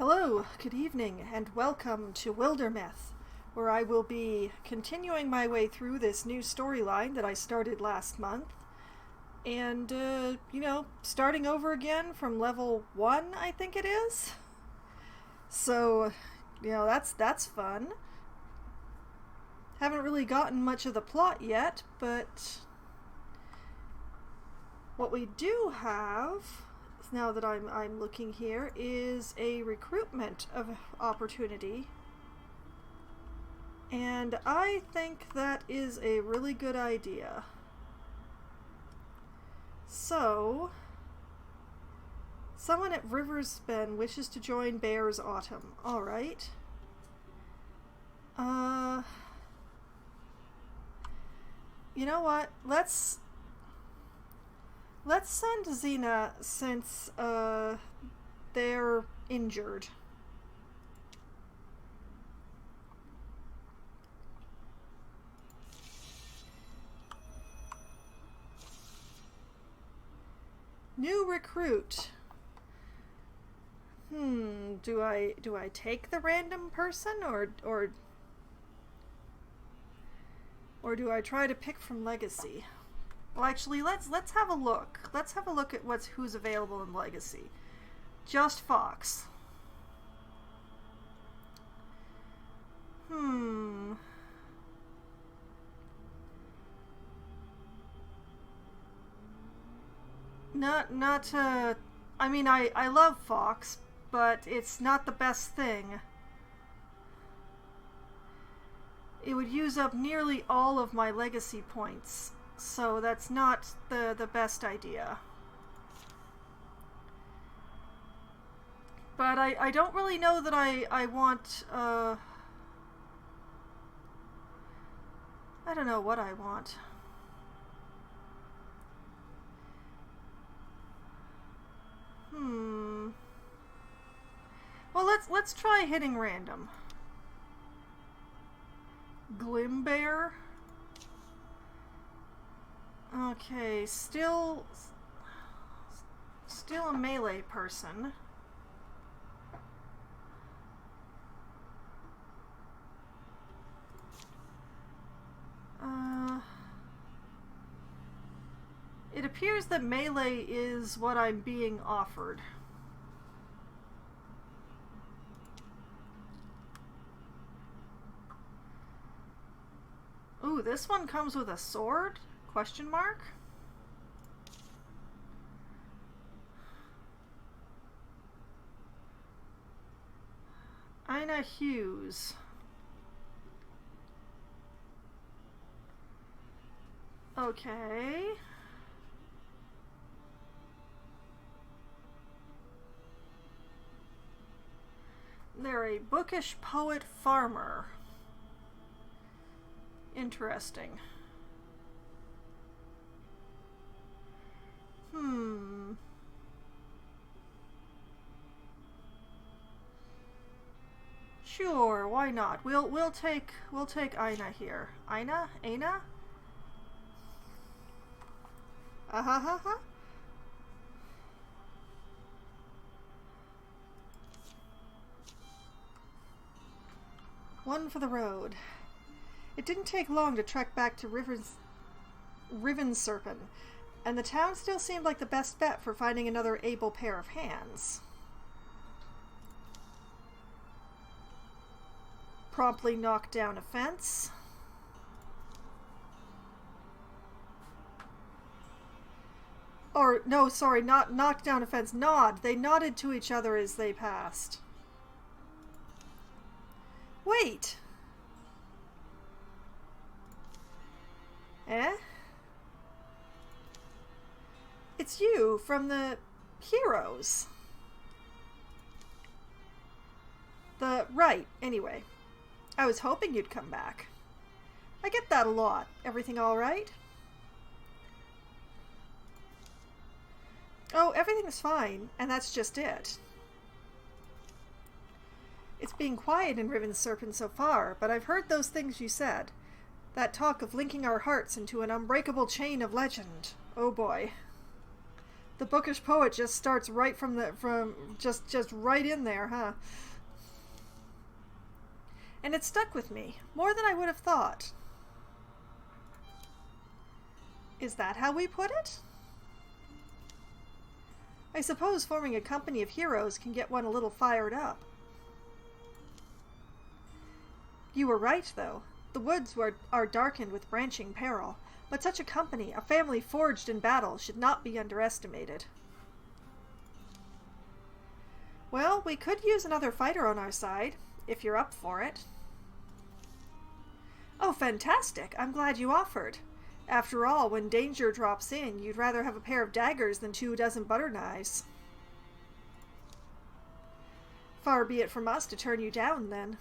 Hello, good evening, and welcome to Wildermyth, where I will be continuing my way through this new storyline that I started last month. And, starting over again from level 1, I think it is. So, that's fun. Haven't really gotten much of the plot yet, but what we do have, now that I'm looking here, is a recruitment of opportunity. And I think that is a really good idea. So, someone at River's Bend wishes to join Bear's Autumn. Alright. You know what? Let's send Xena since they're injured. New recruit. Do I take the random person or do I try to pick from Legacy? Well, actually, let's have a look. Let's have a look at who's available in Legacy. Just Fox. I mean, I love Fox, but it's not the best thing. It would use up nearly all of my legacy points, so that's not the best idea. But I don't really know that I want, I don't know what I want. Well, let's try hitting random. Glimbear. Okay, still a melee person. It appears that melee is what I'm being offered. Ooh, this one comes with a sword? Question mark? Ina Hughes. Okay. They're a bookish poet farmer. Interesting. Sure, why not? We'll take Ina here. Ina? Aina? Ha. One for the road. It didn't take long to trek back to Rivenserpent, and the town still seemed like the best bet for finding another able pair of hands. Promptly knocked down a fence. Or, no, sorry, not knocked down a fence. Nod. They nodded to each other as they passed. Wait! Eh? It's you from the Heroes. Right, anyway. I was hoping you'd come back. I get that a lot. Everything all right? Oh, everything's fine, and that's just it. It's been quiet in Rivenserpent so far, but I've heard those things you said. That talk of linking our hearts into an unbreakable chain of legend. Oh boy. The bookish poet just starts right just right in there, huh? And it stuck with me, more than I would have thought. Is that how we put it? I suppose forming a company of heroes can get one a little fired up. You were right, though. The woods are darkened with branching peril, but such a company, a family forged in battle, should not be underestimated. Well, we could use another fighter on our side, if you're up for it. Oh, fantastic! I'm glad you offered. After all, when danger drops in, you'd rather have a pair of daggers than 24 butter knives. Far be it from us to turn you down, then.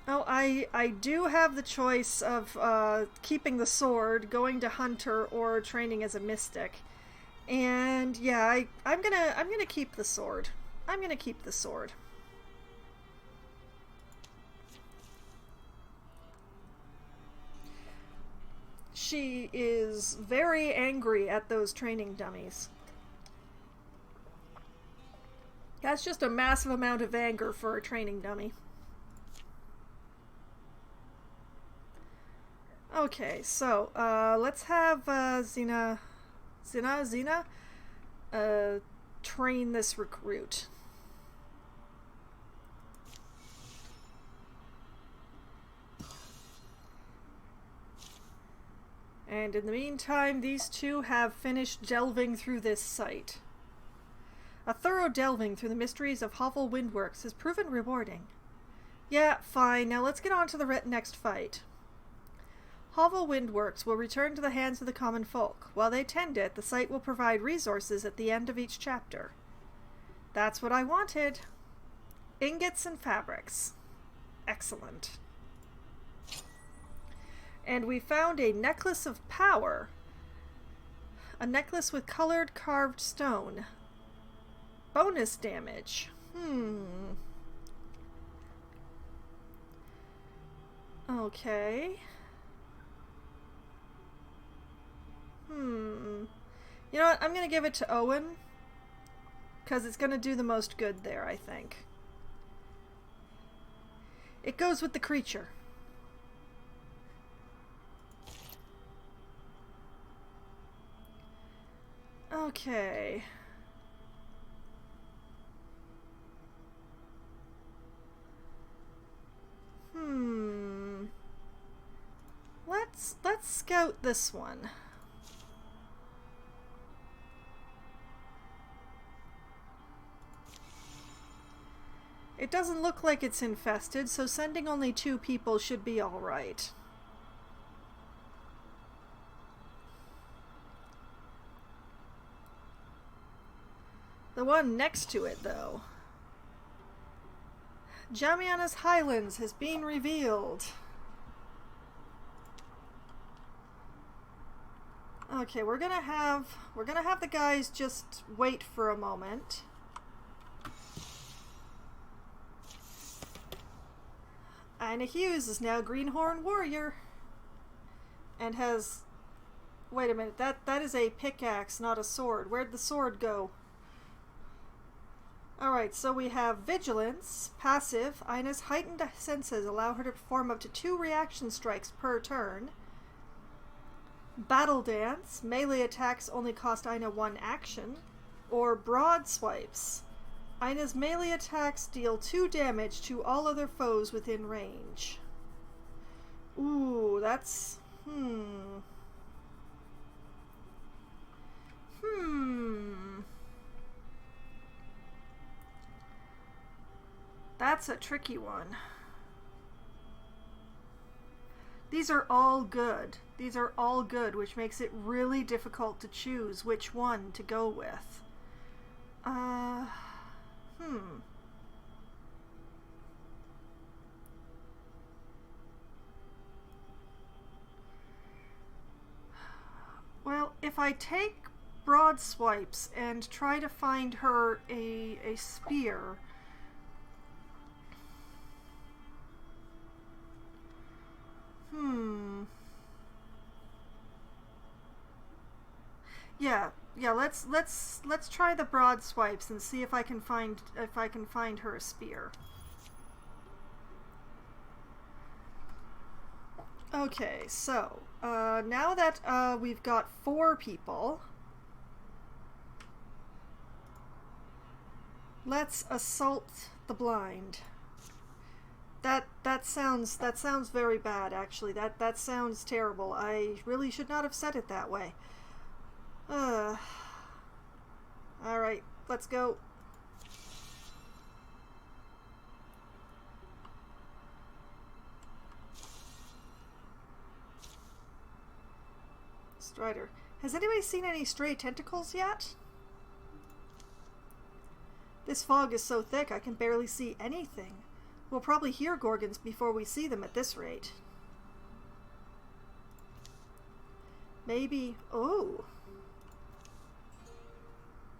Oh, I do have the choice of keeping the sword, going to hunter, or training as a mystic. And yeah, I'm gonna keep the sword. I'm gonna keep the sword. She is very angry at those training dummies. That's just a massive amount of anger for a training dummy. Okay, so let's have Xena train this recruit. And in the meantime, these two have finished delving through this site. A thorough delving through the mysteries of Hovel Windworks has proven rewarding. Yeah, fine, now let's get on to the next fight. Hovel Windworks will return to the hands of the common folk. While they tend it, the site will provide resources at the end of each chapter. That's what I wanted. Ingots and fabrics. Excellent. And we found a necklace of power. A necklace with colored carved stone. Bonus damage. Okay. You know what? I'm going to give it to Owen. Because it's going to do the most good there, I think. It goes with the creature. Okay. Let's scout this one. It doesn't look like it's infested, so sending only 2 people should be all right. The one next to it, though. Jamiana's Highlands has been revealed. Okay, we're gonna have the guys just wait for a moment. Ina Hughes is now Greenhorn Warrior. And has... Wait a minute, that is a pickaxe, not a sword. Where'd the sword go? Alright, so we have Vigilance, passive. Ina's heightened senses allow her to perform up to 2 reaction strikes per turn. Battle Dance, melee attacks only cost Ina 1 action. Or Broad Swipes. Ina's melee attacks deal 2 damage to all other foes within range. Ooh, that's... That's a tricky one. These are all good. These are all good, which makes it really difficult to choose which one to go with. Well, if I take Broad Swipes and try to find her a spear... Yeah, let's try the broad swipes and see if I can find her a spear. Okay, so now that we've got 4 people, let's assault the blind. That sounds very bad, actually. That sounds terrible. I really should not have said it that way. Alright, let's go. Strider. Has anybody seen any stray tentacles yet? This fog is so thick I can barely see anything. We'll probably hear Gorgons before we see them at this rate. Maybe... Oh!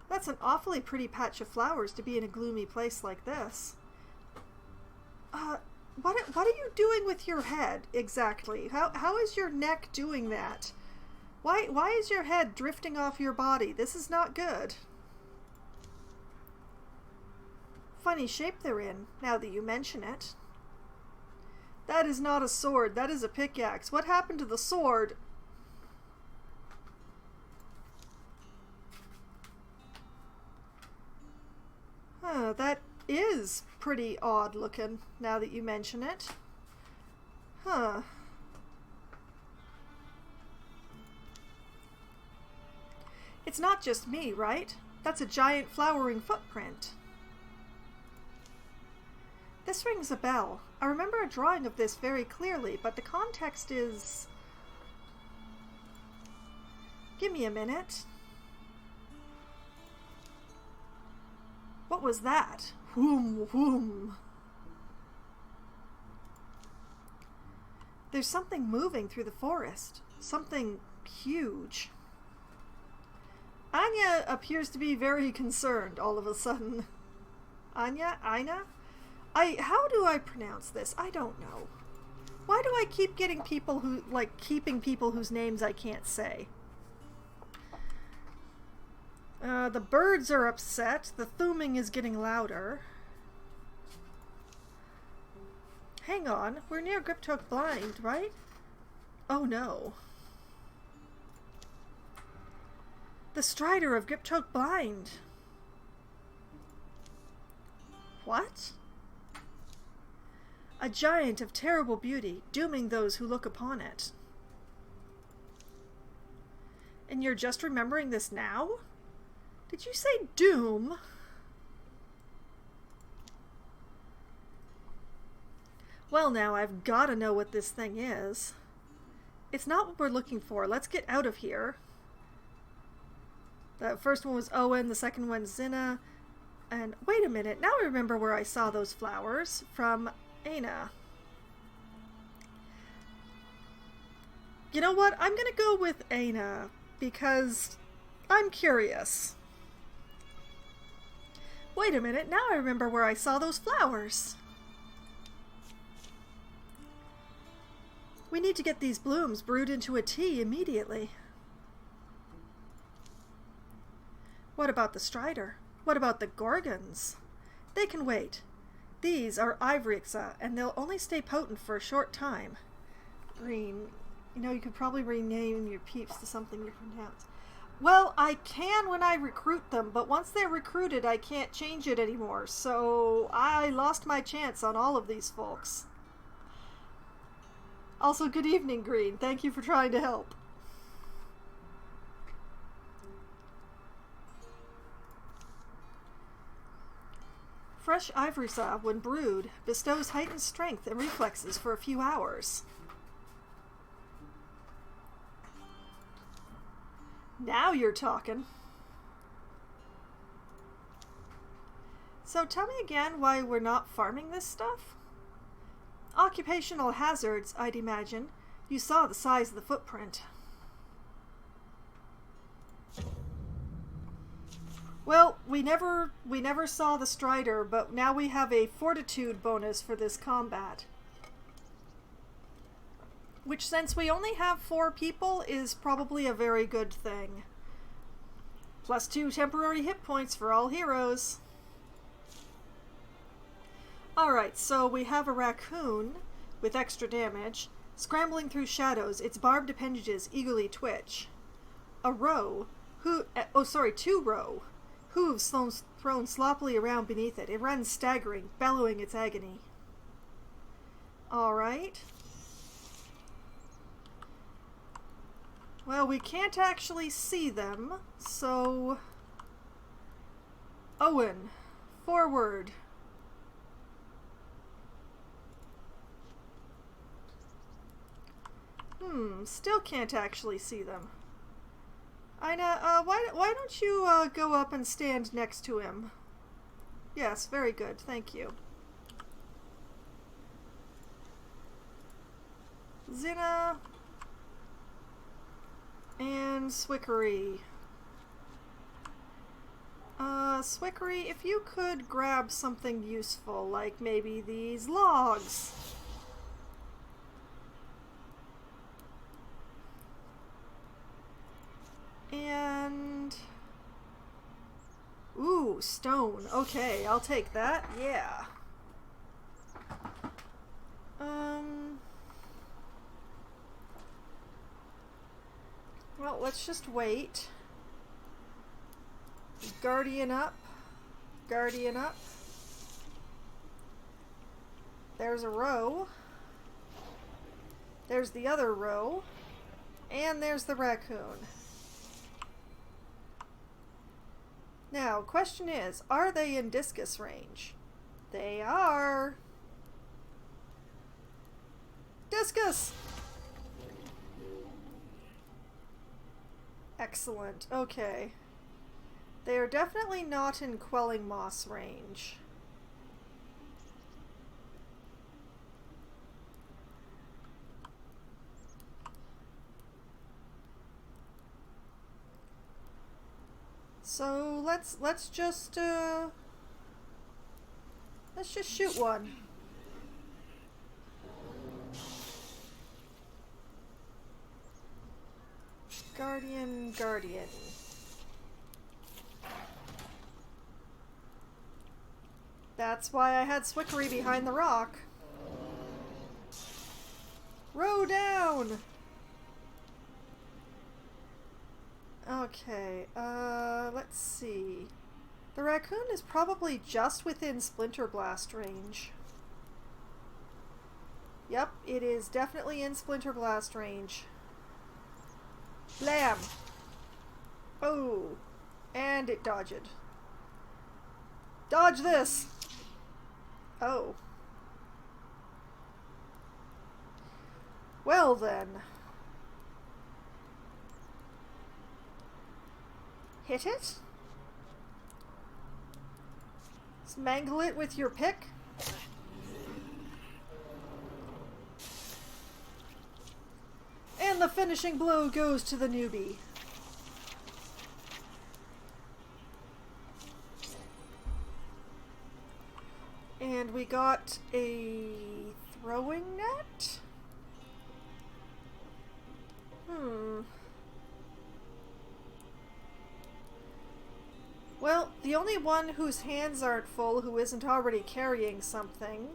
That's an awfully pretty patch of flowers to be in a gloomy place like this. What are you doing with your head, exactly? How is your neck doing that? Why is your head drifting off your body? This is not good. Funny shape they're in, now that you mention it. That is not a sword, that is a pickaxe. What happened to the sword? That is pretty odd looking, now that you mention it. Huh. It's not just me, right? That's a giant flowering footprint. This rings a bell. I remember a drawing of this very clearly, but the context is... Give me a minute. What was that? Whoom, whoom. There's something moving through the forest. Something huge. Anya appears to be very concerned all of a sudden. Anya? Aina? How do I pronounce this? I don't know. Why do I keep getting people who, keeping people whose names I can't say? The birds are upset. The thumbing is getting louder. Hang on. We're near Griptoke Blind, right? Oh no. The Strider of Griptoke Blind. What? A giant of terrible beauty, dooming those who look upon it. And you're just remembering this now? Did you say doom? Well now, I've gotta know what this thing is. It's not what we're looking for. Let's get out of here. The first one was Owen, the second one's Zinna. And wait a minute, now I remember where I saw those flowers. From Aina. You know what? I'm gonna go with Aina because I'm curious. Wait a minute, now I remember where I saw those flowers. We need to get these blooms brewed into a tea immediately. What about the Strider? What about the Gorgons? They can wait. These are Ivrixa, and they'll only stay potent for a short time. Green. You know, you could probably rename your peeps to something you pronounce. Well, I can when I recruit them, but once they're recruited, I can't change it anymore. So I lost my chance on all of these folks. Also, good evening, Green. Thank you for trying to help. Fresh ivory saw, when brewed, bestows heightened strength and reflexes for a few hours. Now you're talking. So tell me again why we're not farming this stuff? Occupational hazards, I'd imagine. You saw the size of the footprint. Well, we never saw the Strider, but now we have a fortitude bonus for this combat. Which, since we only have 4 people, is probably a very good thing. +2 temporary hit points for all heroes. Alright, so we have a raccoon with extra damage, scrambling through shadows, its barbed appendages eagerly twitch. A roe, two roe, hooves thrown sloppily around beneath it. It runs staggering, bellowing its agony. Alright. Well, we can't actually see them, so... Owen, forward. Still can't actually see them. Ina, why don't you go up and stand next to him? Yes, very good, thank you. Zinna and Swickery. Swickery, if you could grab something useful, like maybe these logs. And... ooh, stone. Okay, I'll take that. Yeah. Well, let's just wait. Guardian up. Guardian up. There's a row. There's the other row. And there's the raccoon. Now, question is, are they in discus range? They are. Discus! Excellent. Okay. They are definitely not in Quelling Moss range. So let's just shoot one. Guardian. That's why I had Swickery behind the rock. Row down! Okay, let's see. The raccoon is probably just within Splinter Blast range. Yep, it is definitely in Splinter Blast range. Blam! Oh, and it dodged. Dodge this! Oh. Well then. Hit it? Just mangle it with your pick? And the finishing blow goes to the newbie. And we got a throwing net? Well, the only one whose hands aren't full who isn't already carrying something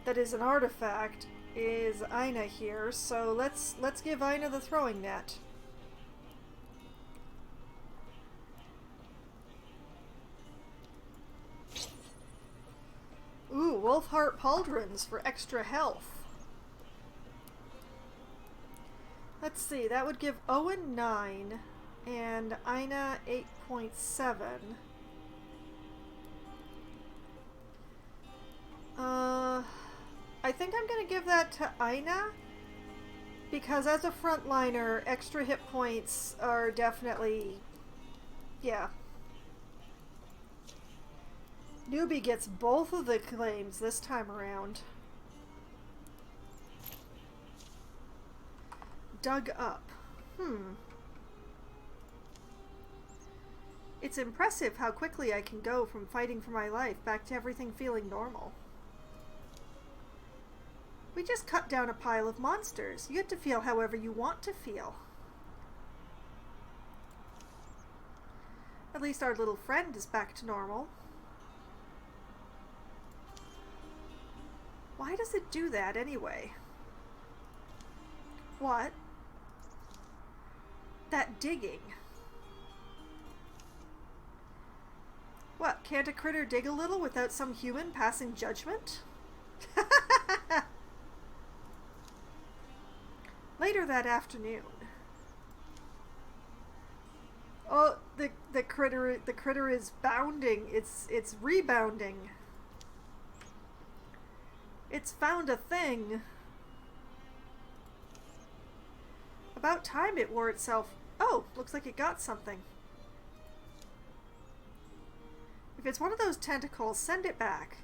that is an artifact is Ina here, so let's give Ina the throwing net. Ooh, Wolfheart Pauldrons for extra health. Let's see, that would give Owen 9 and Ina 8.7. I think I'm gonna give that to Ina because as a frontliner, extra hit points are definitely, yeah. Newbie gets both of the claims this time around. Dug up. It's impressive how quickly I can go from fighting for my life back to everything feeling normal. We just cut down a pile of monsters. You get to feel however you want to feel. At least our little friend is back to normal. Why does it do that anyway? What? That digging. What, can't a critter dig a little without some human passing judgment? Later that afternoon. Oh, the critter is bounding. It's rebounding. It's found a thing. About time it wore itself. Oh, looks like it got something. If it's one of those tentacles, send it back.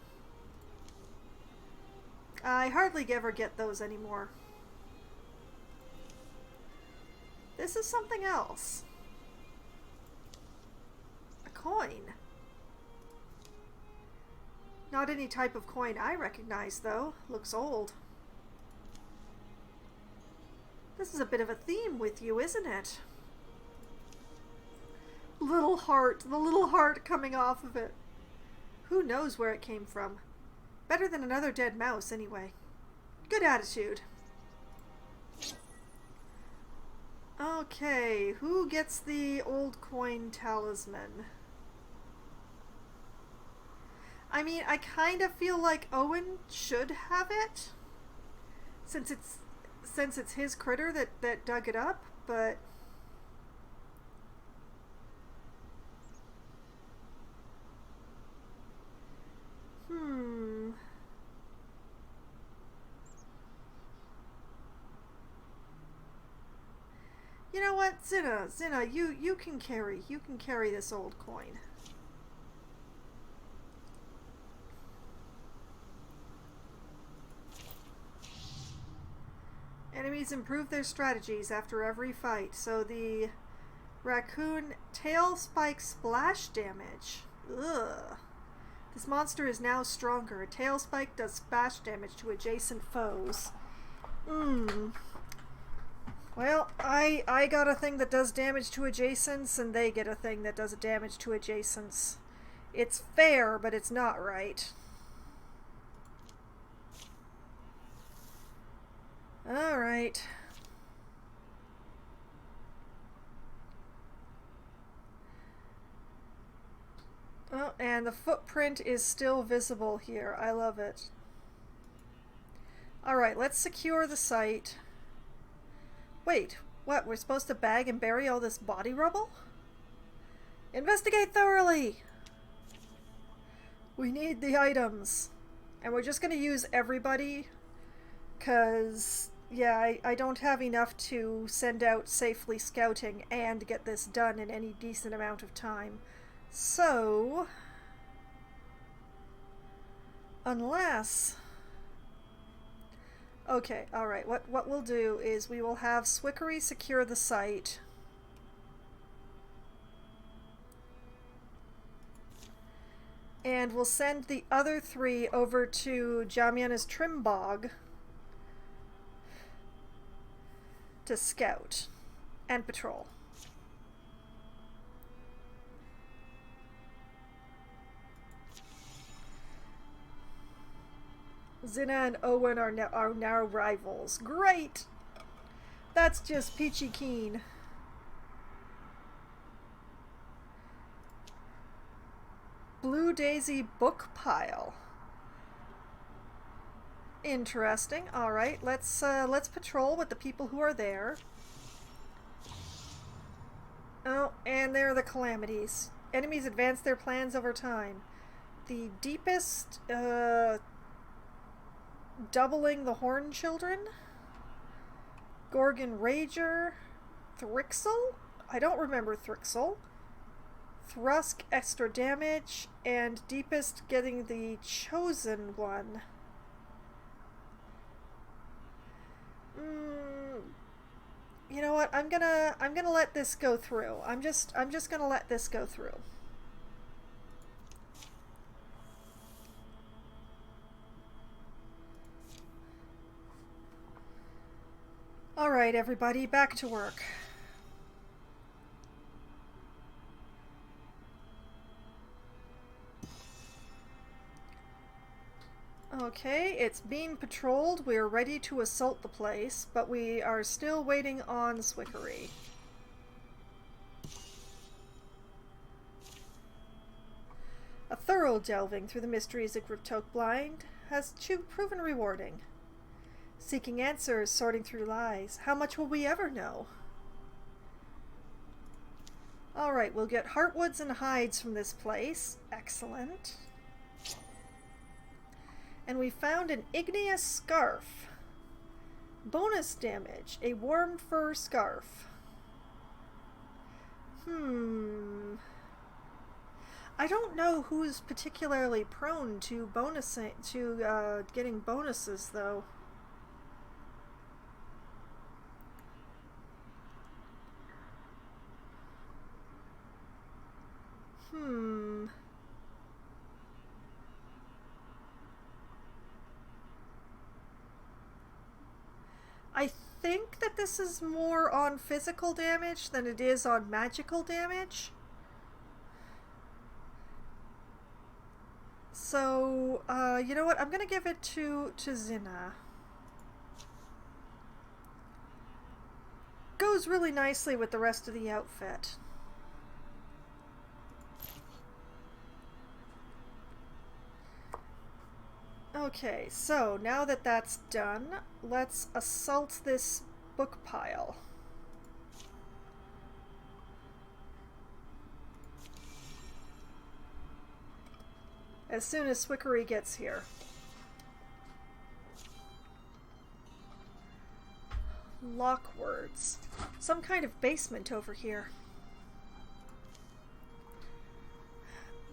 I hardly ever get those anymore. This is something else. A coin. Not any type of coin I recognize, though. Looks old. This is a bit of a theme with you, isn't it? Little heart. The little heart coming off of it. Who knows where it came from? Better than another dead mouse, anyway. Good attitude. Okay, who gets the old coin talisman? I mean, I kind of feel like Owen should have it, since it's his critter that dug it up, but you know what, Zinna, you can carry this old coin. Enemies improve their strategies after every fight, so the raccoon tail spike splash damage. Ugh. This monster is now stronger. A tail spike does splash damage to adjacent foes. Well, I got a thing that does damage to adjacents, and they get a thing that does damage to adjacents. It's fair, but it's not right. Alright. Oh, and the footprint is still visible here. I love it. Alright, let's secure the site. Wait, what? We're supposed to bag and bury all this body rubble? Investigate thoroughly! We need the items. And we're just gonna use everybody, because, yeah, I don't have enough to send out safely scouting and get this done in any decent amount of time. So, unless... Okay, alright, what we'll do is we will have Swickery secure the site. And we'll send the other three over to Jamiana's Trimbog to scout and patrol. Zinna and Owen are now rivals. Great! That's just peachy keen. Blue Daisy book pile. Interesting. All right, let's patrol with the people who are there. Oh, and there are the calamities. Enemies advance their plans over time. The deepest, doubling the Horn Children. Gorgon Rager. Thrixel? I don't remember Thrixel. Thrusk extra damage, and deepest getting the chosen one. You know what? I'm gonna let this go through. I'm just gonna let this go through. All right, everybody, back to work. Okay, it's being patrolled. We're ready to assault the place, but we are still waiting on Swickery. A thorough delving through the mysteries of Griptoke Blind has proven rewarding. Seeking answers, sorting through lies. How much will we ever know? Alright, we'll get heartwoods and hides from this place. Excellent. And we found an igneous scarf. Bonus damage, a warm fur scarf. I don't know who's particularly prone to getting bonuses, though. I think that this is more on physical damage than it is on magical damage. So, you know what? I'm gonna give it to Zinna. Goes really nicely with the rest of the outfit. Okay, so now that that's done, let's assault this book pile. As soon as Swickery gets here. Lockwords. Some kind of basement over here.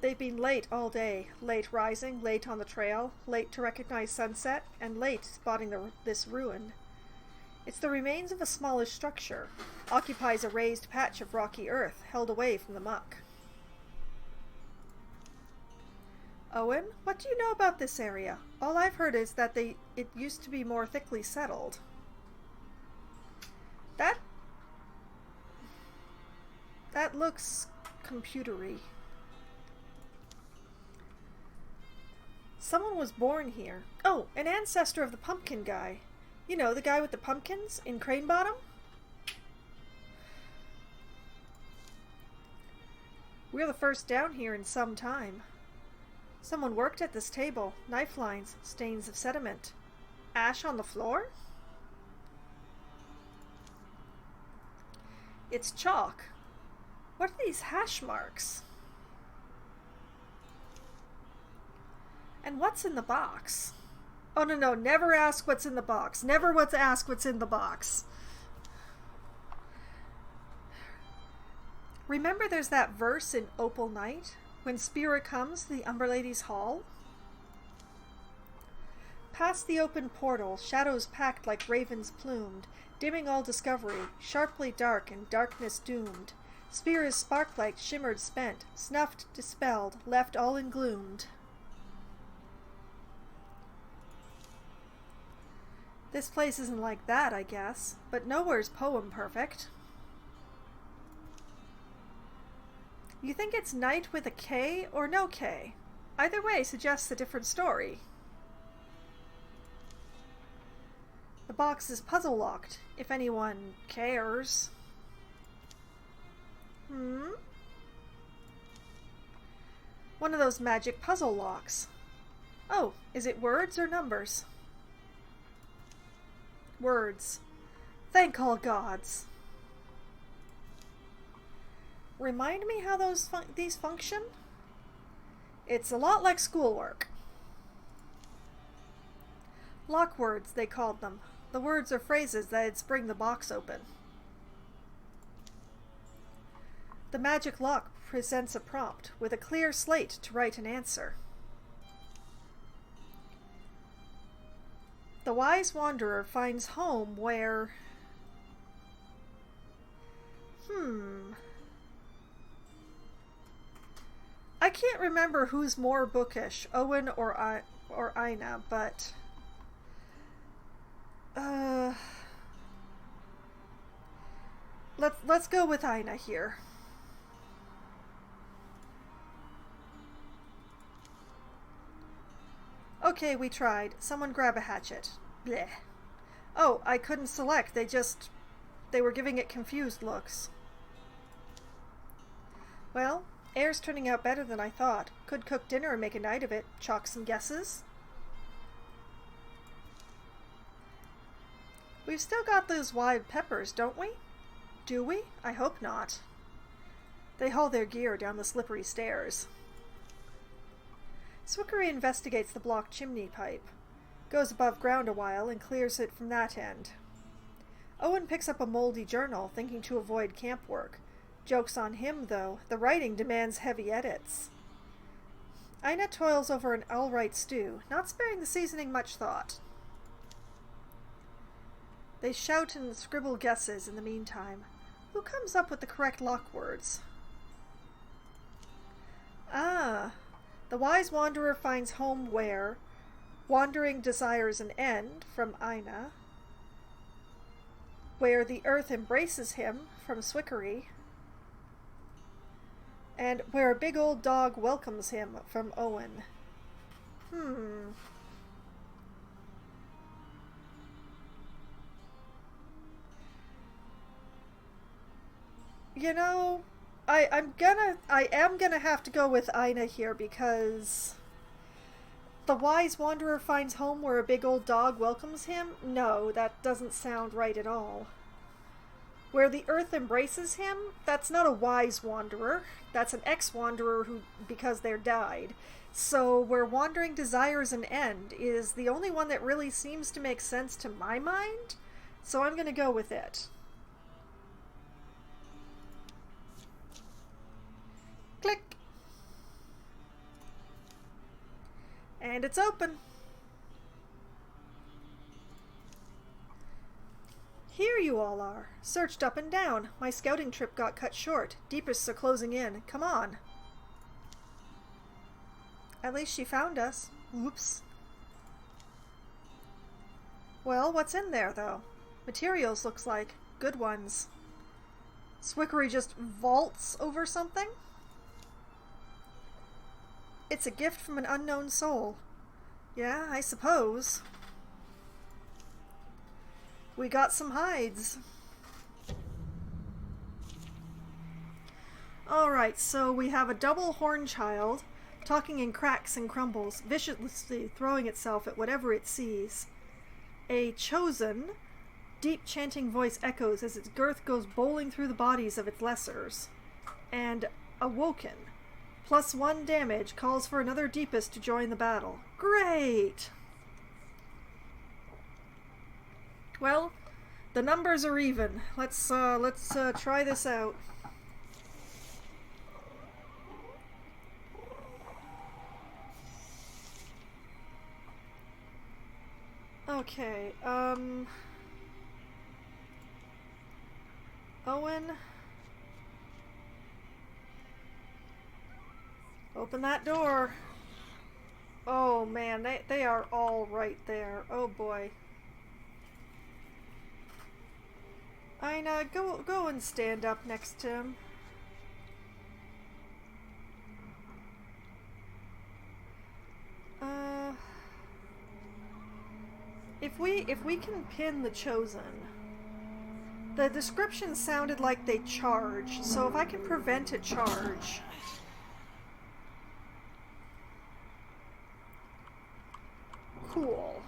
They've been late all day. Late rising, late on the trail, late to recognize sunset, and late spotting this ruin. It's the remains of a smallish structure. Occupies a raised patch of rocky earth, held away from the muck. Owen, what do you know about this area? All I've heard is that it used to be more thickly settled. That looks computery. Someone was born here. Oh, an ancestor of the pumpkin guy. You know, the guy with the pumpkins in Crane Bottom? We're the first down here in some time. Someone worked at this table. Knife lines, stains of sediment. Ash on the floor? It's chalk. What are these hash marks? And what's in the box? Oh, no, never ask what's in the box. Never ask what's in the box. Remember there's that verse in Opal Night? When Spira comes to the Umber Lady's Hall? Past the open portal, shadows packed like ravens plumed, dimming all discovery, sharply dark and darkness doomed. Spira's sparklight shimmered spent, snuffed, dispelled, left all engloomed. This place isn't like that, I guess, but nowhere's poem perfect. You think it's night with a K or no K? Either way suggests a different story. The box is puzzle locked, if anyone cares. One of those magic puzzle locks. Oh, is it words or numbers? Words. Thank all gods. Remind me how these function? It's a lot like schoolwork. Lock words, they called them. The words are phrases that'd spring the box open. The magic lock presents a prompt with a clear slate to write an answer. The wise wanderer finds home where... I can't remember who's more bookish, Owen or Ina, but... Let's go with Ina here. Okay, we tried. Someone grab a hatchet. Bleh. Oh, I couldn't select. They were giving it confused looks. Well, air's turning out better than I thought. Could cook dinner and make a night of it. Chalk some guesses? We've still got those wild peppers, don't we? Do we? I hope not. They haul their gear down the slippery stairs. Swickery investigates the blocked chimney pipe, goes above ground a while and clears it from that end. Owen picks up a moldy journal, thinking to avoid camp work. Joke's on him, though. The writing demands heavy edits. Ina toils over an all-right stew, not sparing the seasoning much thought. They shout and scribble guesses in the meantime. Who comes up with the correct lock words? Ah, the wise wanderer finds home where wandering desires an end, from Ina. Where the earth embraces him, from Swickery. And where a big old dog welcomes him, from Owen. You know, I am gonna have to go with Ina here because the wise wanderer finds home where a big old dog welcomes him? No, that doesn't sound right at all. Where the earth embraces him? That's not a wise wanderer. That's an ex-wanderer who, because they're died. So where wandering desires an end is the only one that really seems to make sense to my mind. So I'm gonna go with it. Click. And it's open. Here you all are. Searched up and down. My scouting trip got cut short. Deepists are closing in. Come on. At least she found us. Oops. Well, what's in there, though? Materials, looks like. Good ones. Swickery just vaults over something? It's a gift from an unknown soul. Yeah, I suppose. We got some hides. Alright, so we have a double horn child, talking in cracks and crumbles, viciously throwing itself at whatever it sees. A chosen, deep chanting voice echoes as its girth goes bowling through the bodies of its lessers. And awoken. +1 damage, calls for another deepest to join the battle. Great! Well, the numbers are even. Let's try this out. Okay, Owen. Open that door. Oh man, they are all right there. Oh boy. Ina, go and stand up next to him. If we can pin the chosen. The description sounded like they charge, so if I can prevent a charge. Cool.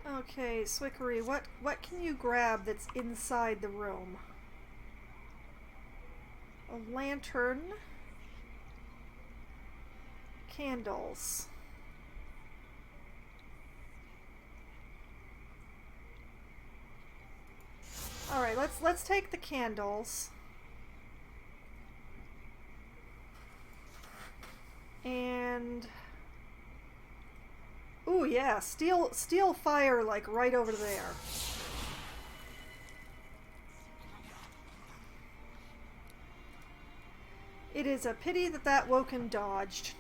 Okay, Swickery, what can you grab that's inside the room? A lantern. Candles. Alright, let's take the candles. And ooh yeah, steal fire like right over there. It is a pity that that Woken dodged.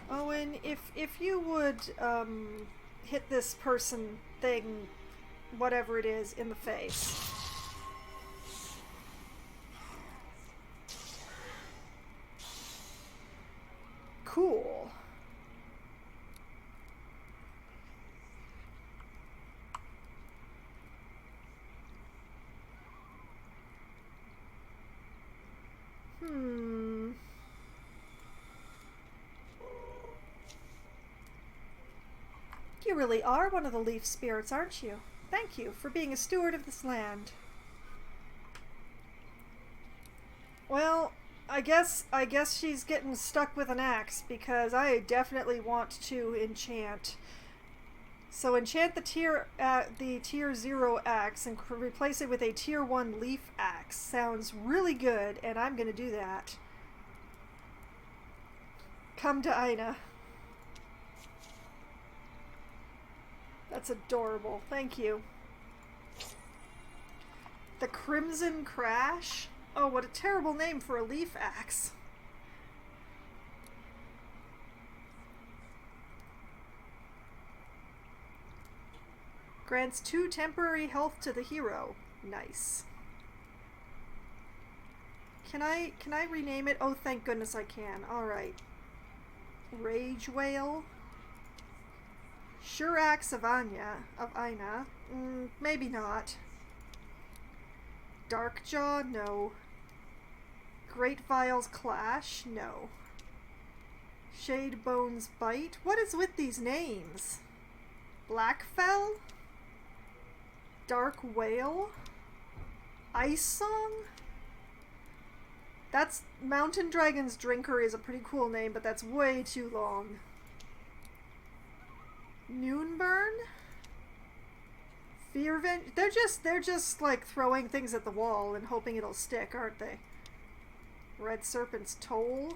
Owen, if you would hit this person thing, whatever it is, in the face. Cool. You really are one of the leaf spirits, aren't you? Thank you for being a steward of this land. Well, I guess she's getting stuck with an axe, because I definitely want to enchant. So enchant the tier 0 axe and replace it with a tier 1 leaf axe. Sounds really good, and I'm gonna do that. Come to Ina. That's adorable. Thank you. The Crimson Crash? Oh, what a terrible name for a leaf axe. Grants 2 temporary health to the hero. Nice. Can I rename it? Oh, thank goodness I can. Alright. Rage Wail. Sure Axe of Ina. Maybe not. Darkjaw? No. Great Vial's Clash? No. Shadebone's Bite? What is with these names? Blackfell? Dark Whale? Ice Song? That's Mountain Dragon's Drinker is a pretty cool name, but that's way too long. Noonburn? Fearvenge? They're just like throwing things at the wall and hoping it'll stick, aren't they? Red Serpent's Toll?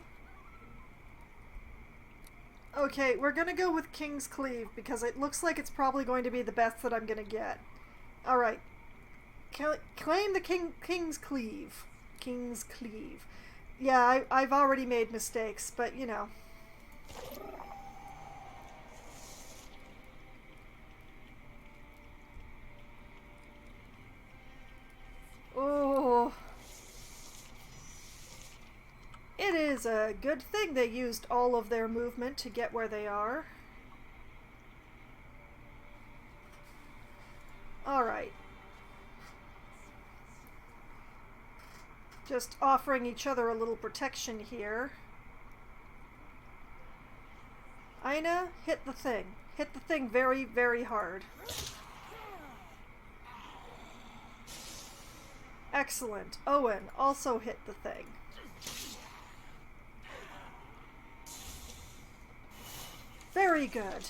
Okay, we're gonna go with King's Cleave because it looks like it's probably going to be the best that I'm gonna get. Alright. Claim the King's Cleave. King's Cleave. Yeah, I've already made mistakes, but you know. Oh. It is a good thing they used all of their movement to get where they are. Alright. Just offering each other a little protection here. Ina, hit the thing. Hit the thing very, very hard. Excellent. Owen, also hit the thing. Very good.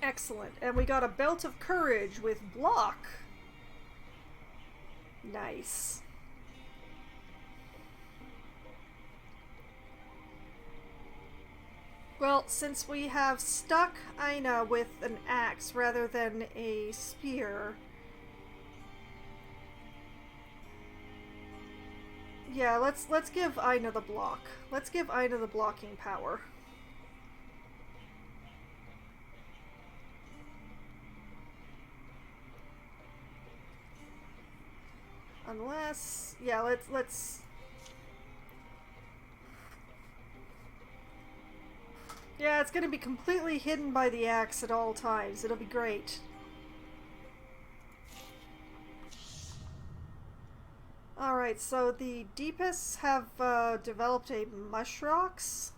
Excellent. And we got a Belt of Courage with block. Nice. Well, since we have stuck Ina with an axe rather than a spear, yeah, let's give Ina the block. Let's give Ina the blocking power. Unless, yeah, let's yeah, it's gonna be completely hidden by the axe at all times. It'll be great. Alright, so the Deepists have developed a Mushrox.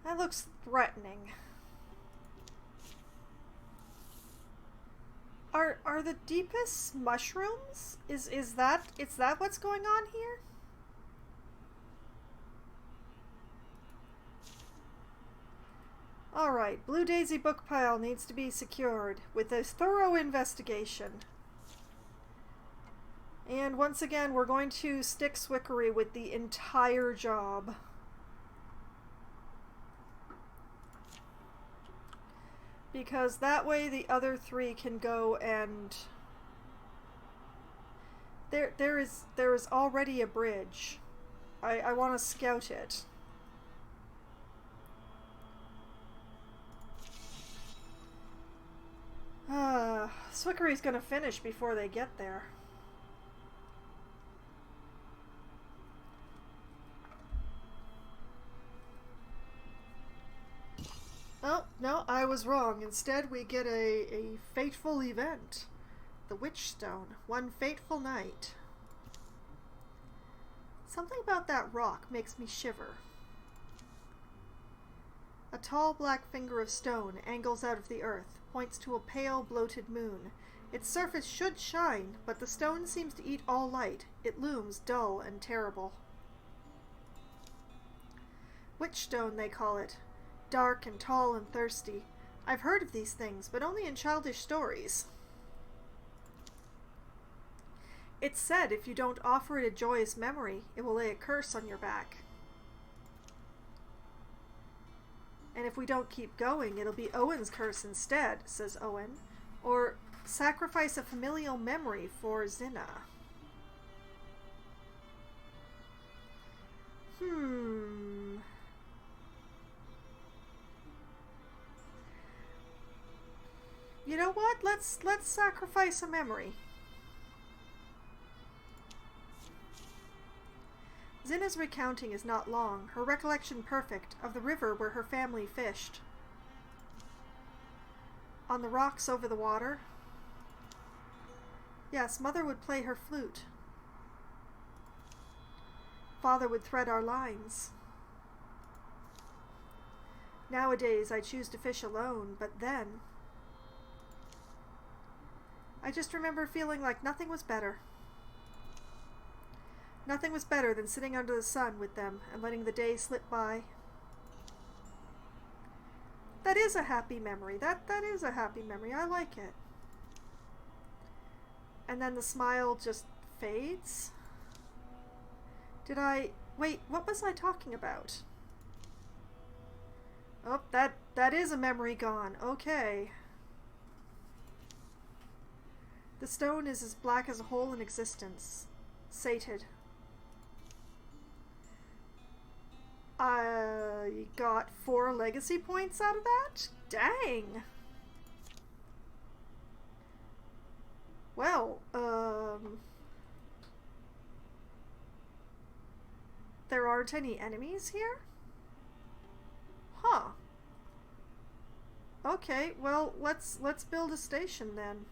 That looks threatening. Are the Deepists mushrooms? Is that what's going on here? Alright, Blue Daisy book pile needs to be secured with a thorough investigation. And once again, we're going to stick Swickery with the entire job. Because that way the other three can go and... There is already a bridge. I want to scout it. Swickery's gonna finish before they get there. Oh, no, I was wrong. Instead, we get a fateful event. The Witch Stone. One fateful night. Something about that rock makes me shiver. A tall black finger of stone angles out of the earth, points to a pale, bloated moon. Its surface should shine, but the stone seems to eat all light. It looms dull and terrible. Witchstone, they call it. Dark and tall and thirsty. I've heard of these things, but only in childish stories. It's said if you don't offer it a joyous memory, it will lay a curse on your back. And if we don't keep going, it'll be Owen's curse instead, says Owen. Or sacrifice a familial memory for Zinna. You know what? Let's sacrifice a memory. Zinna's recounting is not long, her recollection perfect, of the river where her family fished. On the rocks over the water. Yes, Mother would play her flute. Father would thread our lines. Nowadays I choose to fish alone, but then... I just remember feeling like nothing was better. Nothing was better than sitting under the sun with them and letting the day slip by. That is a happy memory. That is a happy memory. I like it. And then the smile just fades. Wait, what was I talking about? Oh, that is a memory gone. Okay. The stone is as black as a hole in existence. Sated. I got 4 legacy points out of that? Dang! Well, there aren't any enemies here? Huh. Okay, well, let's build a station then.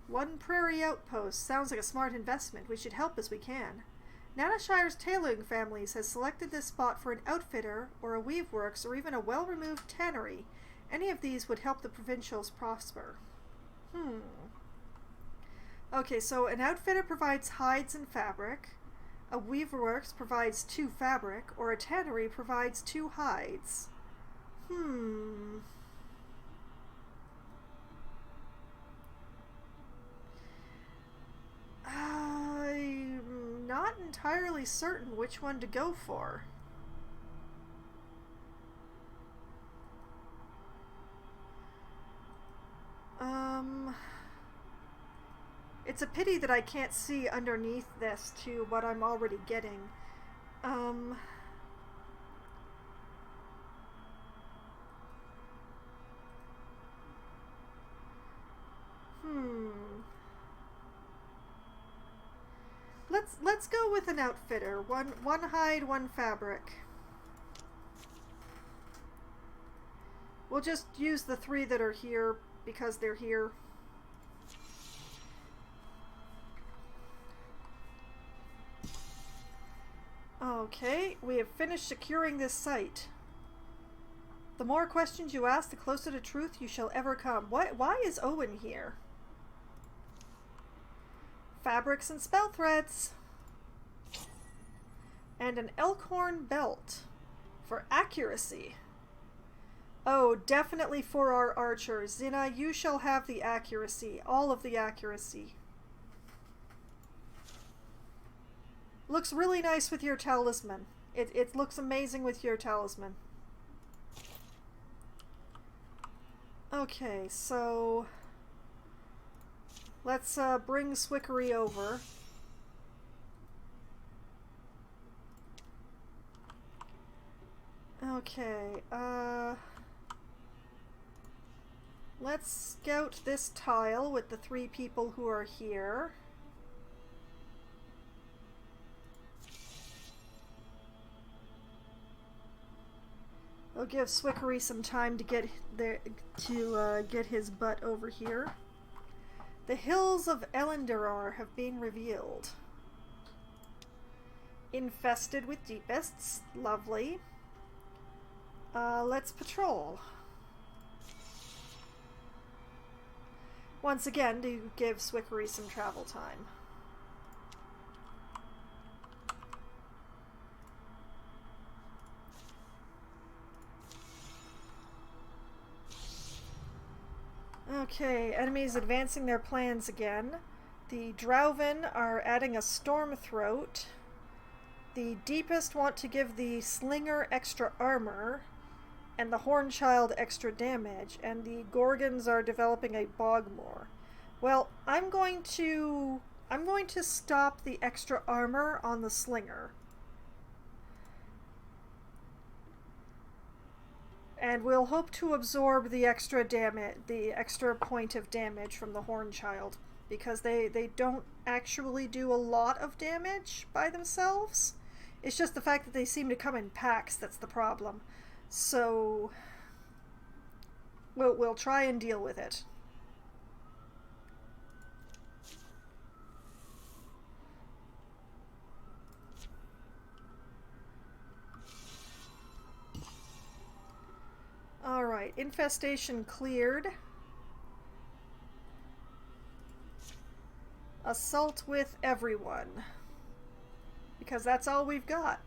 1 prairie outpost. Sounds like a smart investment. We should help as we can. Nanashire's tailoring families has selected this spot for an outfitter, or a weaveworks, or even a well-removed tannery. Any of these would help the provincials prosper. Okay, so an outfitter provides hides and fabric, a weaveworks provides 2 fabric, or a tannery provides 2 hides. I'm not entirely certain which one to go for. It's a pity that I can't see underneath this to what I'm already getting. Let's go with an outfitter. One hide, 1 fabric. We'll just use the 3 that are here because they're here. Okay, we have finished securing this site. The more questions you ask, the closer to truth you shall ever come. Why is Owen here? Fabrics and spell threads. And an elkhorn belt. For accuracy. Oh, definitely for our archers. Zinna, you shall have the accuracy. All of the accuracy. Looks really nice with your talisman. It looks amazing with your talisman. Okay, so let's bring Swickery over. Okay, let's scout this tile with the 3 people who are here. I'll give Swickery some time to get there, to get his butt over here. The hills of Elenderar have been revealed. Infested with deepists. Lovely. Let's patrol. Once again, to give Swickery some travel time. Okay, enemies advancing their plans again. The Drauven are adding a Storm Throat. The Deepest want to give the Slinger extra armor, and the Hornchild extra damage, and the Gorgons are developing a Bogmore. Well, I'm going to stop the extra armor on the Slinger. And we'll hope to absorb the extra damage, the extra point of damage from the Hornchild, because they don't actually do a lot of damage by themselves. It's just the fact that they seem to come in packs that's the problem. So we'll try and deal with it. Alright, infestation cleared. Assault with everyone. Because that's all we've got.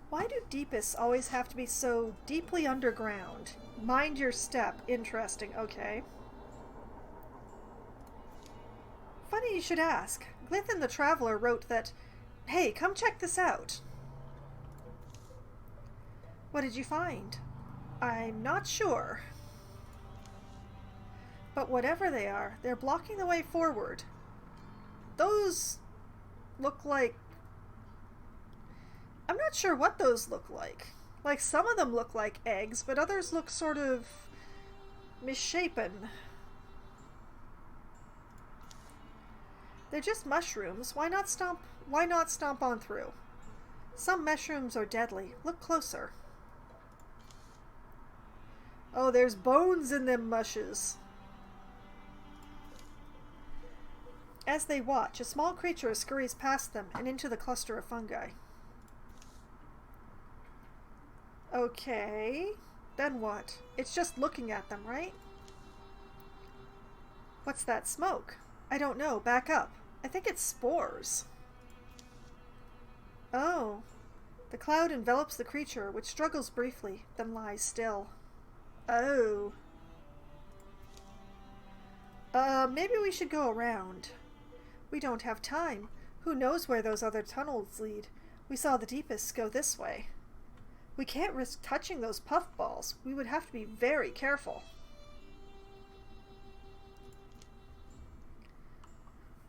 Why do Deepists always have to be so deeply underground? Mind your step. Interesting. Okay. Funny you should ask. Glithin the Traveler wrote that, "Hey, come check this out." What did you find? I'm not sure. But whatever they are, they're blocking the way forward. Those look like... I'm not sure what those look like. Like, some of them look like eggs, but others look sort of misshapen. They're just mushrooms. Why not stomp on through? Some mushrooms are deadly. Look closer. Oh, there's bones in them mushes. As they watch, a small creature scurries past them and into the cluster of fungi. Okay, then what? It's just looking at them, right? What's that smoke? I don't know. Back up. I think it's spores. Oh. The cloud envelops the creature, which struggles briefly, then lies still. Oh. Maybe we should go around. We don't have time. Who knows where those other tunnels lead? We saw the Deepists go this way. We can't risk touching those puffballs. We would have to be very careful.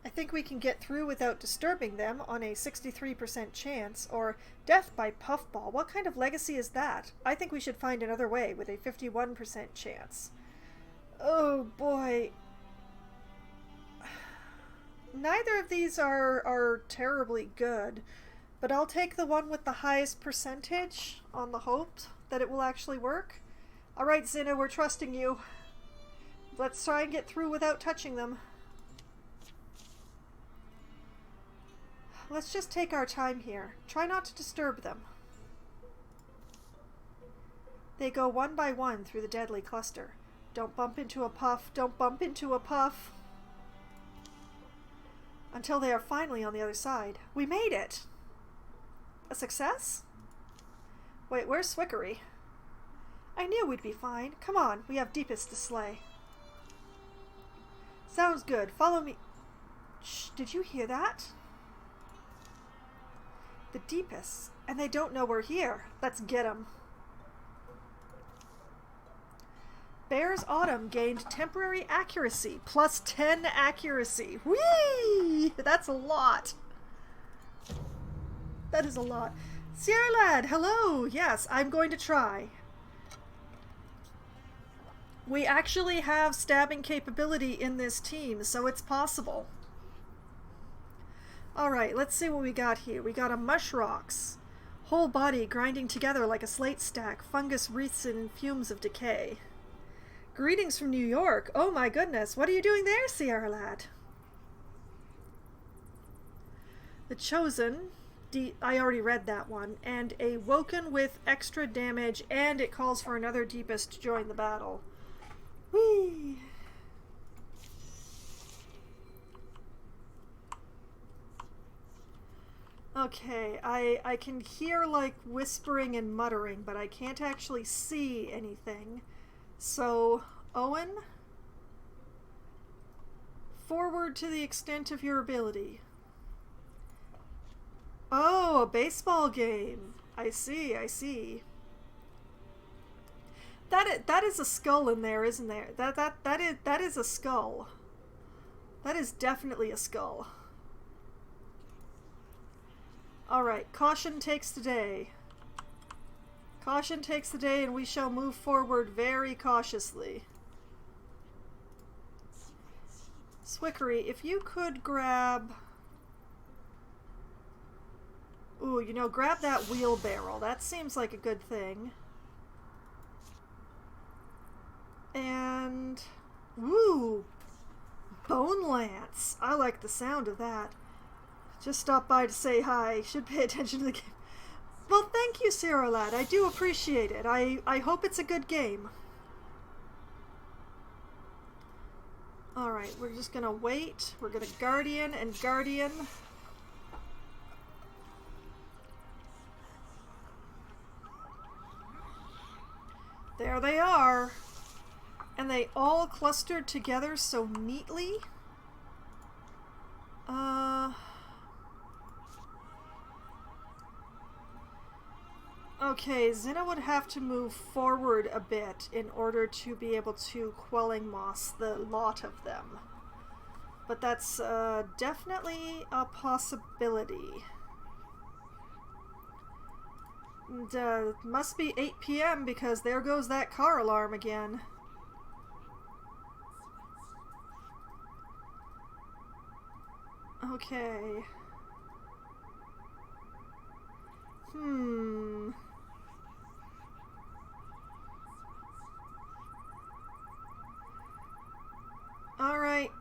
I think we can get through without disturbing them on a 63% chance, or death by puffball. What kind of legacy is that? I think we should find another way with a 51% chance. Oh boy. Neither of these are terribly good, but I'll take the one with the highest percentage on the hope that it will actually work. Alright, Zinna, we're trusting you. Let's try and get through without touching them. Let's just take our time here. Try not to disturb them. They go one by one through the deadly cluster. Don't bump into a puff. Don't bump into a puff. Until they are finally on the other side. We made it! A success? Wait, where's Swickery? I knew we'd be fine. Come on, we have Deepest to slay. Sounds good. Follow me. Shh, did you hear that? The deepest. And they don't know we're here. Let's get them. Bear's Autumn gained temporary accuracy. Plus 10 accuracy. Whee! That's a lot. That is a lot. Sierra Lad, hello! Yes, I'm going to try. We actually have stabbing capability in this team, so it's possible. Alright, let's see what we got here. We got a Mushrocks. Whole body grinding together like a slate stack. Fungus wreaths in fumes of decay. Greetings from New York. Oh my goodness, what are you doing there, Sierra Lad? The Chosen. I already read that one. And a Woken with extra damage, and it calls for another Deepest to join the battle. Whee! Okay, I can hear like whispering and muttering, but I can't actually see anything. So, Owen, forward to the extent of your ability. Oh, a baseball game. I see, I see. That is a skull in there, isn't there? That is a skull. That is definitely a skull. Alright, caution takes the day. Caution takes the day, and we shall move forward very cautiously. Swickery, if you could grab... Ooh, you know, grab that wheelbarrow. That seems like a good thing. And... Ooh! Bone Lance! I like the sound of that. Just stopped by to say hi. Should pay attention to the game. Well, thank you, Sarah Lad. I do appreciate it. I hope it's a good game. Alright, we're just gonna wait. We're gonna Guardian and Guardian. There they are. And they all clustered together so neatly. Okay, Zinna would have to move forward a bit in order to be able to Quelling Moss the lot of them. But that's definitely a possibility. And must be 8 p.m. because there goes that car alarm again. Okay. Alright.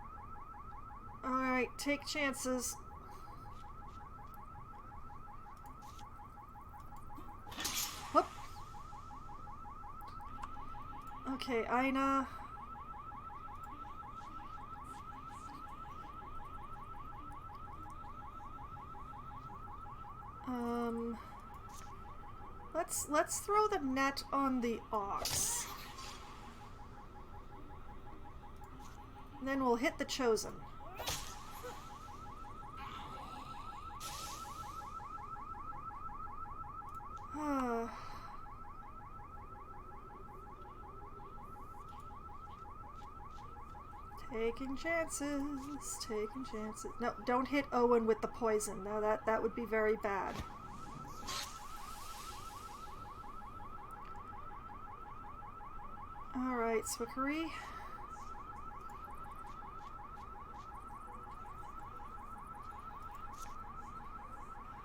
Alright, take chances. Whoop. Okay, Aina. Let's throw the net on the ox. And then we'll hit the Chosen. Taking chances, taking chances. No, don't hit Owen with the poison. No, that would be very bad. Alright, Swickery.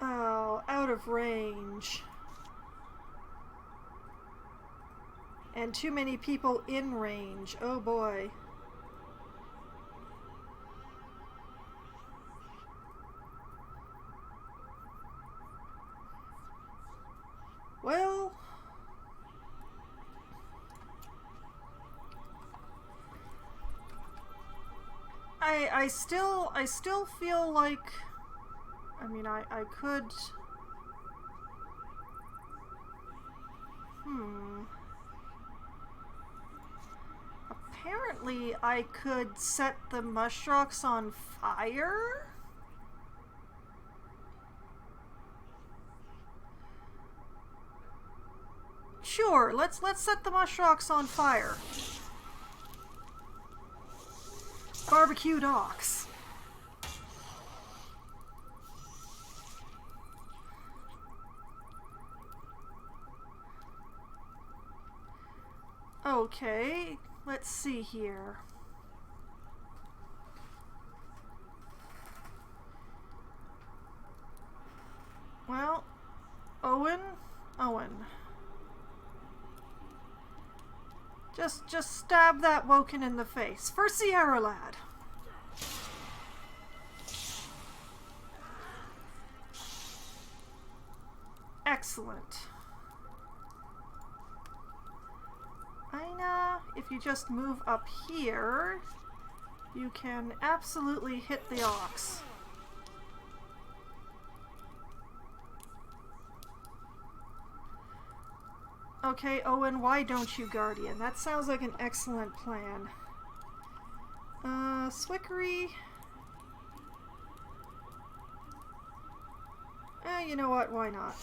Oh, out of range. And too many people in range. Oh boy. Well... I still feel like... I mean, I could... Apparently, I could set the Mushrocks on fire? Sure, let's set the mushrocks on fire. Barbecued ox. Okay, let's see here. Well, Owen. Just stab that Woken in the face. For Sierra Lad. Excellent. Ina, if you just move up here, you can absolutely hit the ox. Okay, Owen, why don't you Guardian? That sounds like an excellent plan. Swickery. You know what? Why not?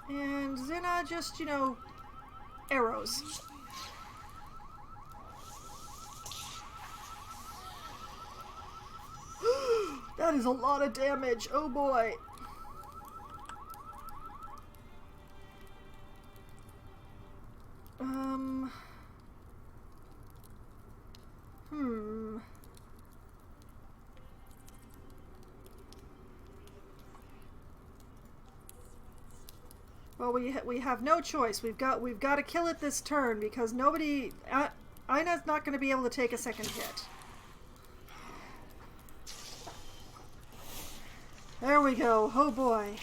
And Zina, just, you know, arrows. That is a lot of damage. Oh boy. Well, we have no choice. We've got to kill it this turn because nobody. Ina's not going to be able to take a second hit. There we go. Oh boy.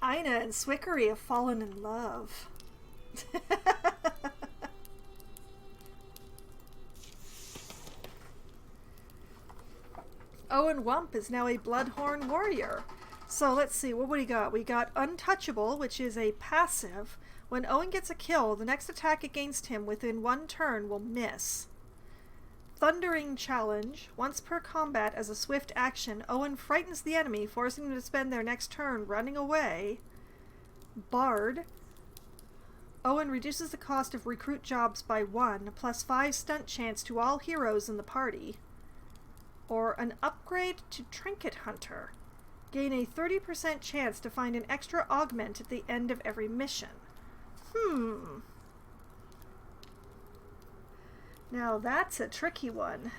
Ina and Swickery have fallen in love. Owen Wump is now a Bloodhorn warrior. So let's see, what we got? We got Untouchable, which is a passive. When Owen gets a kill, the next attack against him within one turn will miss. Thundering Challenge. Once per combat as a swift action, Owen frightens the enemy, forcing them to spend their next turn running away. Bard. Owen reduces the cost of recruit jobs by 1, plus 5 stunt chance to all heroes in the party. Or an upgrade to Trinket Hunter. Gain a 30% chance to find an extra augment at the end of every mission. Now that's a tricky one.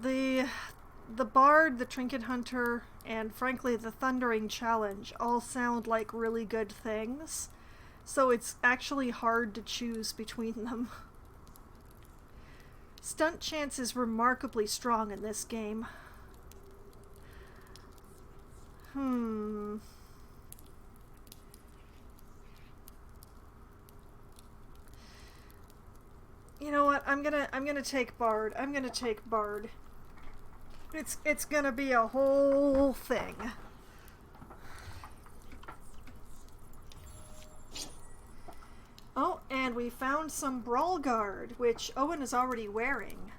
The Bard, the Trinket Hunter, and frankly the Thundering Challenge all sound like really good things, so it's actually hard to choose between them. Stunt chance is remarkably strong in this game. You know what? I'm gonna take Bard. I'm gonna take Bard. It's gonna be a whole thing. Oh, and we found some Brawl Guard, which Owen is already wearing.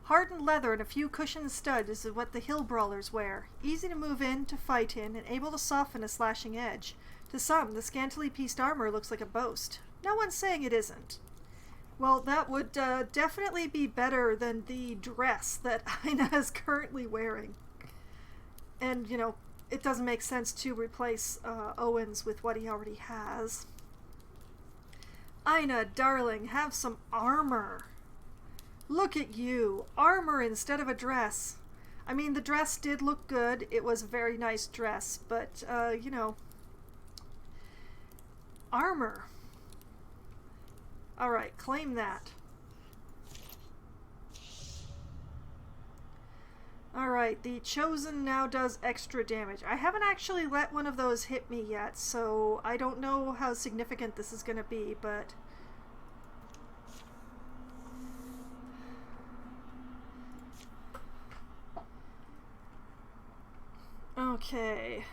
Hardened leather and a few cushioned studs is what the hill brawlers wear. Easy to move in, to fight in, and able to soften a slashing edge. To some, the scantily pieced armor looks like a boast. No one's saying it isn't. Well, that would definitely be better than the dress that Ina is currently wearing. And, you know, it doesn't make sense to replace Owen's with what he already has. Ina, darling, have some armor. Look at you. Armor instead of a dress. I mean, the dress did look good. It was a very nice dress, but, you know, armor. Alright, claim that. Alright, the Chosen now does extra damage. I haven't actually let one of those hit me yet, so I don't know how significant this is going to be, but... Okay.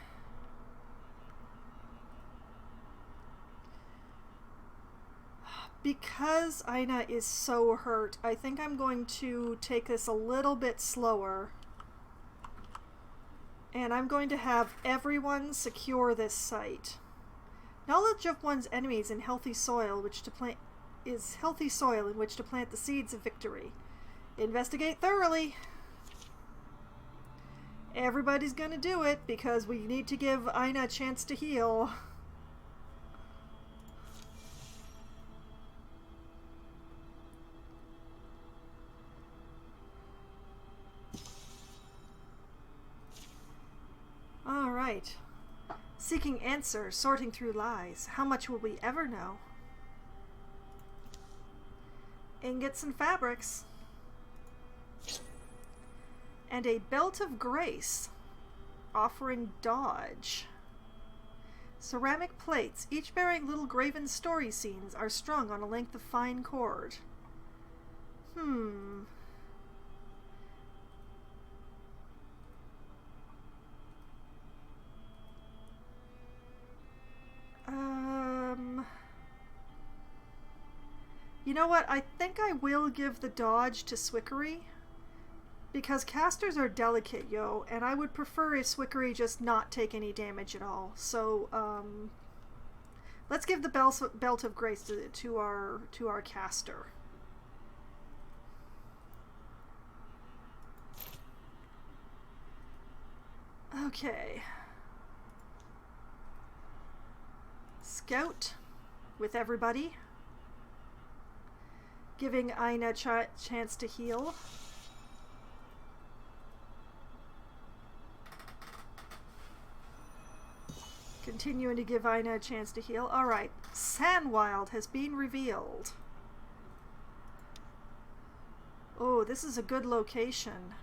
Because Aina is so hurt, I think I'm going to take this a little bit slower. And I'm going to have everyone secure this site. Knowledge of one's enemies in healthy soil which to plant is healthy soil in which to plant the seeds of victory. Investigate thoroughly. Everybody's gonna do it because we need to give Aina a chance to heal. Alright. Seeking answers, sorting through lies. How much will we ever know? Ingots and fabrics. And a belt of grace, offering dodge. Ceramic plates, each bearing little graven story scenes, are strung on a length of fine cord. You know what? I think I will give the dodge to Swickery. Because casters are delicate, yo, and I would prefer if Swickery just not take any damage at all. So, let's give the belt of grace to our caster. Okay. Scout with everybody. Giving Aina a chance to heal. Continuing to give Aina a chance to heal. Alright. Sandwild has been revealed. Oh, this is a good location.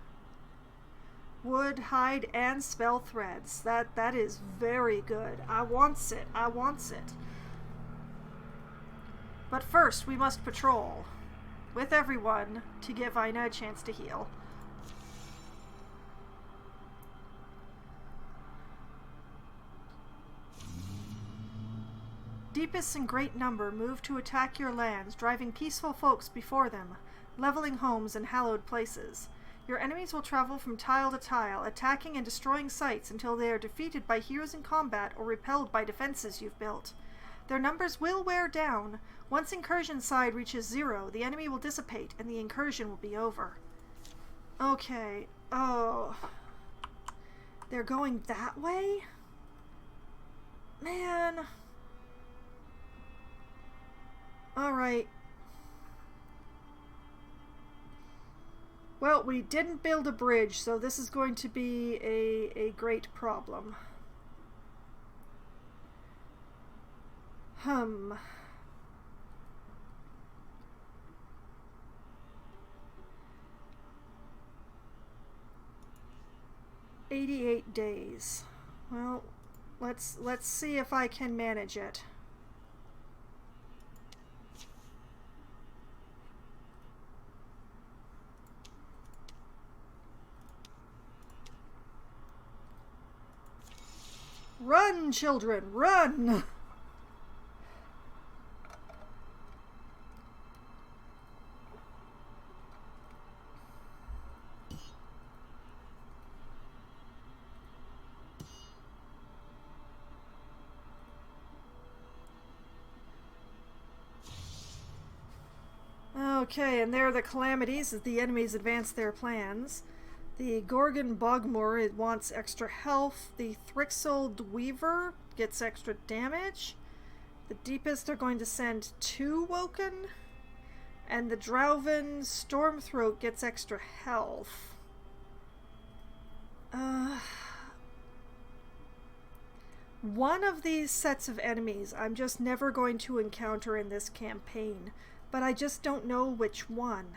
Wood, hide, and spell threads. That is very good. I wants it. I wants it. But first, we must patrol with everyone to give Aina a chance to heal. Deepists in great number move to attack your lands, driving peaceful folks before them, leveling homes and hallowed places. Your enemies will travel from tile to tile, attacking and destroying sites until they are defeated by heroes in combat or repelled by defenses you've built. Their numbers will wear down. Once incursion side reaches 0, the enemy will dissipate and the incursion will be over. Okay. Oh. They're going that way? Man. Alright. Well, we didn't build a bridge, so this is going to be a great problem. 88 days. Well, let's see if I can manage it. Run, children, run! Okay, and there are the calamities as the enemies advance their plans. The Gorgon Bogmore wants extra health. The Thrixel Dweaver gets extra damage. The Deepest are going to send 2 Woken. And the Drauven Stormthroat gets extra health. One of these sets of enemies I'm just never going to encounter in this campaign, but I just don't know which one.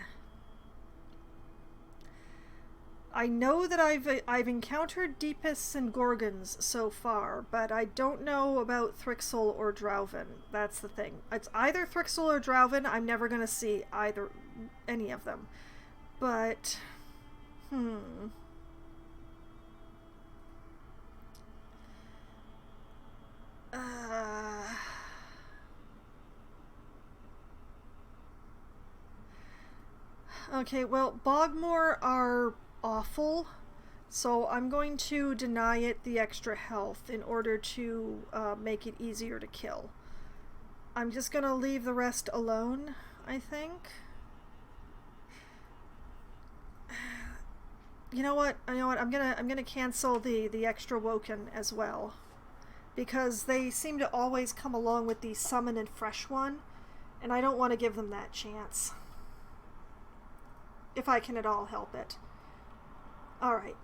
I know that I've encountered Deepists and Gorgons so far, but I don't know about Thrixel or Drauven. That's the thing. It's either Thrixel or Drauven. I'm never going to see any of them. But, Uh... Okay, well, Bogmore are awful, so I'm going to deny it the extra health in order to make it easier to kill. I'm just gonna leave the rest alone, I think. You know what? I'm gonna cancel the extra woken as well, because they seem to always come along with the summon and fresh one, and I don't want to give them that chance. If I can at all help it. Alright.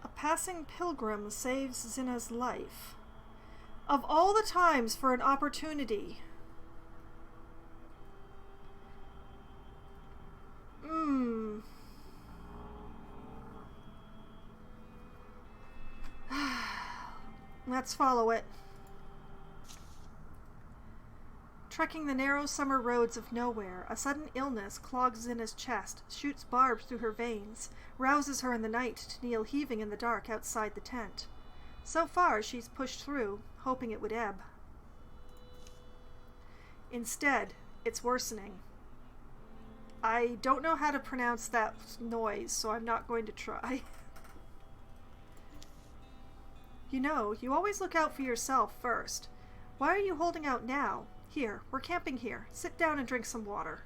A passing pilgrim saves Zinna's life. Of all the times for an opportunity. Let's follow it. Trekking the narrow summer roads of nowhere, a sudden illness clogs Zinna's chest, shoots barbs through her veins, rouses her in the night to kneel heaving in the dark outside the tent. So far she's pushed through, hoping it would ebb. Instead, it's worsening. I don't know how to pronounce that noise, so I'm not going to try. You know, you always look out for yourself first. Why are you holding out now? Here, we're camping here. Sit down and drink some water.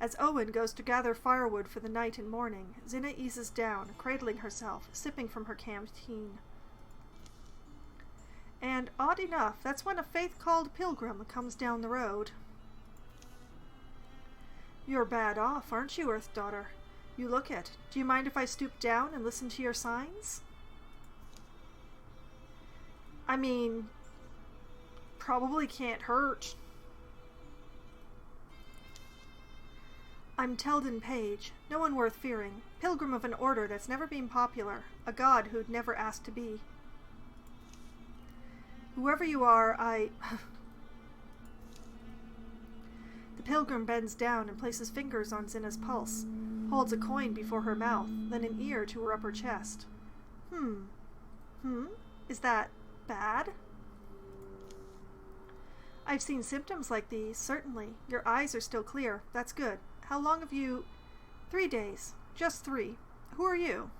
As Owen goes to gather firewood for the night and morning, Zinna eases down, cradling herself, sipping from her canteen. And, odd enough, that's when a faith-called pilgrim comes down the road. You're bad off, aren't you, Earth Daughter? You look it. Do you mind if I stoop down and listen to your signs? I mean, probably can't hurt. I'm Teldon Page, no one worth fearing, pilgrim of an order that's never been popular, a god who'd never asked to be. Whoever you are, The pilgrim bends down and places fingers on Zinna's pulse, holds a coin before her mouth, then an ear to her upper chest. Is that bad? I've seen symptoms like these, certainly. Your eyes are still clear. That's good. How long have you... 3 days. Just 3. Who are you?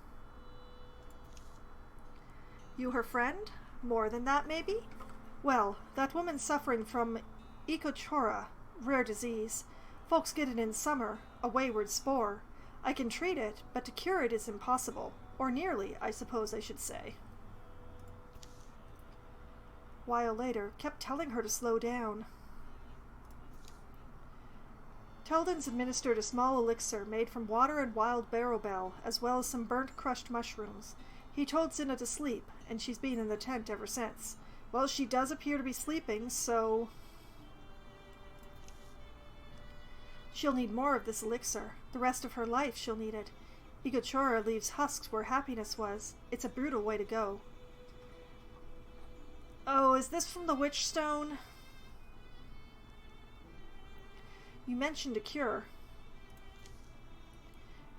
You her friend? More than that, maybe? Well, that woman's suffering from Icochora, rare disease. Folks get it in summer, a wayward spore. I can treat it, but to cure it is impossible. Or nearly, I suppose I should say. While later, kept telling her to slow down. Teldon's administered a small elixir made from water and wild barrowbell, as well as some burnt crushed mushrooms. He told Zinna to sleep, and she's been in the tent ever since. Well, she does appear to be sleeping, so... She'll need more of this elixir. The rest of her life she'll need it. Igochora leaves husks where happiness was. It's a brutal way to go. Oh, is this from the Witch Stone? You mentioned a cure.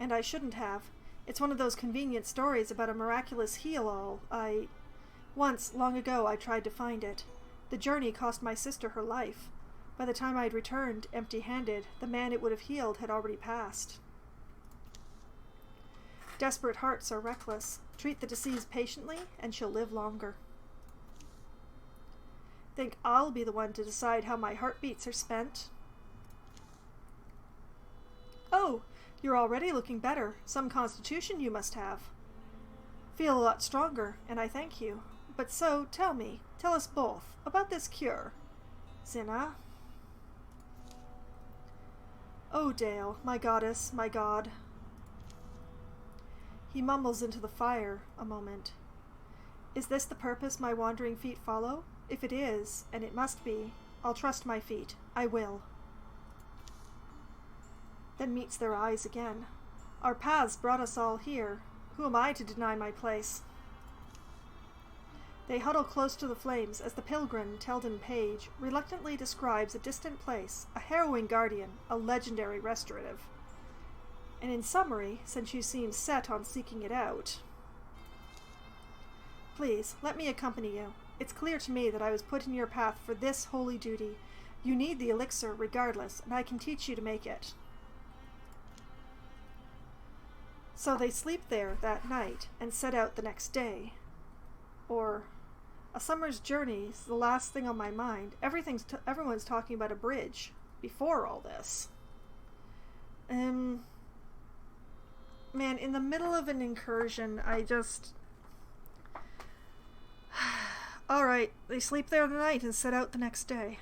And I shouldn't have. It's one of those convenient stories about a miraculous heal-all. Once, long ago, I tried to find it. The journey cost my sister her life. By the time I'd returned, empty-handed, the man it would have healed had already passed. Desperate hearts are reckless. Treat the disease patiently, and she'll live longer. Think I'll be the one to decide how my heartbeats are spent? Oh, you're already looking better. Some constitution you must have. Feel a lot stronger, and I thank you. But so, tell me, tell us both, about this cure. Zinna? Oh, Dale, my goddess, my god. He mumbles into the fire a moment. Is this the purpose my wandering feet follow? If it is, and it must be, I'll trust my feet. I will. Then meets their eyes again. Our paths brought us all here. Who am I to deny my place? They huddle close to the flames as the pilgrim Teldon Page reluctantly describes a distant place, a harrowing guardian, a legendary restorative. And in summary, since you seem set on seeking it out, please, let me accompany you. It's clear to me that I was put in your path for this holy duty. You need the elixir regardless, and I can teach you to make it. So they sleep there that night and set out the next day. Or, a summer's journey is the last thing on my mind. Everyone's talking about a bridge before all this. Man, in the middle of an incursion, I just... Alright, they sleep there the night and set out the next day.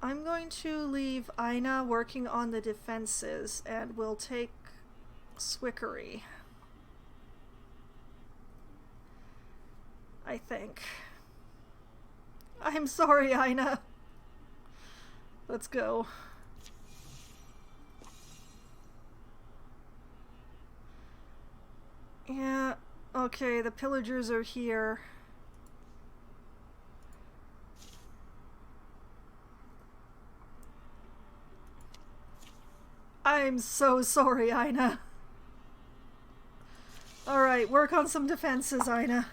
I'm going to leave Ina working on the defenses, and we'll take Swickery. I think. I'm sorry, Ina. Let's go. Yeah, okay, the pillagers are here. I'm so sorry, Ina. Alright, work on some defenses, Ina.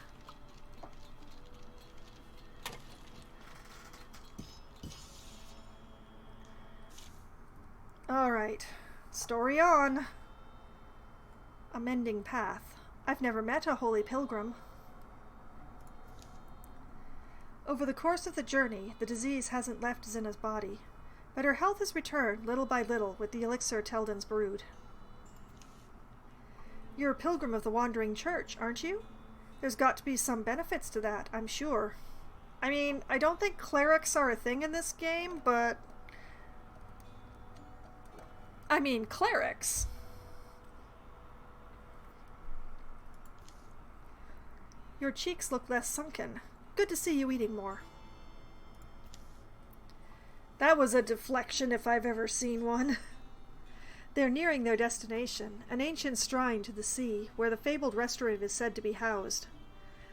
Alright, story on. A mending path. I've never met a holy pilgrim. Over the course of the journey, the disease hasn't left Zinna's body, but her health has returned little by little with the elixir Teldon's brewed. You're a pilgrim of the Wandering Church, aren't you? There's got to be some benefits to that, I'm sure. I mean, I don't think clerics are a thing in this game, but... I mean, clerics. Your cheeks look less sunken. Good to see you eating more. That was a deflection if I've ever seen one. They're nearing their destination, an ancient shrine to the sea, where the fabled restorative is said to be housed.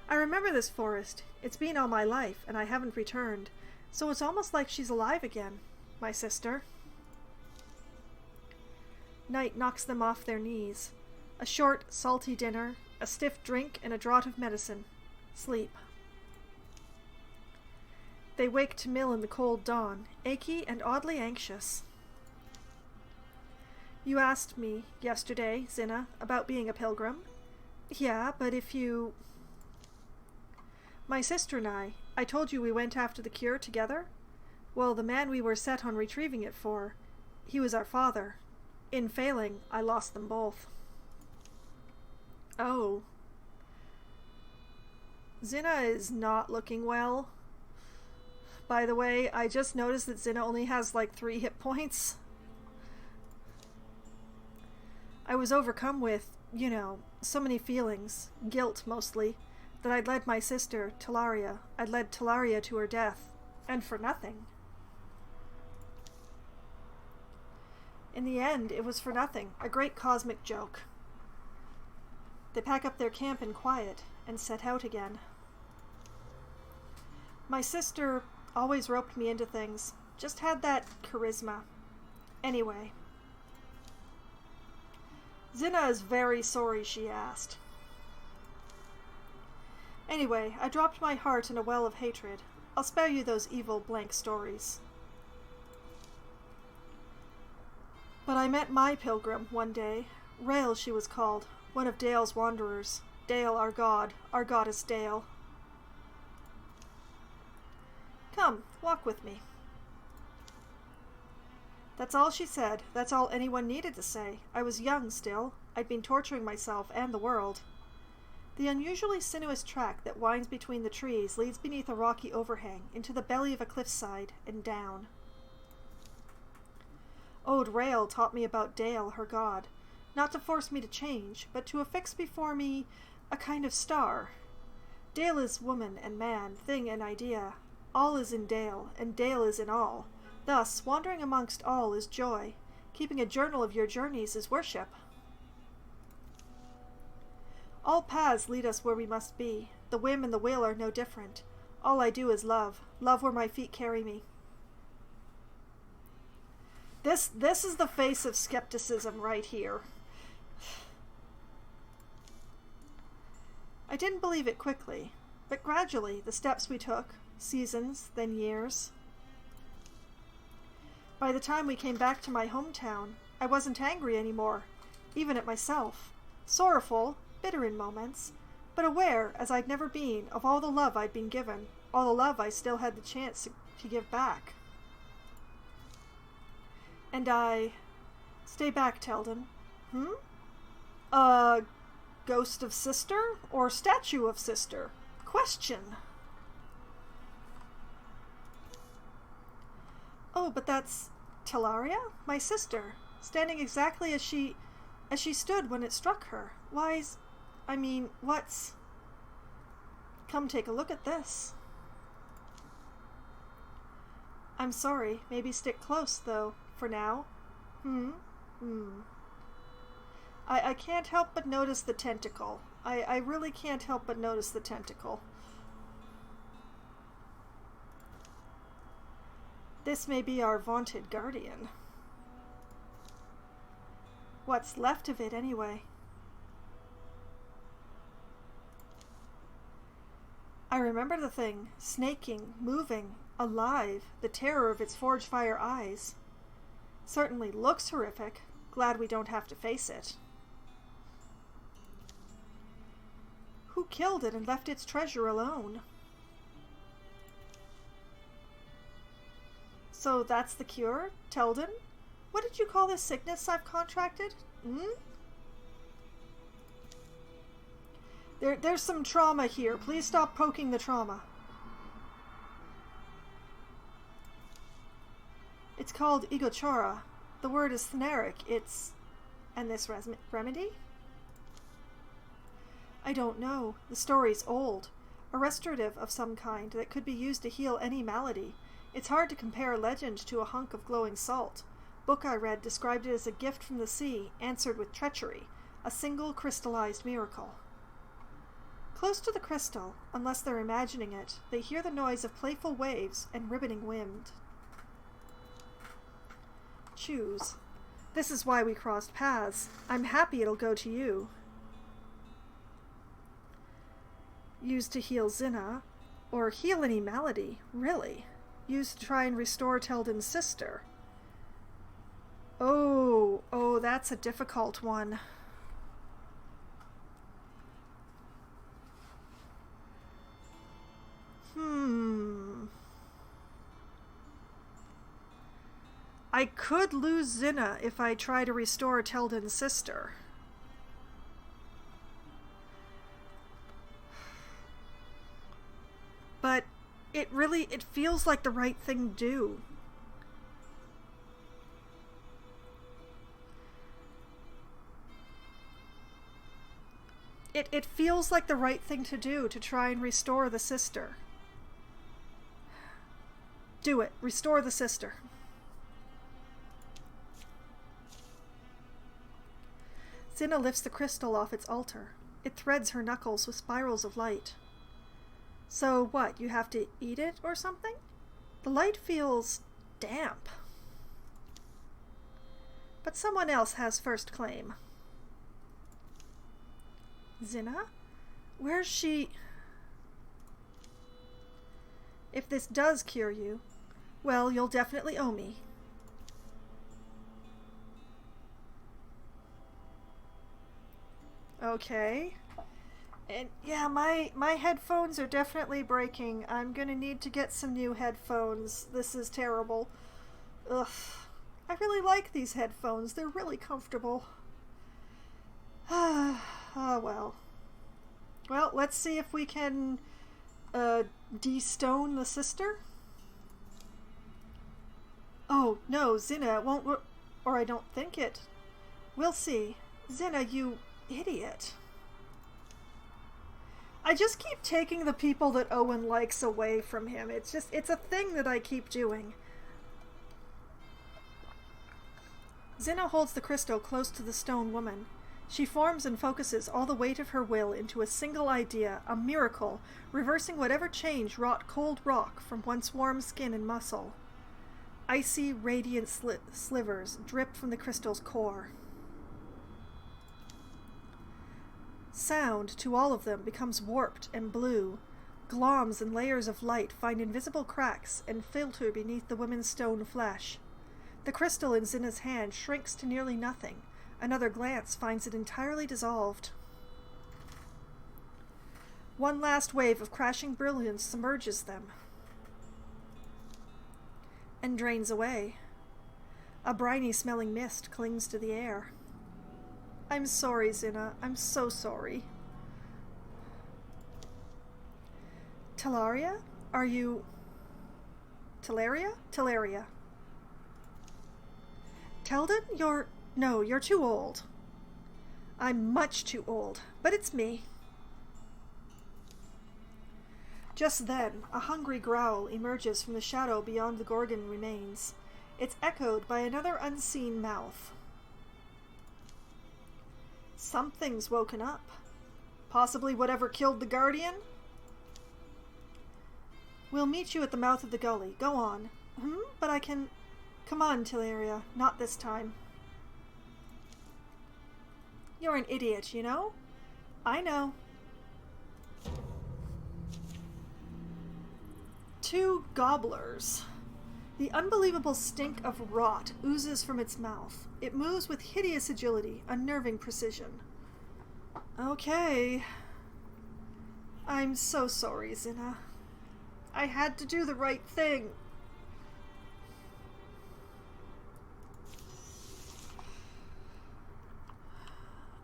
I remember this forest. It's been all my life, and I haven't returned, so it's almost like she's alive again, my sister. Night knocks them off their knees. A short, salty dinner, a stiff drink, and a draught of medicine. Sleep. They wake to mill in the cold dawn, achy and oddly anxious. You asked me yesterday, Zinna, about being a pilgrim. Yeah, but if you... My sister and I told you we went after the cure together? Well, the man we were set on retrieving it for, he was our father. In failing, I lost them both. Oh. Zinna is not looking well. By the way, I just noticed that Zinna only has like 3 hit points. I was overcome with, you know, so many feelings, guilt mostly, that I'd led my sister, Talaria. I'd led Talaria to her death, and for nothing. In the end, it was for nothing, a great cosmic joke. They pack up their camp in quiet and set out again. My sister always roped me into things, just had that charisma. Anyway. Zinna is very sorry she asked. Anyway, I dropped my heart in a well of hatred. I'll spare you those evil blank stories. But I met my pilgrim one day. Rael she was called, one of Dale's wanderers. Dale our god, our goddess Dale. Come, walk with me. That's all she said. That's all anyone needed to say. I was young still. I'd been torturing myself and the world. The unusually sinuous track that winds between the trees leads beneath a rocky overhang into the belly of a cliffside and down. Old Rael taught me about Dale, her god, not to force me to change, but to affix before me a kind of star. Dale is woman and man, thing and idea. All is in Dale, and Dale is in all. Thus, wandering amongst all is joy. Keeping a journal of your journeys is worship. All paths lead us where we must be. The whim and the will are no different. All I do is love. Love where my feet carry me. This is the face of skepticism right here. I didn't believe it quickly, but gradually the steps we took, seasons, then years. By the time we came back to my hometown, I wasn't angry anymore, even at myself. Sorrowful, bitter in moments, but aware, as I'd never been, of all the love I'd been given, all the love I still had the chance to give back. And I... Stay back, Teldon. Ghost of sister? Or statue of sister? Question. Oh, but that's Tellaria, my sister, standing exactly as she stood when it struck her. What's... Come take a look at this. I'm sorry, maybe stick close, though, for now. I can't help but notice the tentacle. I really can't help but notice the tentacle. This may be our vaunted guardian. What's left of it, anyway? I remember the thing, snaking, moving, alive, the terror of its forge fire eyes. Certainly looks horrific. Glad we don't have to face it. Who killed it and left its treasure alone? So that's the cure, Teldon? What did you call this sickness I've contracted? There's some trauma here. Please stop poking the trauma. It's called Igochara. The word is Theneric. And this remedy? I don't know. The story's old. A restorative of some kind that could be used to heal any malady. It's hard to compare legend to a hunk of glowing salt. Book I read described it as a gift from the sea, answered with treachery. A single crystallized miracle. Close to the crystal, unless they're imagining it, they hear the noise of playful waves and ribboning wind. Choose. This is why we crossed paths. I'm happy it'll go to you. Used to heal Zinna, or heal any malady, really. Used to try and restore Teldon's sister. Oh, that's a difficult one. I could lose Zinna if I try to restore Teldon's sister. But it feels like the right thing to do. It feels like the right thing to do to try and restore the sister. Do it. Restore the sister. Zinna lifts the crystal off its altar. It threads her knuckles with spirals of light. So what, you have to eat it or something? The light feels damp. But someone else has first claim. Zinna? Where's she? If this does cure you, well, you'll definitely owe me. Okay. And yeah, my headphones are definitely breaking. I'm gonna need to get some new headphones. This is terrible. Ugh. I really like these headphones. They're really comfortable. Well. Well, let's see if we can de-stone the sister. Oh, no, Zinna, it won't or I don't think it. We'll see. Zinna, you idiot. I just keep taking the people that Owen likes away from him. It's a thing that I keep doing. Zinna holds the crystal close to the stone woman. She forms and focuses all the weight of her will into a single idea, a miracle, reversing whatever change wrought cold rock from once warm skin and muscle. Icy, radiant slivers drip from the crystal's core. Sound, to all of them, becomes warped and blue. Gloms and layers of light find invisible cracks and filter beneath the woman's stone flesh. The crystal in Zinna's hand shrinks to nearly nothing. Another glance finds it entirely dissolved. One last wave of crashing brilliance submerges them and drains away. A briny-smelling mist clings to the air. I'm sorry, Zinna. I'm so sorry. Talaria? Are you... Talaria? Talaria. Teldon? No, you're too old. I'm much too old, but it's me. Just then, a hungry growl emerges from the shadow beyond the Gorgon remains. It's echoed by another unseen mouth. Something's woken up. Possibly whatever killed the Guardian? We'll meet you at the mouth of the gully. Go on. But I can... Come on, Teleria. Not this time. You're an idiot, you know? I know. 2 gobblers. The unbelievable stink of rot oozes from its mouth. It moves with hideous agility, unnerving precision. Okay. I'm so sorry, Zinna. I had to do the right thing.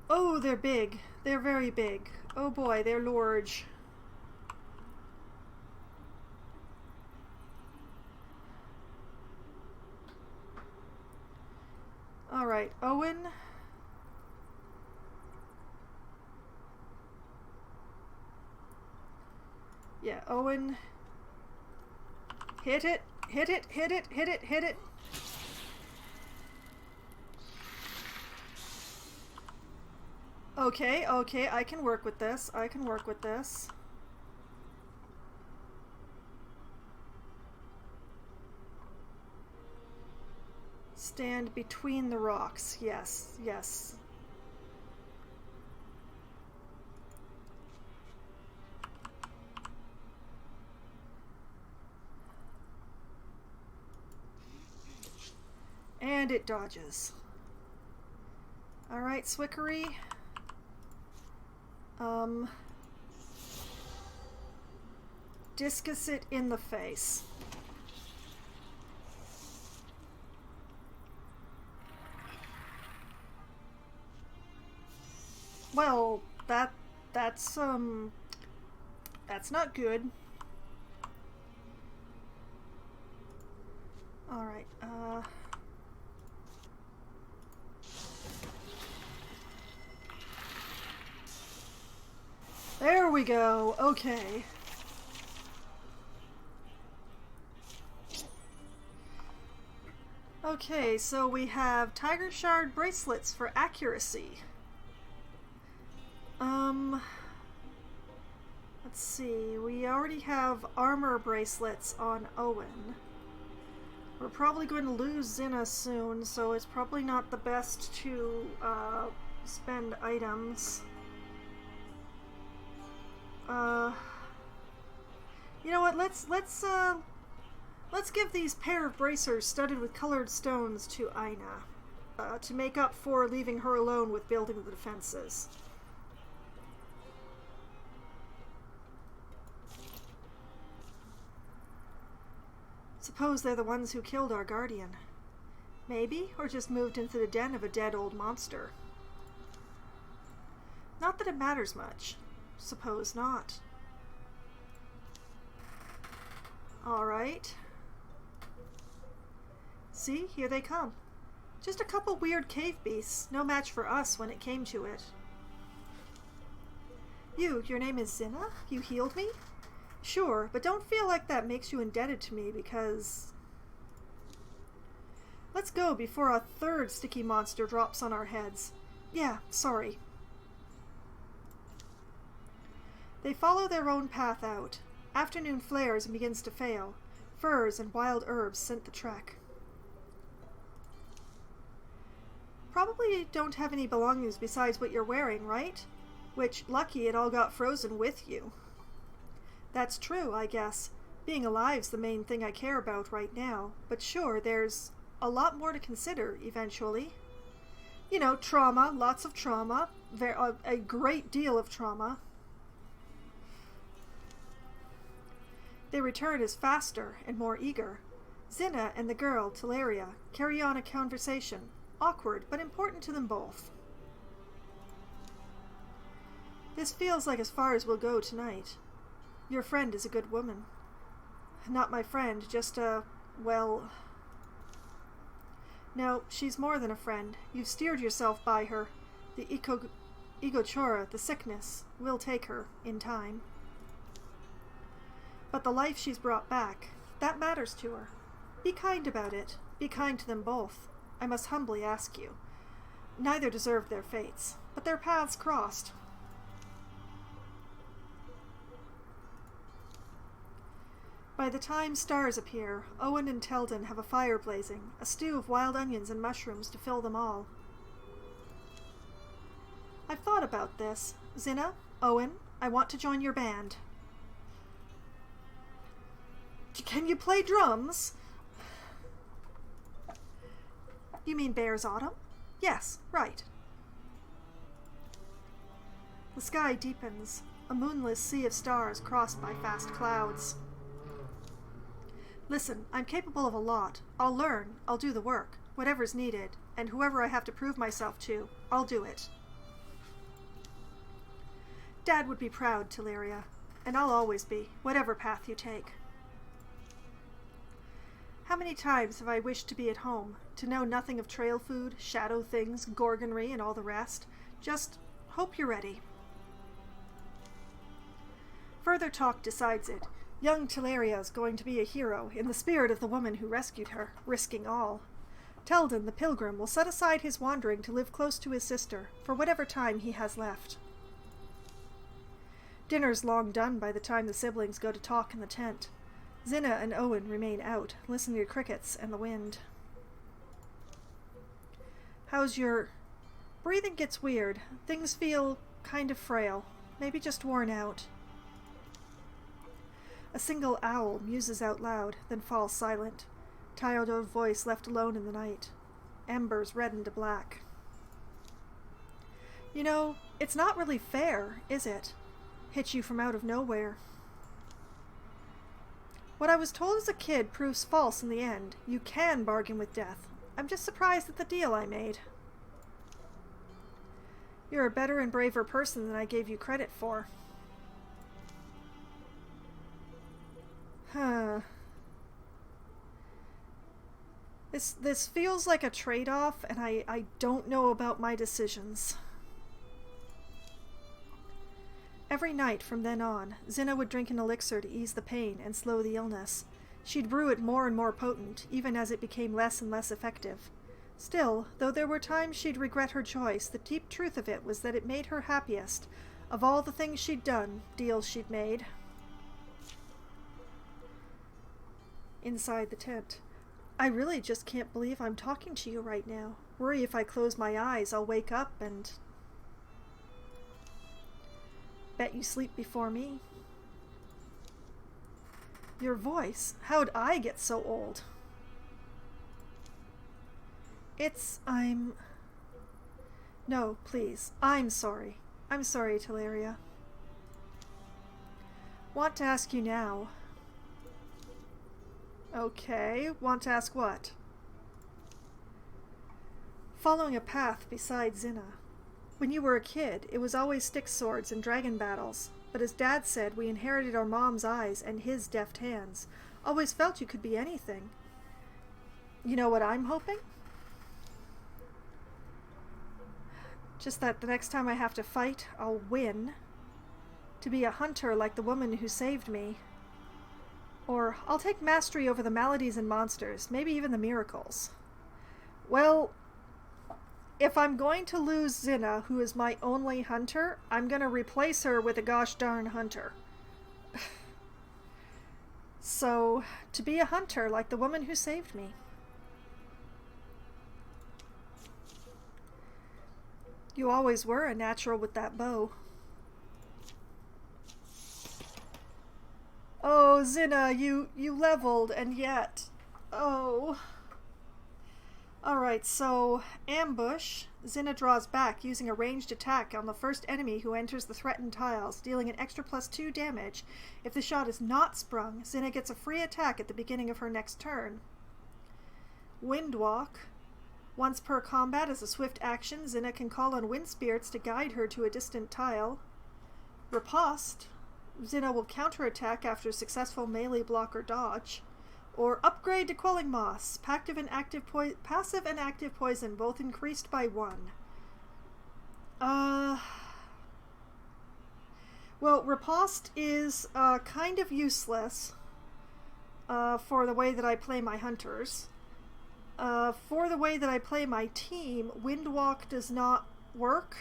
Oh, they're big. They're very big. Oh boy, they're large. Alright, Owen. Yeah, Owen. Hit it, hit it, hit it, hit it, hit it. Okay, okay, I can work with this. I can work with this. Stand between the rocks. Yes, yes. And it dodges. Alright, Swickery. Discus it in the face. Well, that's not good. Alright, there we go. Okay. Okay, so we have Tiger Shard bracelets for accuracy. Let's see. We already have armor bracelets on Owen. We're probably going to lose Zinna soon, so it's probably not the best to spend items. You know what? Let's give these pair of bracers studded with colored stones to Aina, to make up for leaving her alone with building the defenses. Suppose they're the ones who killed our guardian. Maybe, or just moved into the den of a dead old monster. Not that it matters much. Suppose not. Alright. See, here they come. Just a couple weird cave beasts, no match for us when it came to it. Your name is Zinna? You healed me? Sure, but don't feel like that makes you indebted to me because... Let's go before a third sticky monster drops on our heads. Yeah, sorry. They follow their own path out. Afternoon flares and begins to fail. Furs and wild herbs scent the trek. Probably don't have any belongings besides what you're wearing, right? Which, lucky it all got frozen with you. That's true, I guess. Being alive's the main thing I care about right now. But sure, there's a lot more to consider eventually. You know, trauma, lots of trauma, a great deal of trauma. They return as faster and more eager. Zinna and the girl, Teleria, carry on a conversation, awkward but important to them both. This feels like as far as we'll go tonight. Your friend is a good woman. Not my friend, just well... No, she's more than a friend. You've steered yourself by her. The Igochora, the sickness, will take her, in time. But the life she's brought back, that matters to her. Be kind about it. Be kind to them both. I must humbly ask you. Neither deserved their fates, but their paths crossed. By the time stars appear, Owen and Teldon have a fire blazing, a stew of wild onions and mushrooms to fill them all. I've thought about this. Zinna, Owen, I want to join your band. Can you play drums? You mean Bear's Autumn? Yes, right. The sky deepens, a moonless sea of stars crossed by fast clouds. Listen, I'm capable of a lot. I'll learn, I'll do the work, whatever's needed, and whoever I have to prove myself to, I'll do it. Dad would be proud, Teleria, and I'll always be, whatever path you take. How many times have I wished to be at home, to know nothing of trail food, shadow things, gorgonry, and all the rest? Just hope you're ready. Further talk decides it. Young Teleria is going to be a hero, in the spirit of the woman who rescued her, risking all. Teldon, the pilgrim, will set aside his wandering to live close to his sister, for whatever time he has left. Dinner's long done by the time the siblings go to talk in the tent. Zinna and Owen remain out, listening to crickets and the wind. How's your... Breathing gets weird. Things feel kind of frail. Maybe just worn out. A single owl muses out loud, then falls silent. Teodor's voice left alone in the night. Embers redden to black. You know, it's not really fair, is it? Hit you from out of nowhere. What I was told as a kid proves false in the end. You can bargain with death. I'm just surprised at the deal I made. You're a better and braver person than I gave you credit for. Huh. This feels like a trade-off, and I don't know about my decisions. Every night from then on, Zinna would drink an elixir to ease the pain and slow the illness. She'd brew it more and more potent, even as it became less and less effective. Still, though there were times she'd regret her choice, the deep truth of it was that it made her happiest. Of all the things she'd done, deals she'd made. Inside the tent. I really just can't believe I'm talking to you right now. Worry if I close my eyes, I'll wake up and... Bet you sleep before me. Your voice. How'd I get so old? No, please. I'm sorry. I'm sorry, Teleria. Want to ask you now. Okay, want to ask what? Following a path beside Zinna. When you were a kid, it was always stick swords and dragon battles. But as Dad said, we inherited our mom's eyes and his deft hands. Always felt you could be anything. You know what I'm hoping? Just that the next time I have to fight, I'll win. To be a hunter like the woman who saved me. Or I'll take mastery over the maladies and monsters, maybe even the miracles. Well, if I'm going to lose Zinna, who is my only hunter, I'm going to replace her with a gosh darn hunter. So, to be a hunter, like the woman who saved me. You always were a natural with that bow. Oh, Zinna, you leveled, and yet... Oh... Alright, so, ambush. Zinna draws back, using a ranged attack on the first enemy who enters the threatened tiles, dealing an extra +2 damage. If the shot is not sprung, Zinna gets a free attack at the beginning of her next turn. Windwalk. Once per combat, as a swift action, Zinna can call on wind spirits to guide her to a distant tile. Riposte. Zinna will counterattack after a successful melee block or dodge. Or upgrade to Quelling Moss. Passive and active poison, both increased by 1. Well, Riposte is kind of useless for the way that I play my hunters. For the way that I play my team, Windwalk does not work.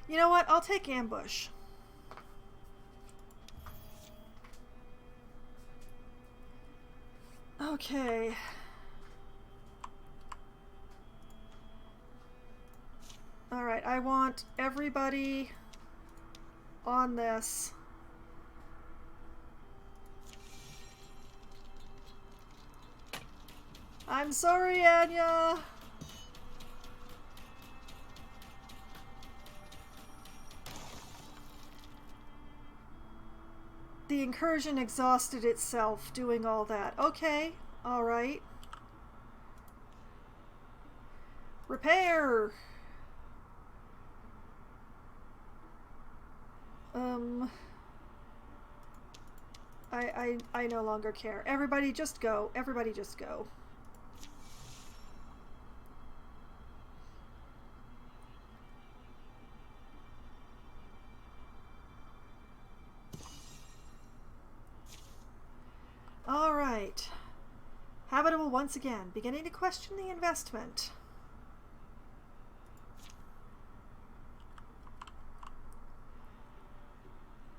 You know what? I'll take ambush. Okay. Alright, I want everybody on this. I'm sorry, Anya! The incursion exhausted itself doing all that. Okay, alright. Repair! I no longer care. Everybody just go. Everybody just go. Alright. Habitable once again. Beginning to question the investment.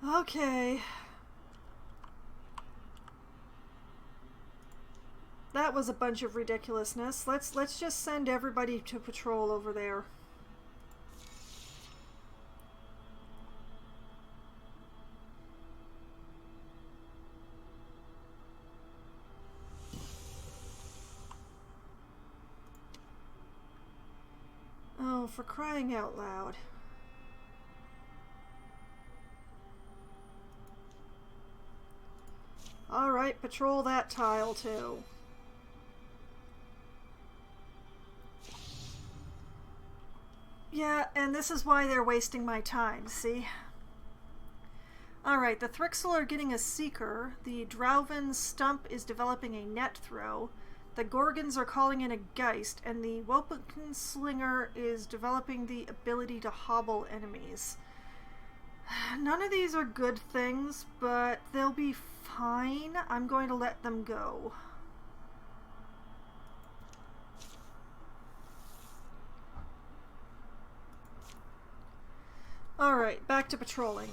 Okay. That was a bunch of ridiculousness. Let's just send everybody to patrol over there. Oh, for crying out loud. Alright, patrol that tile too. Yeah, and this is why they're wasting my time, see? Alright, the Thrixel are getting a Seeker. The Drauven Stump is developing a Net Throw. The Gorgons are calling in a Geist, and the Wopen Slinger is developing the ability to hobble enemies. None of these are good things, but they'll be fine. I'm going to let them go. Alright, back to patrolling.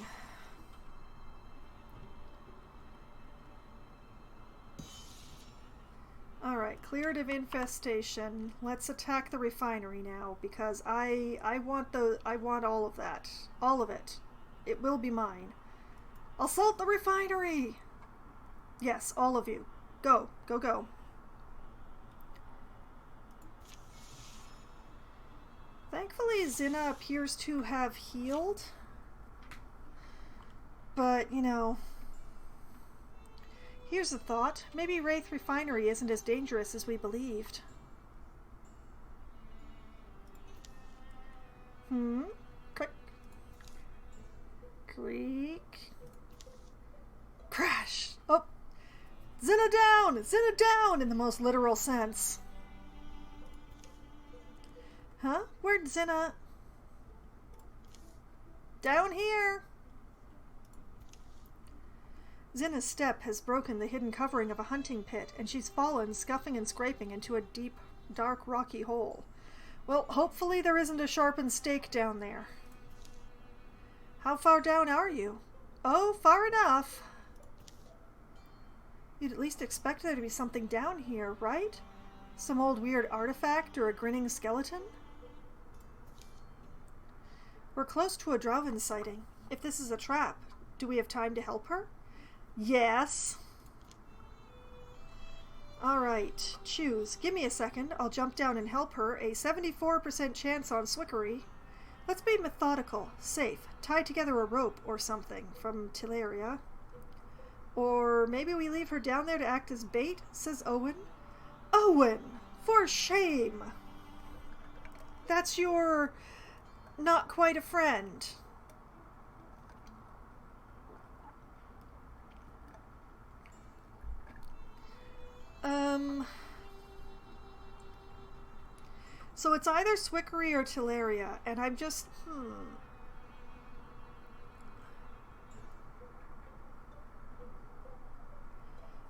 Alright, cleared of infestation. Let's attack the refinery now, because I want all of that. All of it. It will be mine. Assault the refinery! Yes, all of you. Go, go, go. Thankfully, Zinna appears to have healed. But, you know... Here's a thought. Maybe Wraith Refinery isn't as dangerous as we believed. Click. Creak. Crash! Oh! Zinna down! Zinna down! In the most literal sense. Huh? Where'd Zinna... Down here! Zinna's step has broken the hidden covering of a hunting pit, and she's fallen, scuffing and scraping, into a deep, dark, rocky hole. Well, hopefully there isn't a sharpened stake down there. How far down are you? Oh, far enough. You'd at least expect there to be something down here, right? Some old weird artifact or a grinning skeleton? We're close to a Droven sighting. If this is a trap, do we have time to help her? Yes. Alright, choose. Give me a second. I'll jump down and help her. A 74% chance on Swickery. Let's be methodical, safe. Tie together a rope or something from Teleria. Or maybe we leave her down there to act as bait, says Owen. Owen! For shame! That's your... not quite a friend. So it's either Swickery or Teleria, and I'm just,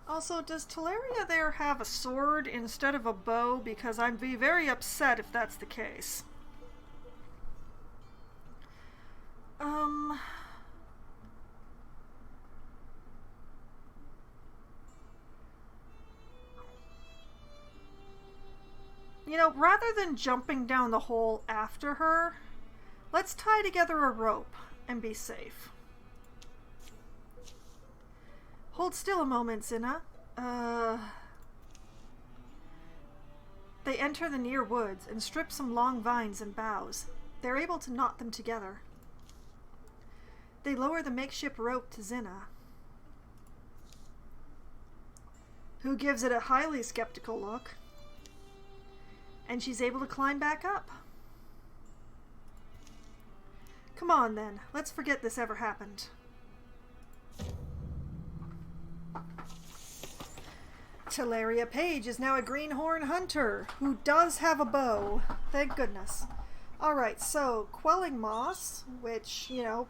Also, does Teleria there have a sword instead of a bow? Because I'd be very upset if that's the case. You know, rather than jumping down the hole after her, let's tie together a rope and be safe. Hold still a moment, Zinna. They enter the near woods and strip some long vines and boughs. They're able to knot them together. They lower the makeshift rope to Zinna, who gives it a highly skeptical look. And she's able to climb back up. Come on, then. Let's forget this ever happened. Teleria Page is now a greenhorn hunter who does have a bow. Thank goodness. Alright, so Quelling Moss, which, you know,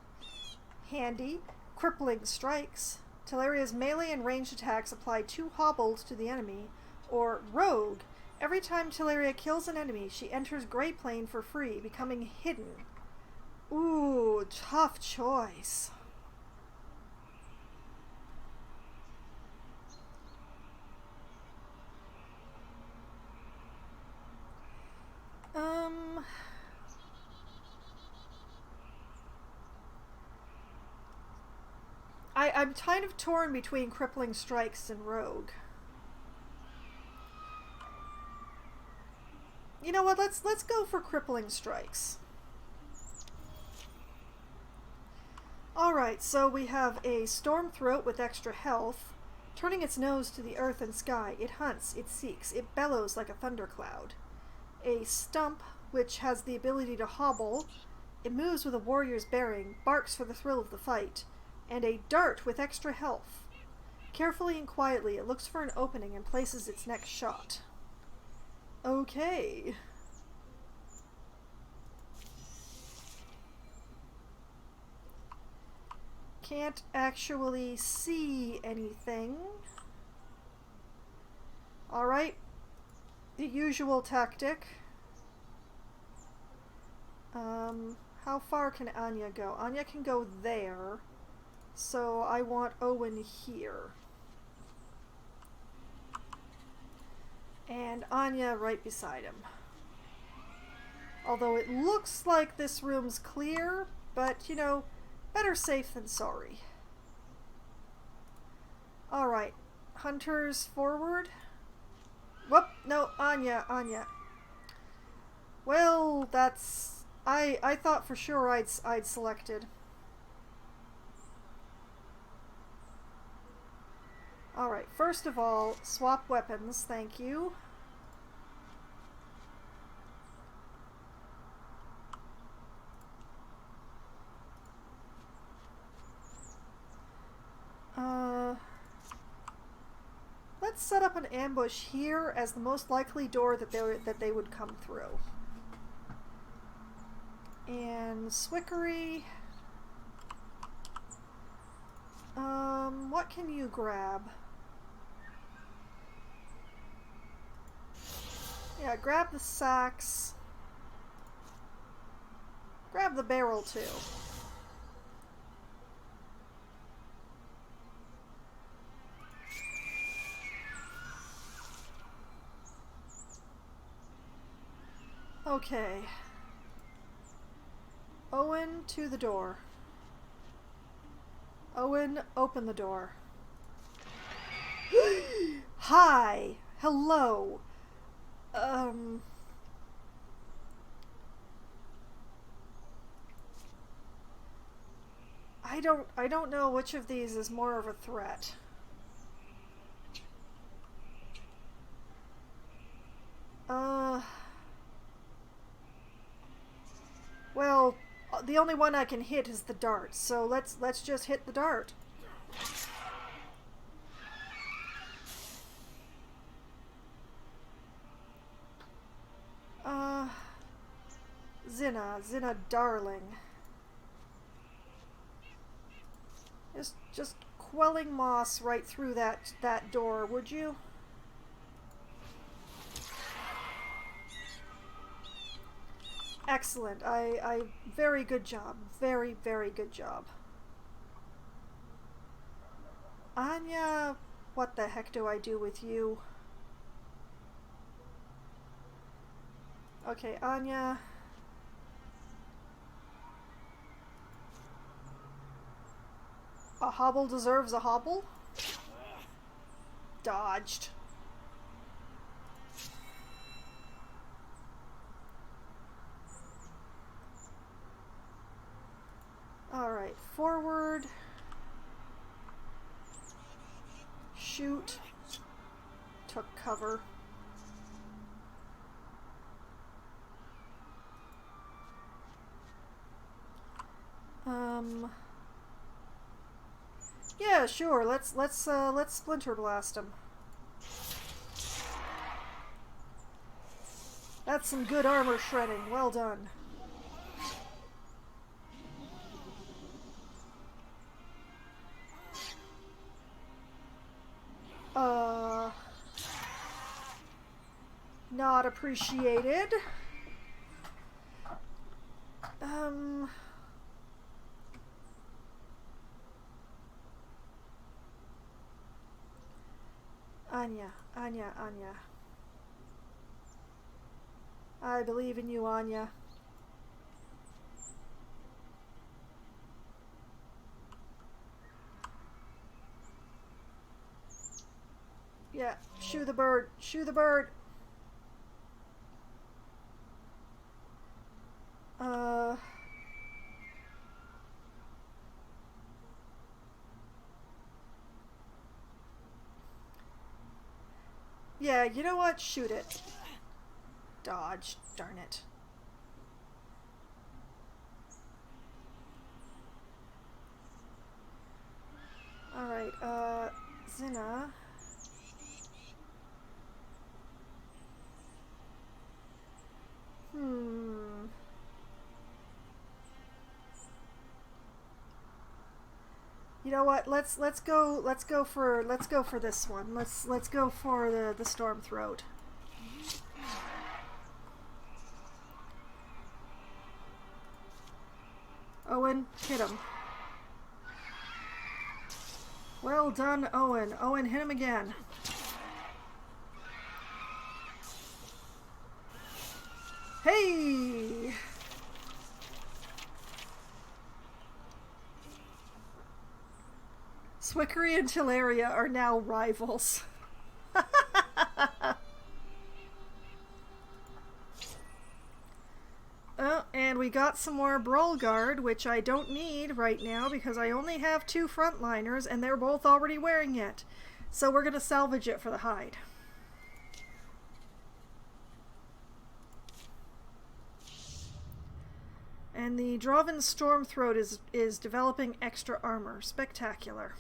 handy. Crippling Strikes. Teleria's melee and ranged attacks apply 2 hobbles to the enemy. Or Rogue. Every time Teleria kills an enemy, she enters Grey Plane for free, becoming hidden. Ooh, tough choice. I'm kind of torn between Crippling Strikes and Rogue. You know what, let's go for Crippling Strikes. Alright, so we have a Storm Throat with extra health. Turning its nose to the earth and sky, it hunts, it seeks, it bellows like a thundercloud. A Stump, which has the ability to hobble. It moves with a warrior's bearing, barks for the thrill of the fight. And a Dart with extra health. Carefully and quietly, it looks for an opening and places its next shot. Okay. Can't actually see anything. Alright. The usual tactic. How far can Anya go? Anya can go there. So I want Owen here. And Anya right beside him. Although it looks like this room's clear, but, you know, better safe than sorry. Alright. Hunters forward. Whoop! No, Anya. Well, that's... I thought for sure I'd selected. Alright, first of all, swap weapons, thank you. Let's set up an ambush here as the most likely door that they would come through. And Swickery. What can you grab? Yeah, grab the sacks. Grab the barrel too. Okay. Owen, to the door. Owen, open the door. Hi! Hello! I don't know which of these is more of a threat. Well, the only one I can hit is the dart, so let's just hit the dart. Zinna, darling. Just quelling moss right through that door, would you? Excellent. I very good job. Very, very good job. Anya, what the heck do I do with you? Okay, Anya. A hobble deserves a hobble? Dodged. Alright, forward. Shoot. Took cover. Yeah, sure. Let's splinter blast him. That's some good armor shredding. Well done. Not appreciated. Anya. I believe in you, Anya. Yeah, shoo the bird. Shoo the bird. Yeah, you know what? Shoot it. Dodge. Darn it. Alright, Zinna. You know what? Let's go for this one. Let's go for the storm throat. Owen, hit him. Well done, Owen. Owen, hit him again. Hey! Swickery and Tilaria are now rivals. Oh, and we got some more Brawl Guard, which I don't need right now because I only have 2 frontliners and they're both already wearing it. So we're going to salvage it for the hide. And the Droven Stormthroat is developing extra armor. Spectacular.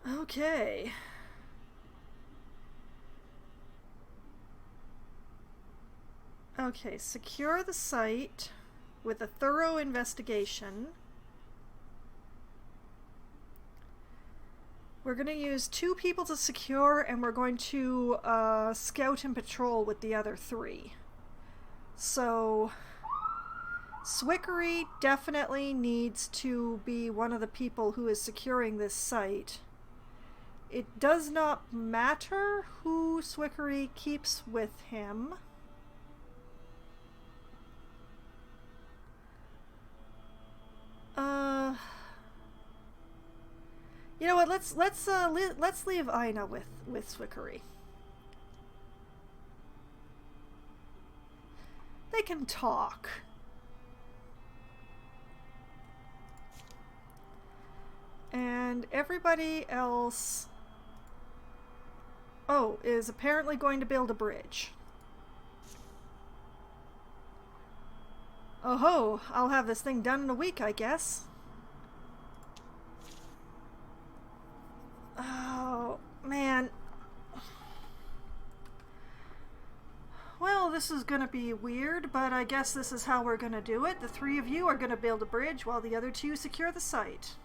Okay. Okay, secure the site with a thorough investigation. We're going to use 2 people to secure, and we're going to scout and patrol with the other 3. So, Swickery definitely needs to be one of the people who is securing this site. It does not matter who Swickery keeps with him. You know what? Let's leave Ina with Swickery. They can talk. And everybody else, is apparently going to build a bridge. Oh ho! I'll have this thing done in a week, I guess. Oh, man. Well, this is gonna be weird, but I guess this is how we're gonna do it. The 3 of you are gonna build a bridge while the other 2 secure the site.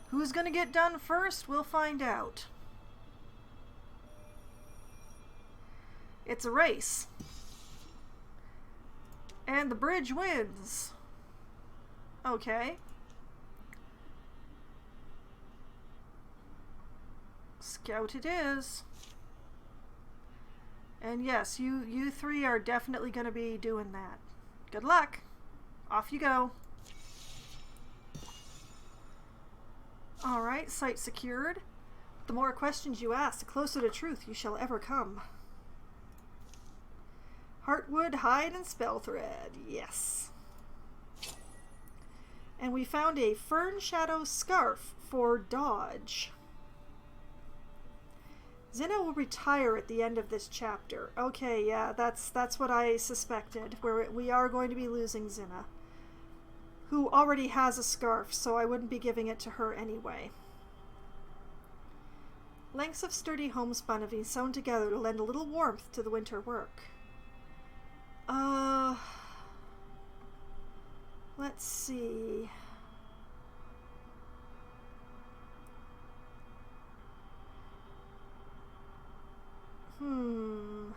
Who's gonna get done first? We'll find out. It's a race. And the bridge wins. Okay. Scout it is. And yes, you 3 are definitely going to be doing that. Good luck. Off you go. Alright, site secured. The more questions you ask, the closer to truth you shall ever come. Heartwood, hide, and spell thread. Yes. And we found a fern shadow scarf for dodge. Zinna will retire at the end of this chapter. Okay, yeah, that's what I suspected. We are going to be losing Zinna, who already has a scarf, so I wouldn't be giving it to her anyway. Lengths of sturdy homespun have been sewn together to lend a little warmth to the winter work. Let's see. You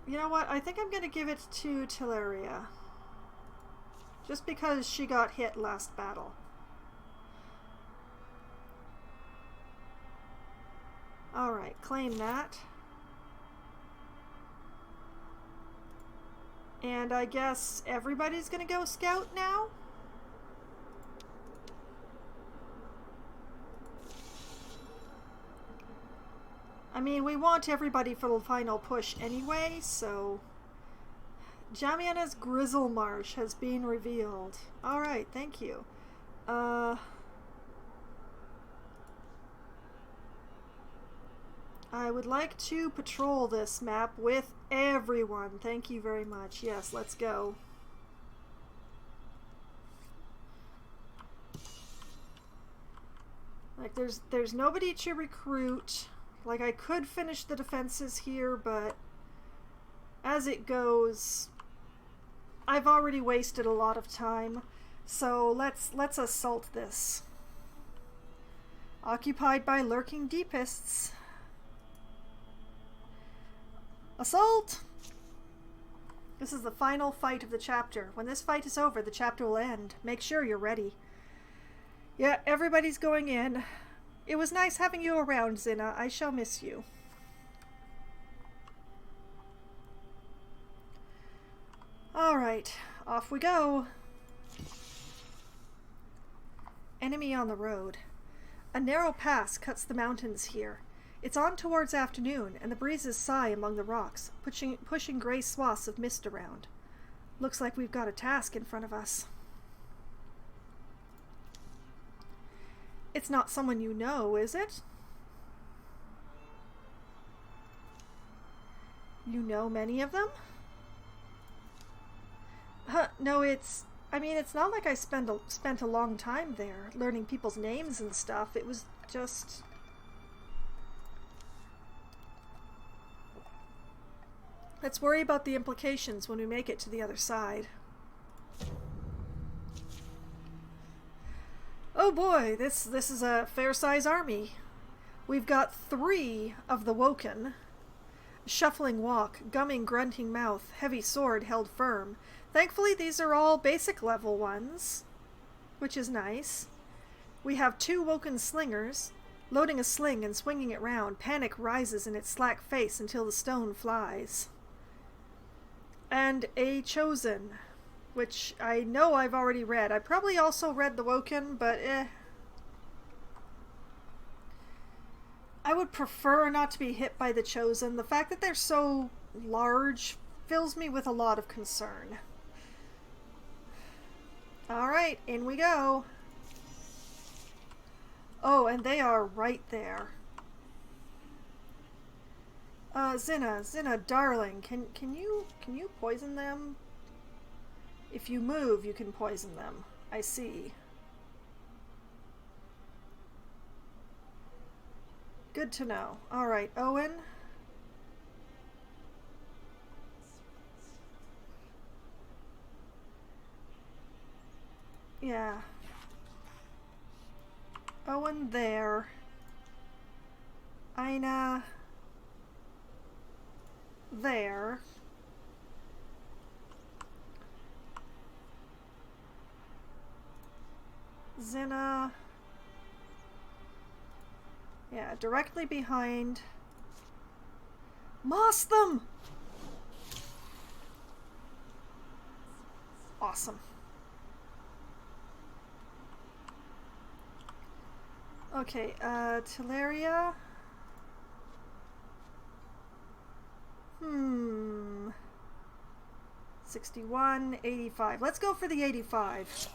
know what? I think I'm going to give it to Teleria. Just because she got hit last battle. Alright, claim that. And I guess everybody's gonna go scout now? I mean, we want everybody for the final push anyway, so... Jamiana's Grizzle Marsh has been revealed. Alright, thank you. I would like to patrol this map with everyone. Thank you very much. Yes, let's go. Like, there's nobody to recruit. Like, I could finish the defenses here, but as it goes, I've already wasted a lot of time. So let's assault this. Occupied by lurking deepists. Assault! This is the final fight of the chapter. When this fight is over, the chapter will end. Make sure you're ready. Yeah, everybody's going in. It was nice having you around, Zinna. I shall miss you. Alright, off we go. Enemy on the road. A narrow pass cuts the mountains here. It's on towards afternoon, and the breezes sigh among the rocks, pushing grey swaths of mist around. Looks like we've got a task in front of us. It's not someone you know, is it? You know many of them? No, it's... I mean, it's not like I spent a long time there learning people's names and stuff. It was just... Let's worry about the implications when we make it to the other side. Oh boy, this is a fair-size army. We've got 3 of the Woken. Shuffling walk, gumming, grunting mouth, heavy sword held firm. Thankfully, these are all basic level ones, which is nice. We have 2 Woken slingers, loading a sling and swinging it round. Panic rises in its slack face until the stone flies. And a Chosen, which I know I've already read. I probably also read the Woken, but I would prefer not to be hit by the Chosen. The fact that they're so large fills me with a lot of concern. Alright, in we go. Oh, and they are right there. Zinna, darling, can you poison them? If you move, you can poison them. I see. Good to know. Alright, Owen. Yeah. Owen there. Ina there. Zinna. Yeah, directly behind. Moss them! Awesome. Okay, Teleria. 61, 85. Let's go for the 85.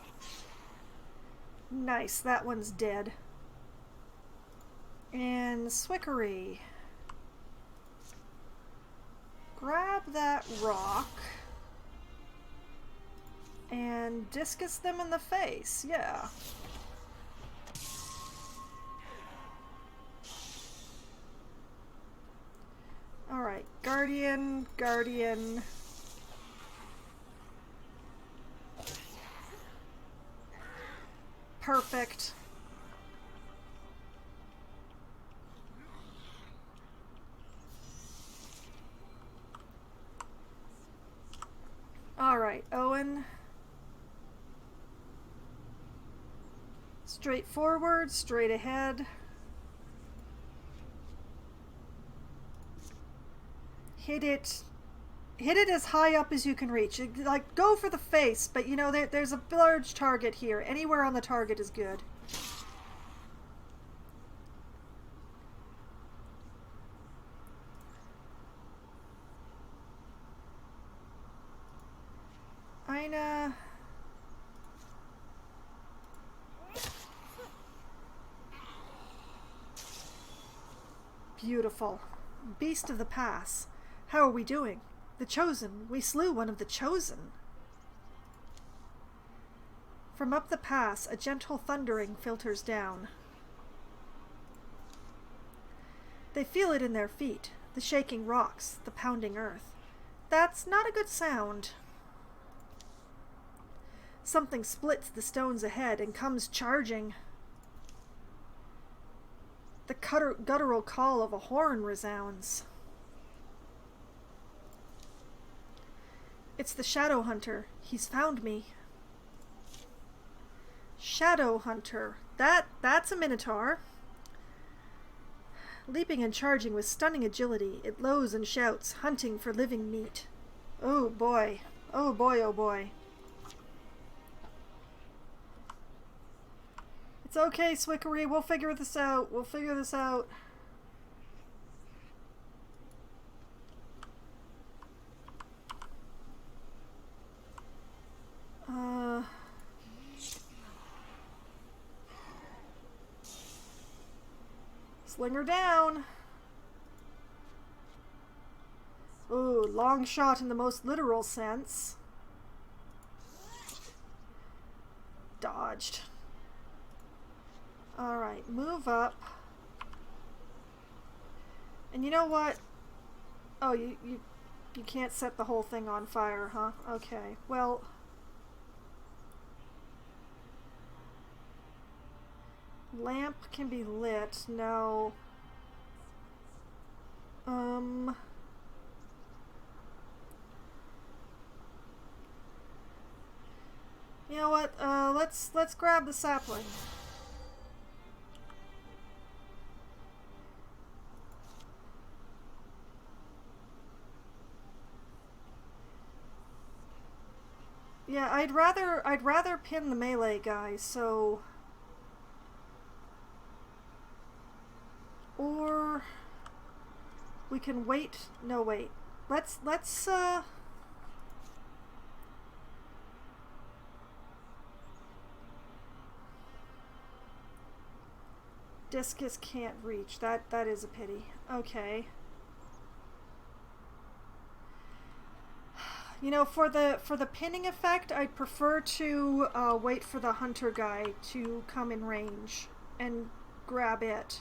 Nice, that one's dead. And Swickery. Grab that rock and discus them in the face, yeah. Alright, Guardian. Perfect. Alright, Owen. Straight forward, straight ahead. Hit it as high up as you can reach. Like, go for the face, but you know, there's a large target here. Anywhere on the target is good. Ina. Beautiful. Beast of the Pass. How are we doing? The Chosen. We slew one of the Chosen. From up the pass, a gentle thundering filters down. They feel it in their feet, the shaking rocks, the pounding earth. That's not a good sound. Something splits the stones ahead and comes charging. The guttural call of a horn resounds. It's the Shadow Hunter. He's found me. Shadow Hunter. That's a Minotaur. Leaping and charging with stunning agility, it lows and shouts, hunting for living meat. Oh boy. Oh boy, oh boy. It's okay, Swickery. We'll figure this out. We'll figure this out. Slinger down. Ooh, long shot in the most literal sense. dodged. Alright, move up. And you know what? Oh, you can't set the whole thing on fire, huh? Okay, well... Lamp can be lit. No. You know what? Let's grab the sapling. Yeah, I'd rather pin the melee guy, so... Or... We can wait... No, wait. Let's Discus can't reach. That is a pity. Okay. You know, for the pinning effect, I'd prefer to wait for the hunter guy to come in range and grab it.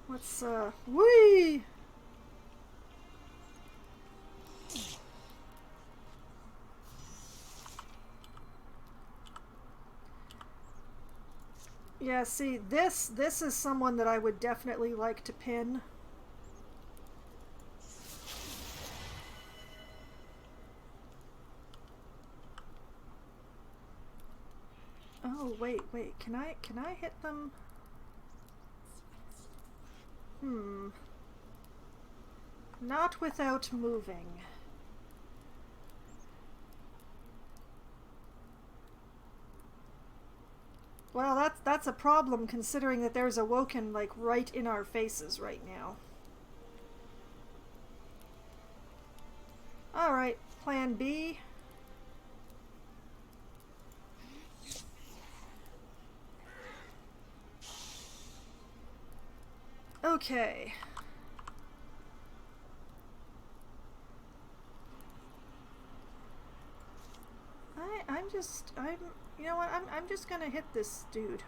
Let's whee! Yeah, see, this is someone that I would definitely like to pin. Oh, wait, can I hit them? Not without moving. Well, that's a problem considering that there's a Woken like right in our faces right now. Alright, plan B. Okay. you know what, I'm just gonna hit this dude.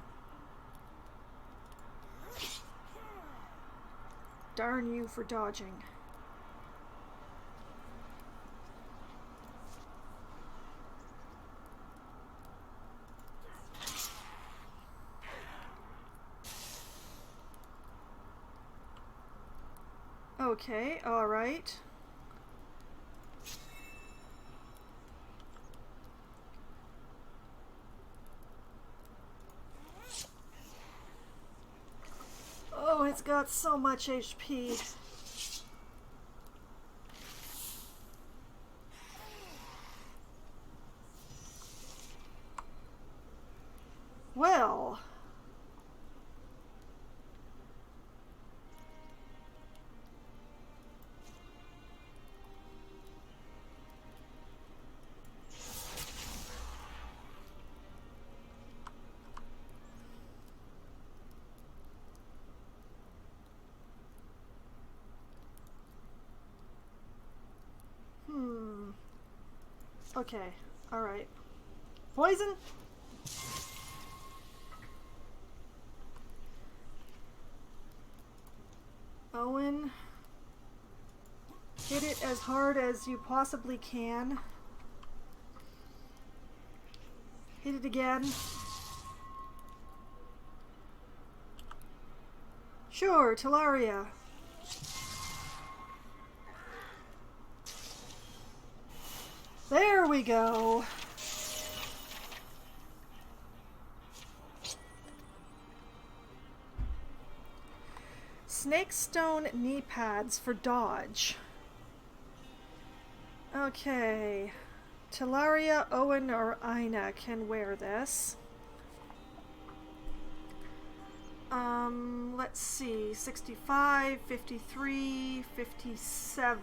Darn you for dodging. Okay, alright. Oh, it's got so much HP. Well... Okay, alright. Poison? Owen, hit it as hard as you possibly can. Hit it again. Sure, Talaria. There we go. Snakestone knee pads for dodge. Okay. Talaria, Owen, or Ina can wear this. Let's see. 65, 53, 57.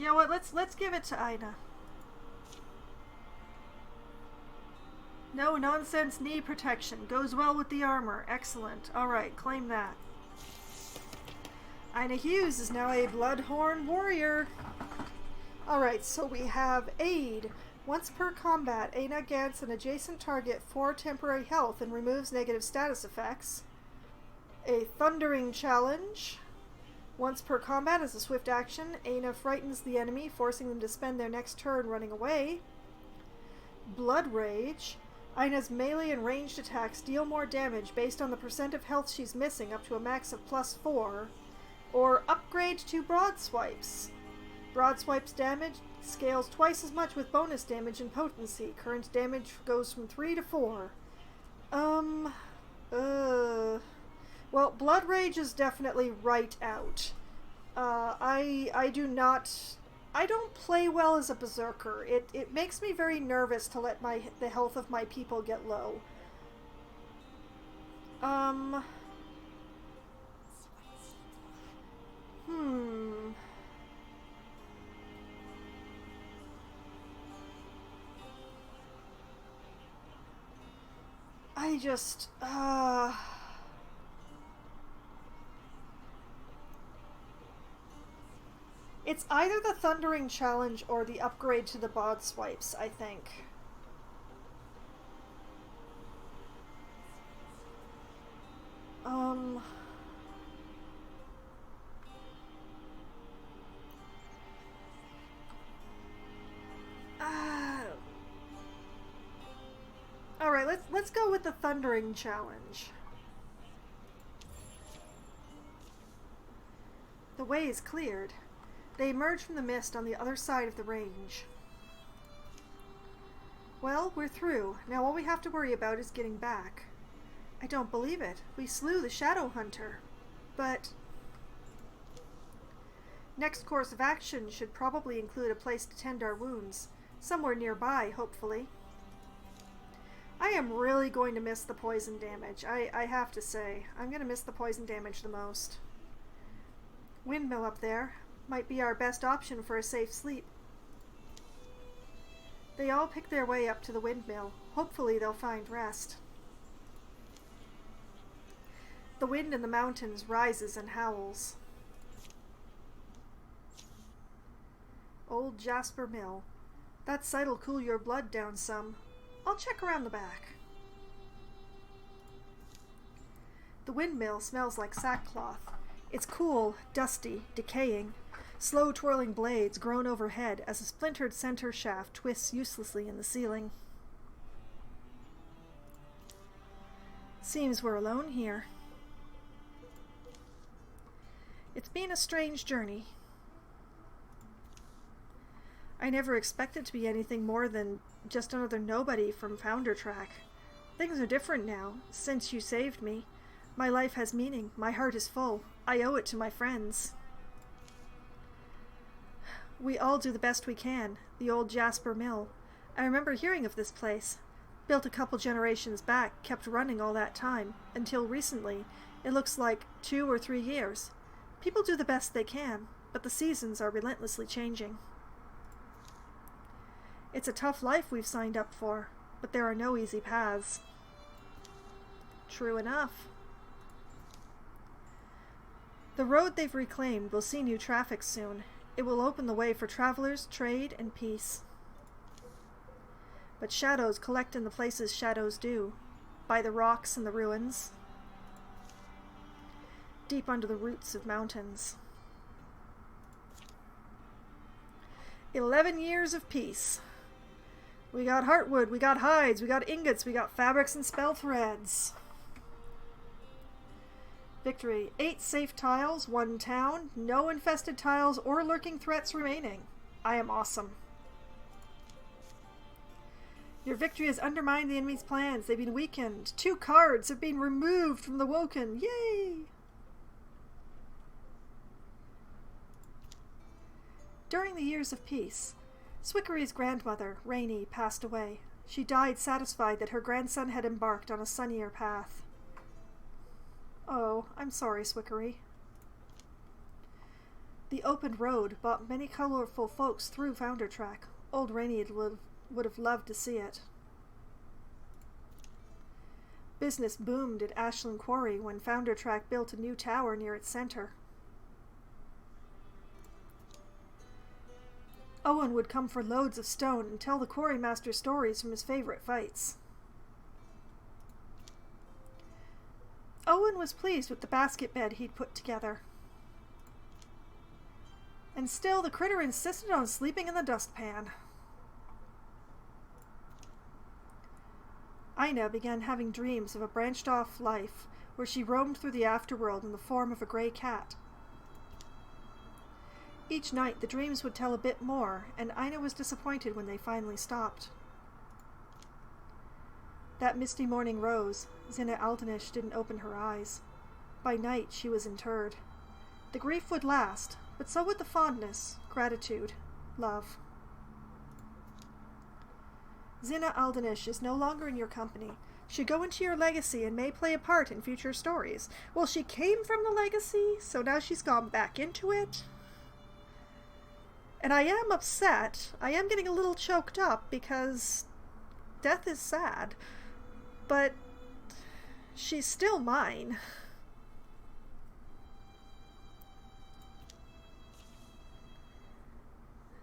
You know what? Let's give it to Aina. No nonsense knee protection. Goes well with the armor. Excellent. Alright, claim that. Aina Hughes is now a Bloodhorn warrior. Alright, so we have Aid. Once per combat, Aina grants an adjacent target 4 temporary health and removes negative status effects. A Thundering Challenge. Once per combat as a swift action, Aina frightens the enemy, forcing them to spend their next turn running away. Blood Rage. Aina's melee and ranged attacks deal more damage based on the percent of health she's missing up to a max of +4. Or upgrade to Broad Swipes. Broad Swipes damage scales twice as much with bonus damage and potency. Current damage goes from 3 to 4. Well, Blood Rage is definitely right out. I don't play well as a berserker. It makes me very nervous to let the health of my people get low. It's either the Thundering Challenge or the upgrade to the Broad Swipes, I think. Alright, let's go with the Thundering Challenge. The way is cleared. They emerge from the mist on the other side of the range. Well, we're through. Now all we have to worry about is getting back. I don't believe it. We slew the Shadow Hunter. But next course of action should probably include a place to tend our wounds. Somewhere nearby, hopefully. I am really going to miss the poison damage. I have to say. I'm going to miss the poison damage the most. Windmill up there. Might be our best option for a safe sleep. They all pick their way up to the windmill. Hopefully they'll find rest. The wind in the mountains rises and howls. Old Jasper Mill. That sight'll cool your blood down some. I'll check around the back. The windmill smells like sackcloth. It's cool, dusty, decaying. Slow twirling blades groan overhead as a splintered center shaft twists uselessly in the ceiling. Seems we're alone here. It's been a strange journey. I never expected to be anything more than just another nobody from Founder Track. Things are different now, since you saved me. My life has meaning, my heart is full. I owe it to my friends. We all do the best we can, the old Jasper Mill. I remember hearing of this place. Built a couple generations back, kept running all that time, until recently. It looks like 2 or 3 years. People do the best they can, but the seasons are relentlessly changing. It's a tough life we've signed up for, but there are no easy paths. True enough. The road they've reclaimed will see new traffic soon. It will open the way for travelers, trade, and peace. But shadows collect in the places shadows do, by the rocks and the ruins, deep under the roots of mountains. 11 years of peace. We got heartwood, we got hides, we got ingots, we got fabrics and spell threads. Victory. 8 safe tiles, 1 town, no infested tiles or lurking threats remaining. I am awesome. Your victory has undermined the enemy's plans. They've been weakened. 2 cards have been removed from the Woken. Yay! During the years of peace, Swickery's grandmother, Rainey, passed away. She died satisfied that her grandson had embarked on a sunnier path. Oh, I'm sorry, Swickery. The open road brought many colorful folks through Foundertrack. Old Rainy would have loved to see it. Business boomed at Ashland Quarry when Foundertrack built a new tower near its center. Owen would come for loads of stone and tell the quarrymaster stories from his favorite fights. Owen was pleased with the basket bed he'd put together. And still, the critter insisted on sleeping in the dustpan. Ina began having dreams of a branched-off life where she roamed through the afterworld in the form of a gray cat. Each night, the dreams would tell a bit more, and Ina was disappointed when they finally stopped. That misty morning rose, Zinna Aldenish didn't open her eyes. By night, she was interred. The grief would last, but so would the fondness, gratitude, love. Zinna Aldenish is no longer in your company. She'd go into your legacy and may play a part in future stories. Well, she came from the legacy, so now she's gone back into it. And I am upset. I am getting a little choked up because death is sad. But she's still mine.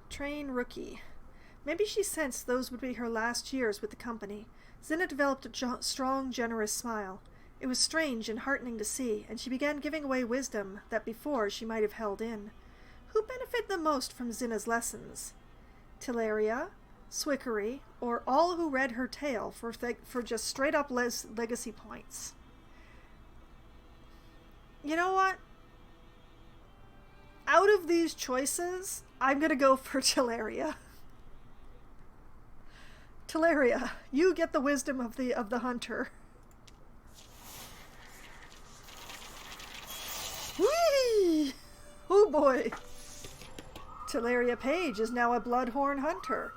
Train rookie. Maybe she sensed those would be her last years with the company. Zinna developed a strong, generous smile. It was strange and heartening to see, and she began giving away wisdom that before she might have held in. Who benefited the most from Zinna's lessons? Teleria, Swickery, or all who read her tale for just straight-up legacy points? You know what? Out of these choices, I'm gonna go for Teleria. Teleria, you get the wisdom of the hunter. Whee! Oh boy! Teleria Page is now a Bloodhorn hunter.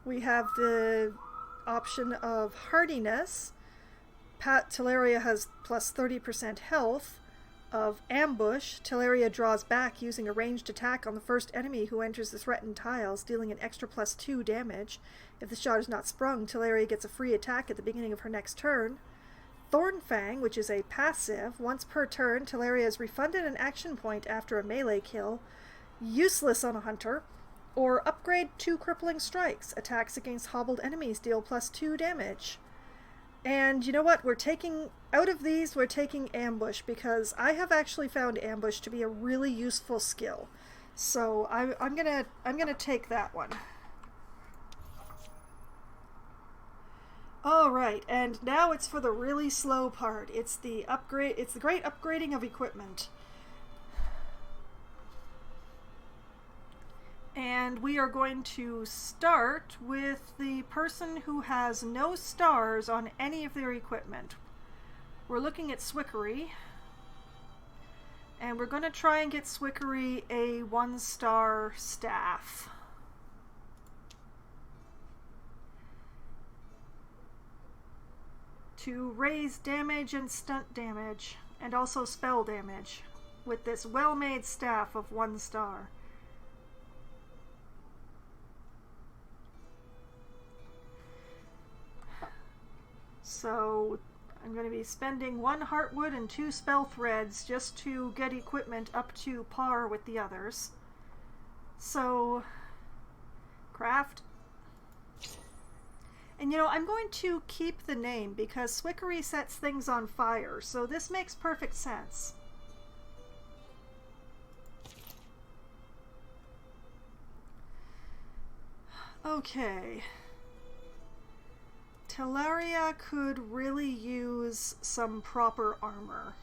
We have the option of hardiness. Teleria has plus 30% health. Of ambush, Teleria draws back using a ranged attack on the first enemy who enters the threatened tiles, dealing an extra plus 2 damage. If the shot is not sprung, Teleria gets a free attack at the beginning of her next turn. Thornfang, which is a passive. Once per turn, Teleria is refunded an action point after a melee kill. Useless on a hunter. Or upgrade 2 crippling strikes. Attacks against hobbled enemies deal plus 2 damage. And you know what? Out of these, we're taking ambush because I have actually found ambush to be a really useful skill. So I'm gonna take that one. All right, and now it's for the really slow part. It's the upgrade. It's the great upgrading of equipment. And we are going to start with the person who has no stars on any of their equipment. We're looking at Swickery. And we're going to try and get Swickery a 1-star staff. To raise damage and stunt damage, and also spell damage, with this well-made staff of 1 star. So I'm going to be spending 1 heartwood and 2 spell threads just to get equipment up to par with the others. So, craft. And you know, I'm going to keep the name because Swickery sets things on fire, so this makes perfect sense. Okay. Teleria could really use some proper armor.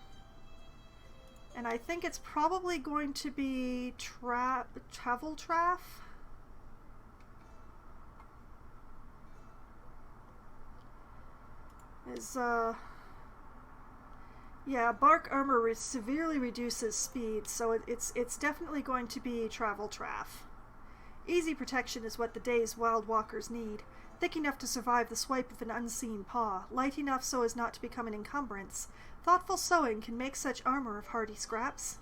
And I think it's probably going to be Travel Traff. Yeah, bark armor severely reduces speed, so it's definitely going to be Travel Traff. Easy protection is what the day's wild walkers need. Thick enough to survive the swipe of an unseen paw, light enough so as not to become an encumbrance. Thoughtful sewing can make such armor of hardy scraps.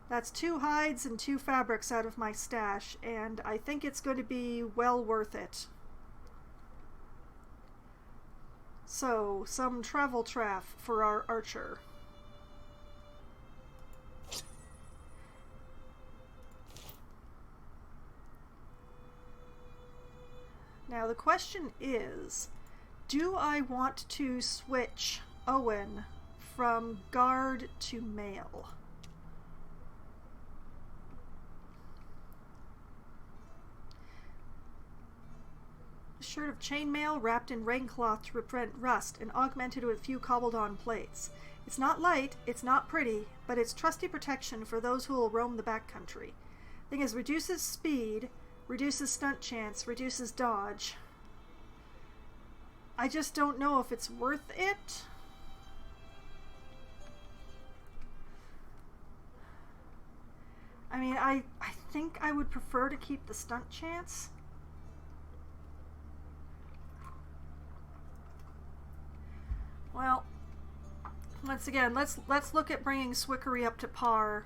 That's 2 hides and 2 fabrics out of my stash, and I think it's going to be well worth it. So, some travel traff for our archer. Now the question is, do I want to switch Owen from guard to mail? A shirt of chainmail wrapped in rain-cloth to prevent rust and augmented with a few cobbled-on plates. It's not light, it's not pretty, but it's trusty protection for those who will roam the backcountry. Thing is, reduces speed, reduces stunt chance, reduces dodge. I just don't know if it's worth it. I mean, I think I would prefer to keep the stunt chance. Well, once again, let's look at bringing Swickery up to par.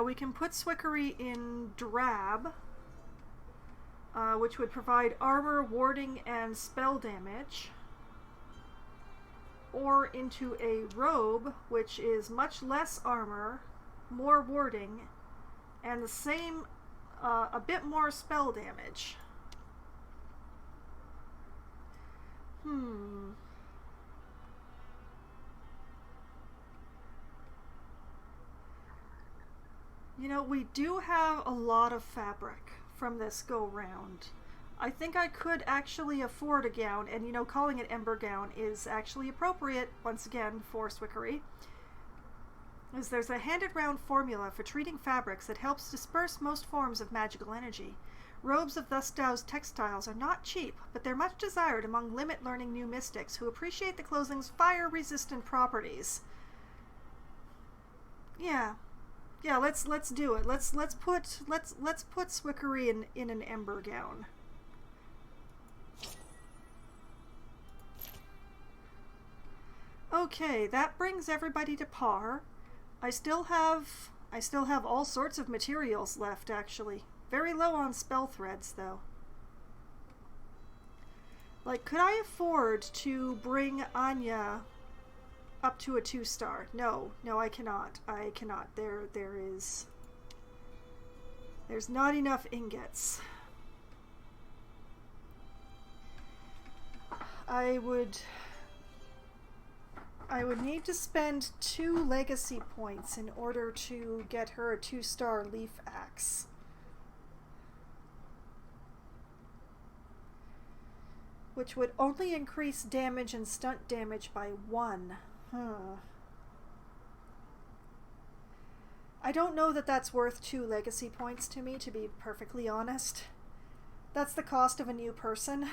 We can put Swickery in drab, which would provide armor, warding, and spell damage, or into a robe, which is much less armor, more warding, and the same, a bit more spell damage. You know, we do have a lot of fabric from this go-round. I think I could actually afford a gown, and you know, calling it Ember Gown is actually appropriate, once again, for Swickery. As there's a handed-round formula for treating fabrics that helps disperse most forms of magical energy. Robes of thus doused textiles are not cheap, but they're much desired among limit-learning new mystics who appreciate the clothing's fire-resistant properties. Yeah, let's do it. Let's put Swickery in an Ember Gown. Okay, that brings everybody to par. I still have all sorts of materials left, actually. Very low on spell threads, though. Like, could I afford to bring Anya up to a 2-star? No, I cannot. I cannot. There's not enough ingots. I would need to spend 2 legacy points in order to get her a 2-star leaf axe. Which would only increase damage and stunt damage by 1. I don't know that that's worth 2 legacy points to me, to be perfectly honest. That's the cost of a new person.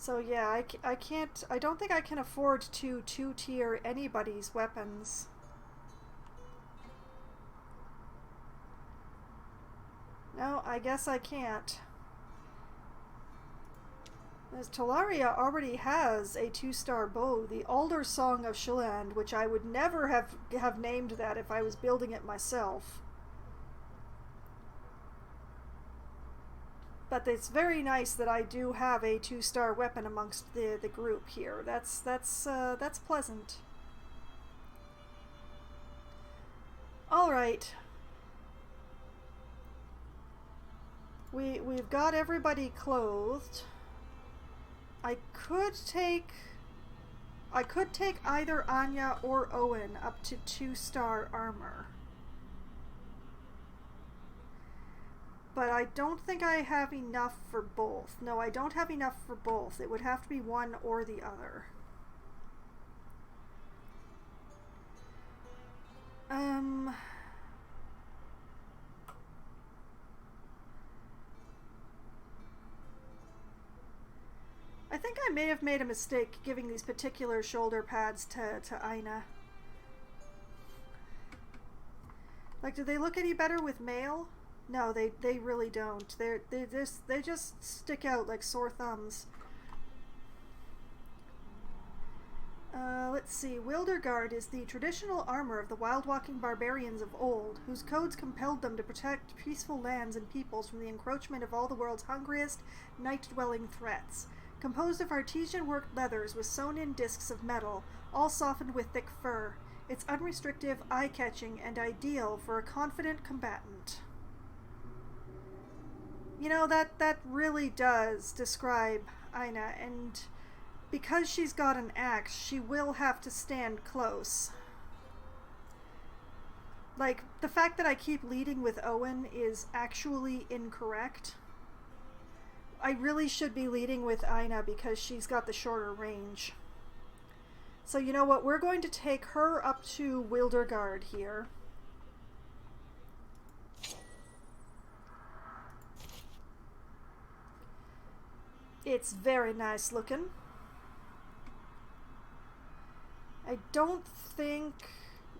So yeah, I don't think I can afford to 2-tier anybody's weapons. No, I guess I can't. As Talaria already has a 2-star bow, the Alder Song of Shalland, which I would never have named that if I was building it myself. But it's very nice that I do have a 2-star weapon amongst the group here. That's pleasant. All right. We've got everybody clothed. I could take either Anya or Owen up to 2-star armor. But I don't think I have enough for both. No, I don't have enough for both. It would have to be one or the other. I think I may have made a mistake giving these particular shoulder pads to Aina. Like, do they look any better with mail? No, they really don't. They just stick out like sore thumbs. Let's see. Wilderguard is the traditional armor of the wild-walking barbarians of old, whose codes compelled them to protect peaceful lands and peoples from the encroachment of all the world's hungriest, night-dwelling threats. Composed of artisan-worked leathers with sewn-in discs of metal, all softened with thick fur, it's unrestricted, eye-catching, and ideal for a confident combatant. You know, that really does describe Aina, and because she's got an axe, she will have to stand close. Like, the fact that I keep leading with Owen is actually incorrect. I really should be leading with Aina because she's got the shorter range. So you know what? We're going to take her up to Wilderguard here. It's very nice looking. I don't think...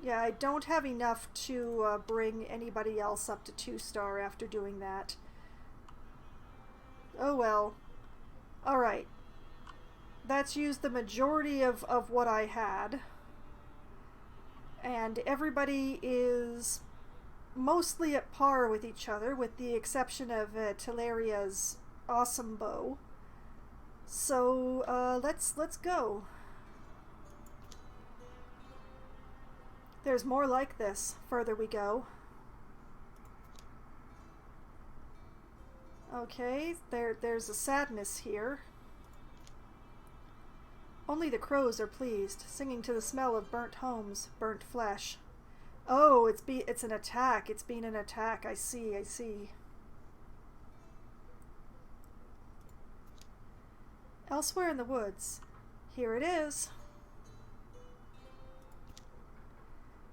Yeah, I don't have enough to bring anybody else up to 2-star after doing that. Oh well. Alright. That's used the majority of what I had. And everybody is mostly at par with each other, with the exception of Teleria's awesome bow. So, let's go. There's more like this, further we go. Okay, there's a sadness here. Only the crows are pleased, singing to the smell of burnt homes, burnt flesh. Oh, it's an attack. It's been an attack. I see. Elsewhere in the woods. Here it is.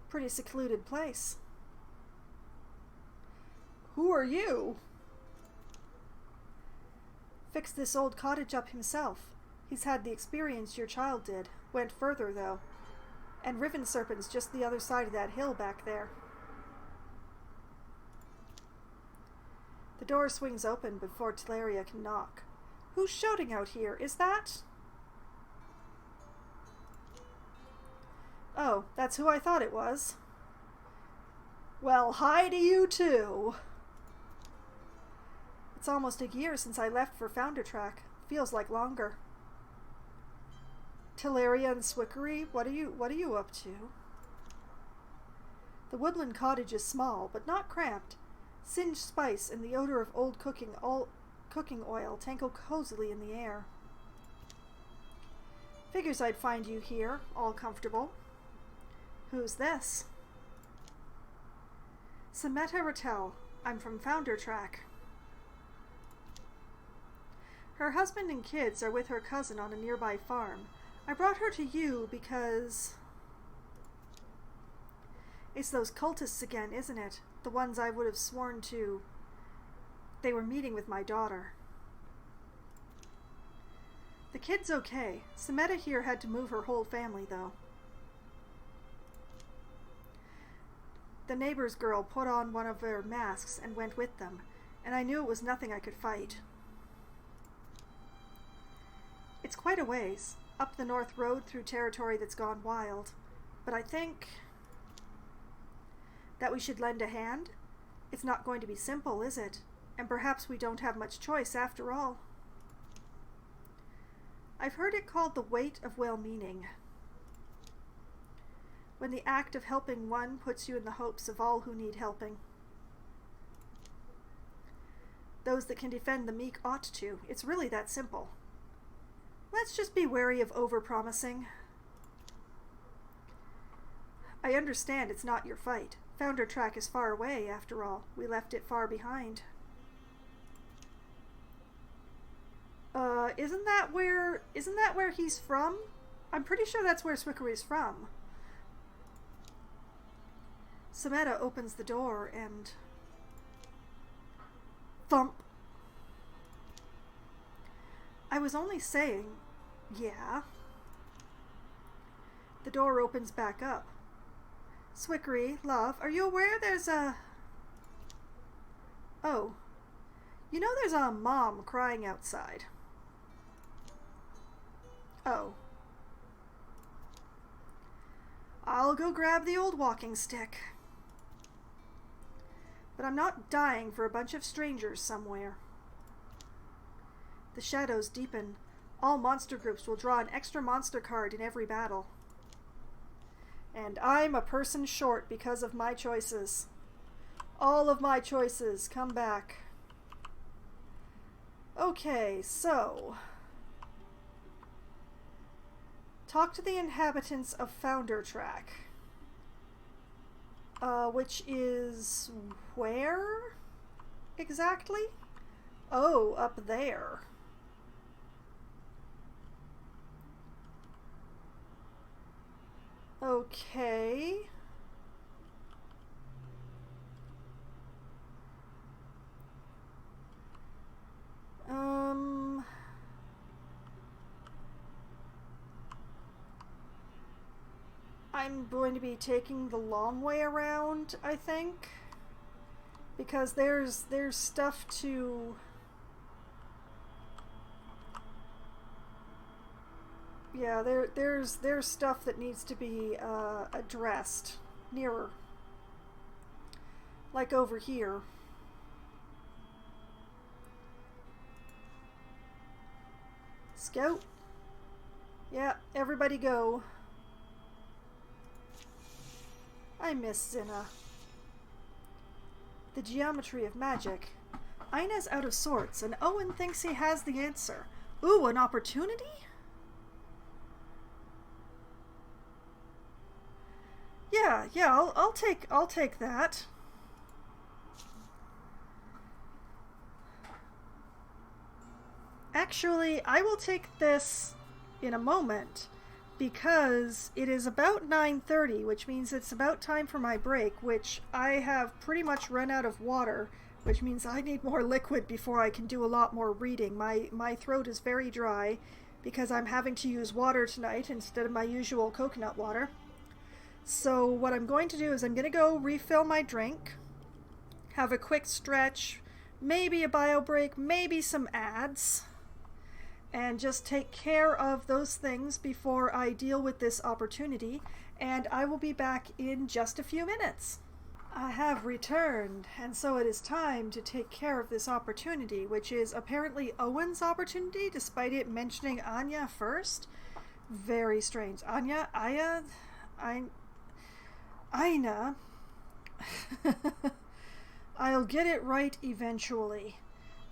Pretty secluded place. Who are you? Fixed this old cottage up himself. He's had the experience your child did. Went further, though. And Riven Serpent's just the other side of that hill back there. The door swings open before Teleria can knock. Who's shouting out here? Is that... Oh, that's who I thought it was. Well, hi to you too. It's almost a year since I left for Founder Track. Feels like longer. Teleria and Swickery, what are you up to? The woodland cottage is small, but not cramped. Singed spice and the odor of old cooking oil tankle cozily in the air. Figures I'd find you here, all comfortable. Who's this? Sameta Rattel. I'm from Founder Track. Her husband and kids are with her cousin on a nearby farm. I brought her to you because... It's those cultists again, isn't it? The ones I would have sworn to... They were meeting with my daughter. The kid's okay. Sameta here had to move her whole family, though. The neighbor's girl put on one of their masks and went with them, and I knew it was nothing I could fight. It's quite a ways, up the north road through territory that's gone wild, but I think that we should lend a hand. It's not going to be simple, is it? And perhaps we don't have much choice after all. I've heard it called the weight of well-meaning. When the act of helping one puts you in the hopes of all who need helping. Those that can defend the meek ought to. It's really that simple. Let's just be wary of over-promising. I understand it's not your fight. Founder Track is far away, after all. We left it far behind. Isn't that where he's from? I'm pretty sure that's where Swickery's from. Sameta opens the door and... Thump! I was only saying... Yeah. The door opens back up. Swickery, love, are you aware there's a... Oh. You know there's a mom crying outside. Oh. I'll go grab the old walking stick. But I'm not dying for a bunch of strangers somewhere. The shadows deepen. All monster groups will draw an extra monster card in every battle. And I'm a person short because of my choices. All of my choices come back. Okay, so... talk to the inhabitants of Founder Track. Which is... where? Exactly? Oh, up there. Okay. I'm going to be taking the long way around, I think. Because there's stuff to... yeah, there's stuff that needs to be addressed nearer. Like over here. Scout. Yeah, everybody go. I miss Zinna. The geometry of magic. Ina's out of sorts, and Owen thinks he has the answer. Ooh, an opportunity? Yeah, I'll take that. Actually, I will take this in a moment because it is about 9:30, which means it's about time for my break, which I have pretty much run out of water, which means I need more liquid before I can do a lot more reading. My throat is very dry because I'm having to use water tonight instead of my usual coconut water. So what I'm going to do is I'm going to go refill my drink, have a quick stretch, maybe a bio break, maybe some ads, and just take care of those things before I deal with this opportunity, and I will be back in just a few minutes. I have returned, and so it is time to take care of this opportunity, which is apparently Owen's opportunity, despite it mentioning Anya first. Very strange. Anya? Ina. I'll get it right eventually.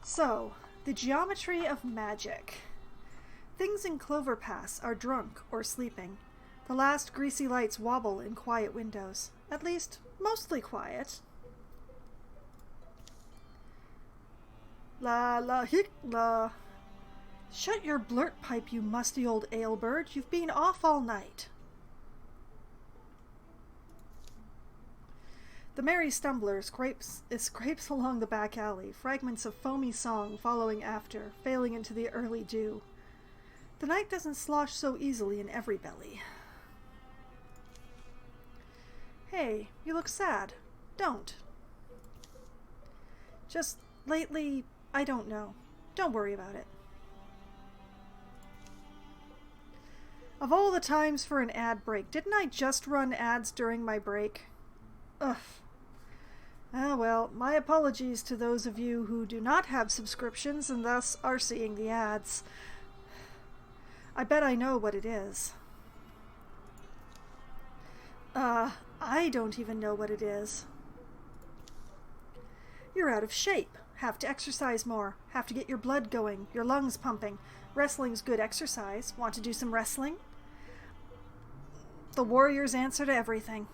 So, the geometry of magic. Things in Clover Pass are drunk or sleeping. The last greasy lights wobble in quiet windows. At least, mostly quiet. La la hic la. Shut your blurt pipe, you musty old ale-bird. You've been off all night. The merry stumbler scrapes along the back alley, fragments of foamy song following after, failing into the early dew. The night doesn't slosh so easily in every belly. Hey, you look sad. Don't. Just lately, I don't know. Don't worry about it. Of all the times for an ad break, didn't I just run ads during my break? Ugh. Ah, well, my apologies to those of you who do not have subscriptions and thus are seeing the ads. I bet I know what it is. I don't even know what it is. You're out of shape. Have to exercise more. Have to get your blood going, your lungs pumping. Wrestling's good exercise. Want to do some wrestling? The warrior's answer to everything.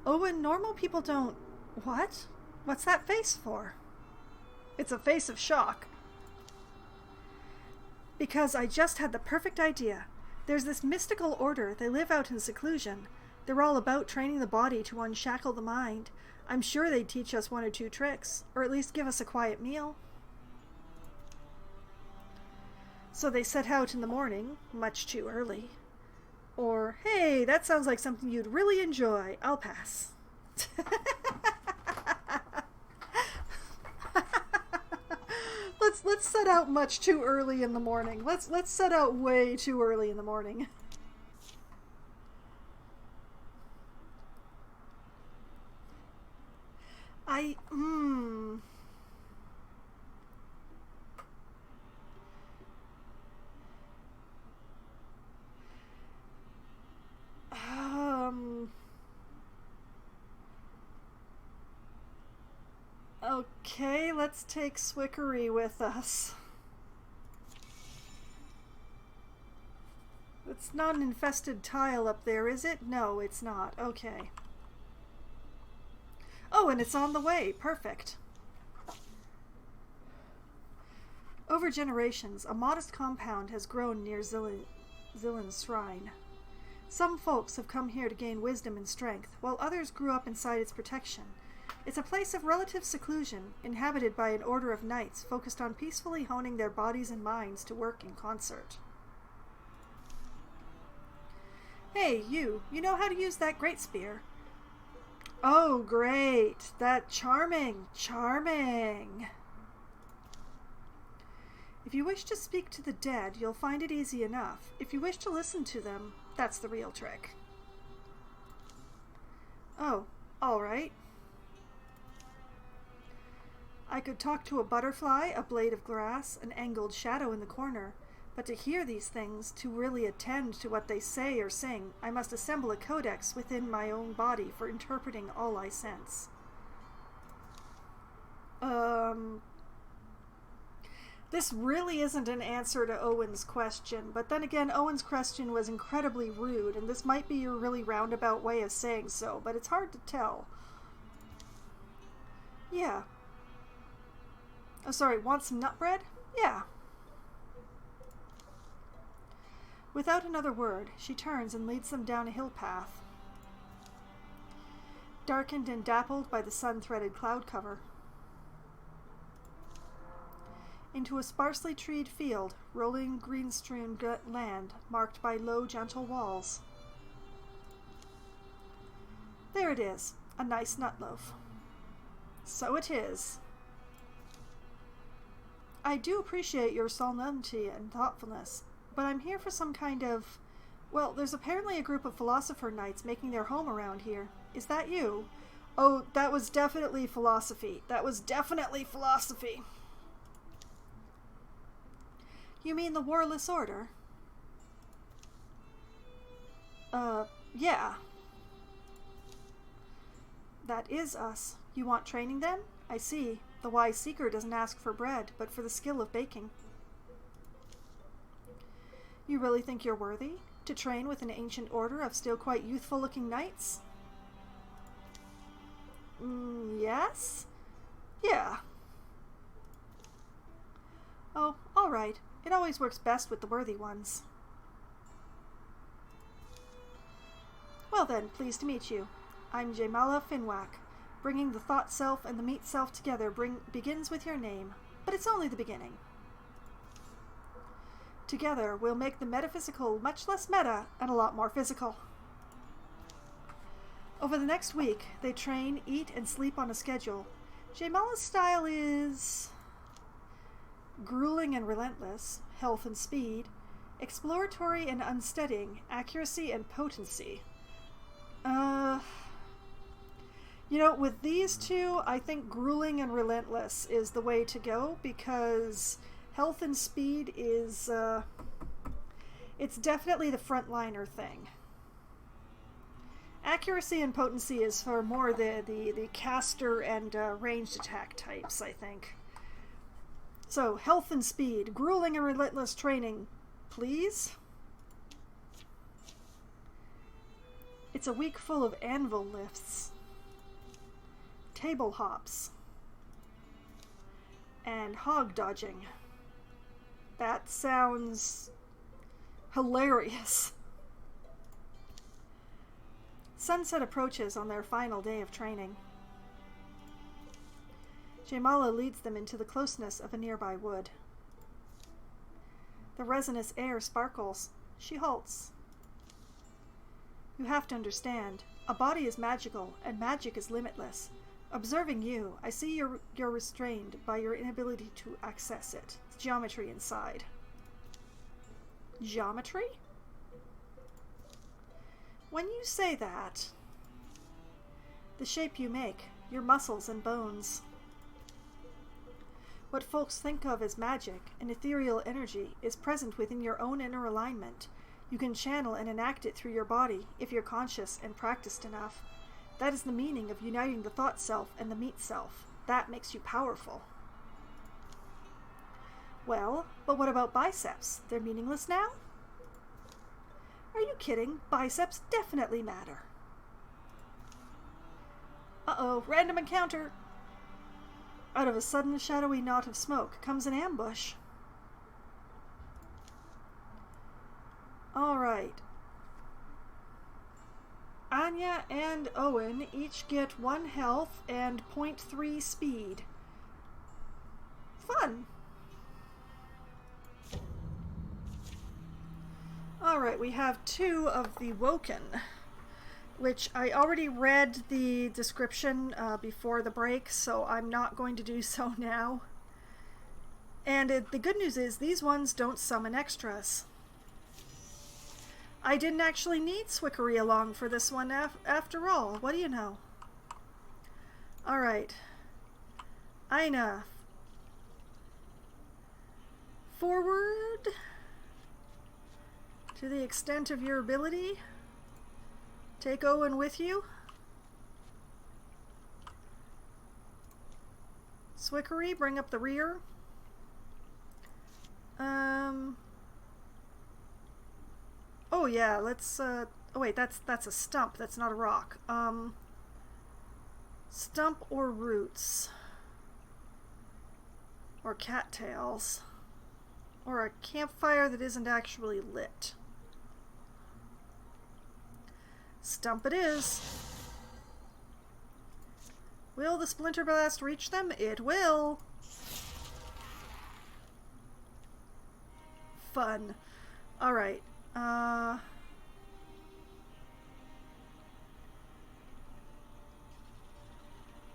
Owen, normal people don't... What? What's that face for? It's a face of shock. Because I just had the perfect idea. There's this mystical order. They live out in seclusion. They're all about training the body to unshackle the mind. I'm sure they'd teach us one or two tricks, or at least give us a quiet meal. So they set out in the morning, much too early. Or, hey, that sounds like something you'd really enjoy. I'll pass. let's set out much too early in the morning. Let's set out way too early in the morning. Okay, let's take Swickery with us. It's not an infested tile up there, is it? No, it's not. Okay. Oh, and it's on the way. Perfect. Over generations, a modest compound has grown near Zillin's shrine. Some folks have come here to gain wisdom and strength, while others grew up inside its protection. It's a place of relative seclusion, inhabited by an order of knights focused on peacefully honing their bodies and minds to work in concert. Hey, you know how to use that great spear? Oh, great. That charming. If you wish to speak to the dead, you'll find it easy enough. If you wish to listen to them, that's the real trick. Oh, all right. I could talk to a butterfly, a blade of grass, an angled shadow in the corner, but to hear these things, to really attend to what they say or sing, I must assemble a codex within my own body for interpreting all I sense. This really isn't an answer to Owen's question, but then again, Owen's question was incredibly rude, and this might be your really roundabout way of saying so, but it's hard to tell. Yeah. Oh, sorry, want some nut bread? Yeah. Without another word, she turns and leads them down a hill path, darkened and dappled by the sun-threaded cloud cover, into a sparsely treed field, rolling green-strewn land marked by low, gentle walls. There it is, a nice nut loaf. So it is. I do appreciate your solemnity and thoughtfulness, but I'm here for some kind of... Well, there's apparently a group of philosopher knights making their home around here. Is that you? Oh, that was definitely philosophy. That was definitely philosophy. You mean the Warless Order? Yeah. That is us. You want training then? I see. The wise seeker doesn't ask for bread, but for the skill of baking. You really think you're worthy to train with an ancient order of still quite youthful-looking knights? Yes? Yeah. Oh, all right. It always works best with the worthy ones. Well then, pleased to meet you. I'm Jaimala Finwak. Bringing the thought self and the meat self together begins with your name, but it's only the beginning. Together, we'll make the metaphysical much less meta and a lot more physical. Over the next week, they train, eat, and sleep on a schedule. Jaimala's style is... grueling and relentless, health and speed, exploratory and unsteadying, accuracy and potency. You know, with these two, I think grueling and relentless is the way to go, because health and speed is, it's definitely the frontliner thing. Accuracy and potency is for more the caster and ranged attack types, I think. So, health and speed, grueling and relentless training, please? It's a week full of anvil lifts, table hops, and hog dodging. That sounds hilarious. Sunset approaches on their final day of training. Jaimala leads them into the closeness of a nearby wood. The resinous air sparkles. She halts. You have to understand, a body is magical, and magic is limitless. Observing you, I see you're restrained by your inability to access it. It's geometry inside. Geometry? When you say that, the shape you make, your muscles and bones. What folks think of as magic, an ethereal energy, is present within your own inner alignment. You can channel and enact it through your body if you're conscious and practiced enough. That is the meaning of uniting the thought self and the meat self. That makes you powerful. Well, but what about biceps? They're meaningless now? Are you kidding? Biceps definitely matter. Uh-oh, random encounter. Out of a sudden shadowy knot of smoke comes an ambush. All right. Anya and Owen each get 1 health and 0.3 speed. Fun. Alright, we have 2 of the Woken, which I already read the description before the break, so I'm not going to do so now. And the good news is these ones don't summon extras. I didn't actually need Swickery along for this one after all. What do you know? Alright. Aina. Forward. To the extent of your ability. Take Owen with you. Swickery, bring up the rear. Oh yeah, let's oh wait, that's a stump, that's not a rock. Stump or roots. Or cattails. Or a campfire that isn't actually lit. Stump it is. Will the splinter blast reach them? It will. Fun. Alright.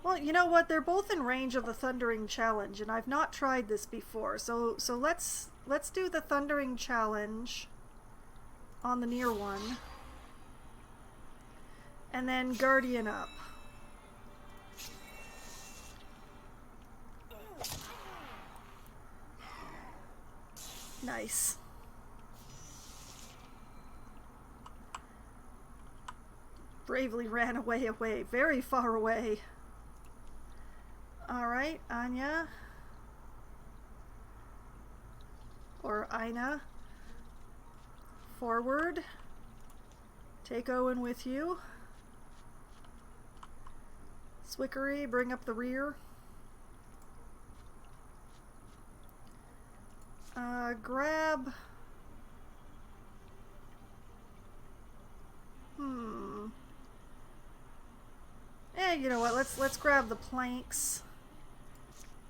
Well, you know what? They're both in range of the Thundering Challenge, and I've not tried this before. So let's do the Thundering Challenge on the near one. And then Guardian up. Nice. Bravely ran away, very far away. Alright, Anya. Or Aina. Forward. Take Owen with you. Swickery, bring up the rear. Grab... you know what, let's grab the planks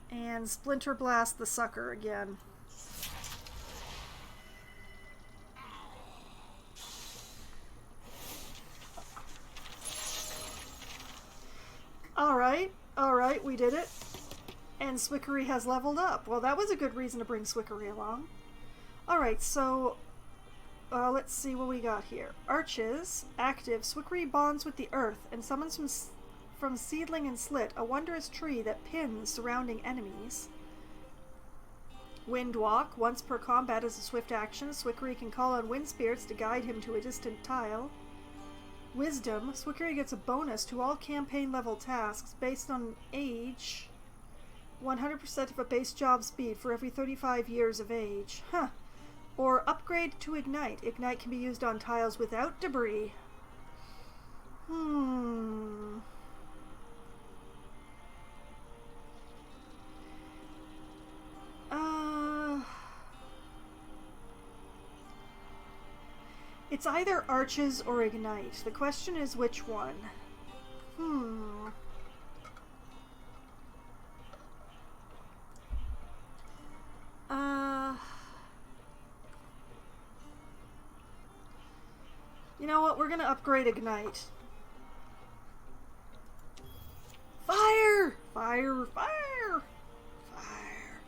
and splinter blast the sucker again. Alright, we did it. And Swickery has leveled up. Well, that was a good reason to bring Swickery along. Alright, so let's see what we got here. Arches, active, Swickery bonds with the earth and summons from Seedling and Slit a wondrous tree that pins surrounding enemies. Windwalk, once per combat as a swift action, Swickery can call on wind spirits to guide him to a distant tile. Wisdom, Swickery gets a bonus to all campaign level tasks based on age, 100% of a base job speed for every 35 years of age. Huh. Or upgrade to Ignite. Ignite can be used on tiles without debris. It's either Arches or Ignite. The question is which one. You know what? We're gonna upgrade Ignite. Fire! Fire! Fire! Fire!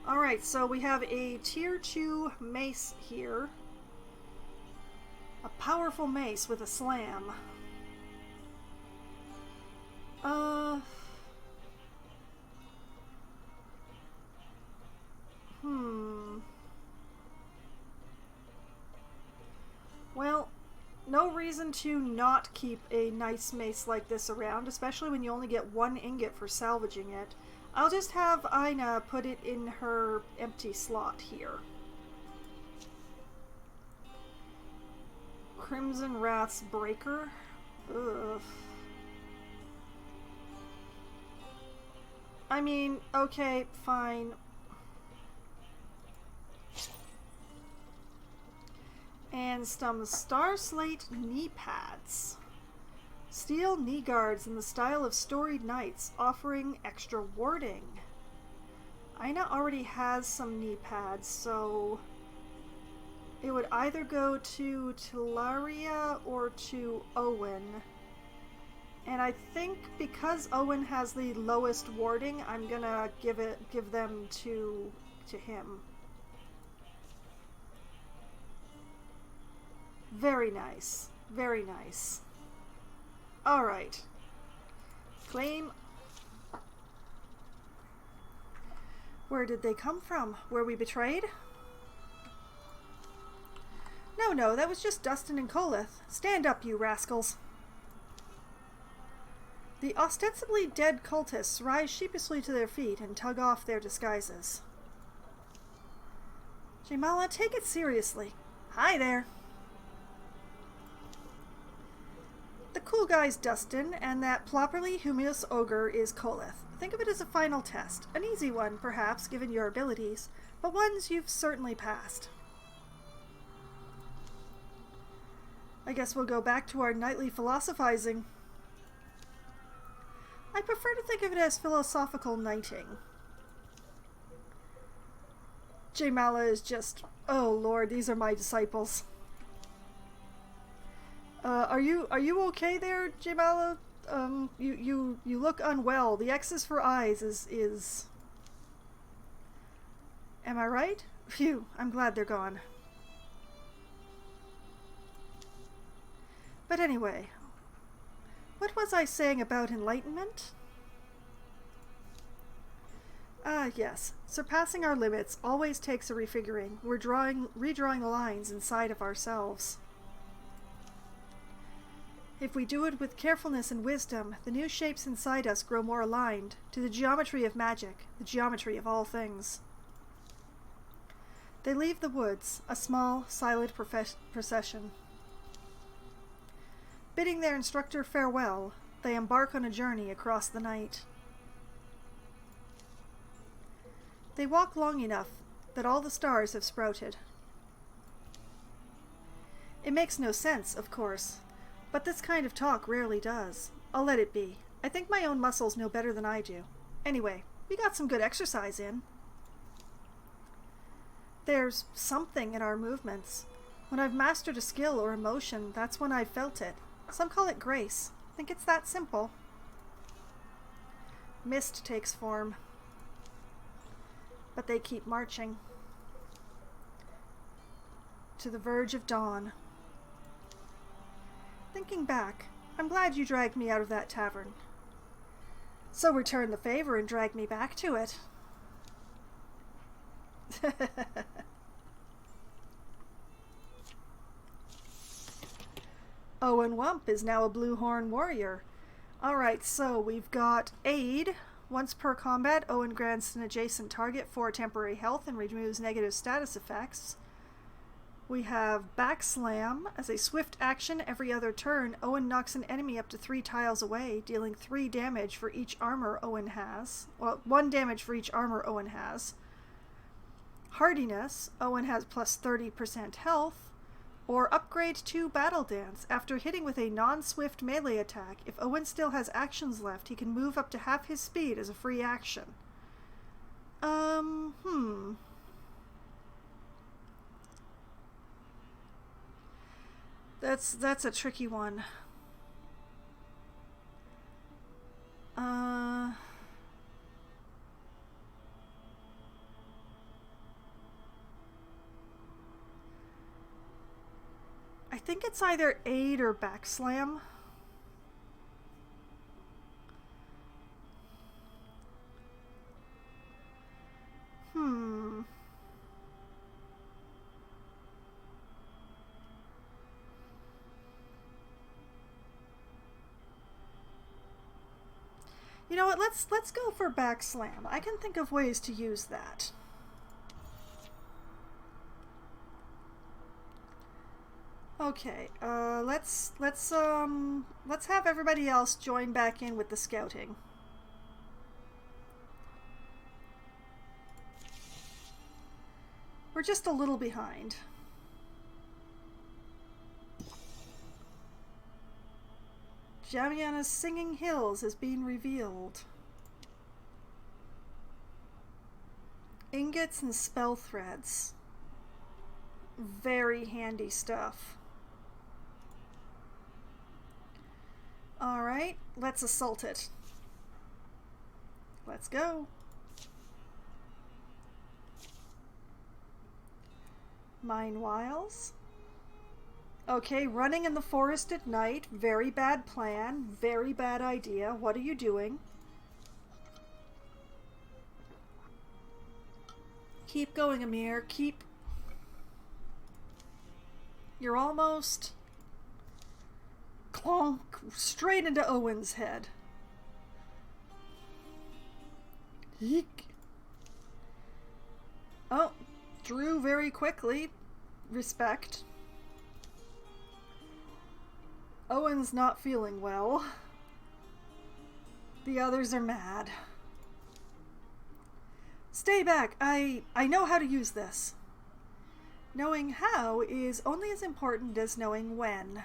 Alright, so we have a tier 2 mace here. A powerful mace with a slam. Well, no reason to not keep a nice mace like this around, especially when you only get 1 ingot for salvaging it. I'll just have Aina put it in her empty slot here. Crimson Wrath's Breaker? Ugh. I mean, okay, fine. And some Starslate knee pads. Steel knee guards in the style of Storied Knights, offering extra warding. Aina already has some knee pads, so it would either go to Talaria or to Owen. And I think because Owen has the lowest warding, I'm gonna give them to him. Very nice. Very nice. Alright. Claim. Where did they come from? Were we betrayed? No, that was just Dustin and Kolith. Stand up, you rascals. The ostensibly dead cultists rise sheepishly to their feet and tug off their disguises. Jamala, take it seriously. Hi there. The cool guy's Dustin, and that properly humorous ogre is Kolith. Think of it as a final test. An easy one, perhaps, given your abilities, but ones you've certainly passed. I guess we'll go back to our nightly philosophizing. I prefer to think of it as philosophical knighting. Jamala is just, oh lord, these are my disciples. Are you okay there, Jamala? You look unwell. The X is for eyes is... Am I right? Phew, I'm glad they're gone. But anyway, what was I saying about enlightenment? Yes. Surpassing our limits always takes a refiguring. We're redrawing the lines inside of ourselves. If we do it with carefulness and wisdom, the new shapes inside us grow more aligned to the geometry of magic, the geometry of all things. They leave the woods, a small, silent procession. Bidding their instructor farewell, they embark on a journey across the night. They walk long enough that all the stars have sprouted. It makes no sense, of course. But this kind of talk rarely does. I'll let it be. I think my own muscles know better than I do. Anyway, we got some good exercise in. There's something in our movements. When I've mastered a skill or emotion, that's when I've felt it. Some call it grace. I think it's that simple. Mist takes form. But they keep marching. To the verge of dawn. Thinking back, I'm glad you dragged me out of that tavern. So return the favor and drag me back to it. Owen Wump is now a Bluehorn warrior. Alright, so we've got Aid. Once per combat, Owen grants an adjacent target 4 temporary health and removes negative status effects. We have Backslam. As a swift action every other turn, Owen knocks an enemy up to 3 tiles away, dealing 3 damage for each armor Owen has. Well, 1 damage for each armor Owen has. Hardiness. Owen has plus 30% health. Or upgrade to Battle Dance. After hitting with a non-swift melee attack, if Owen still has actions left, he can move up to half his speed as a free action. That's a tricky one. think it's either aid or backslam. You know what, let's go for backslam. I can think of ways to use that. Okay, let's have everybody else join back in with the scouting. We're just a little behind. Jamiana's Singing Hills is being revealed. Ingots and spell threads. Very handy stuff. Alright, let's assault it. Let's go. Mine wiles. Okay, running in the forest at night. Very bad plan. Very bad idea. What are you doing? Keep going, Amir. Keep... You're almost... Clonk! Straight into Owen's head. Eek. Oh, drew very quickly. Respect. Owen's not feeling well. The others are mad. Stay back. I know how to use this. Knowing how is only as important as knowing when.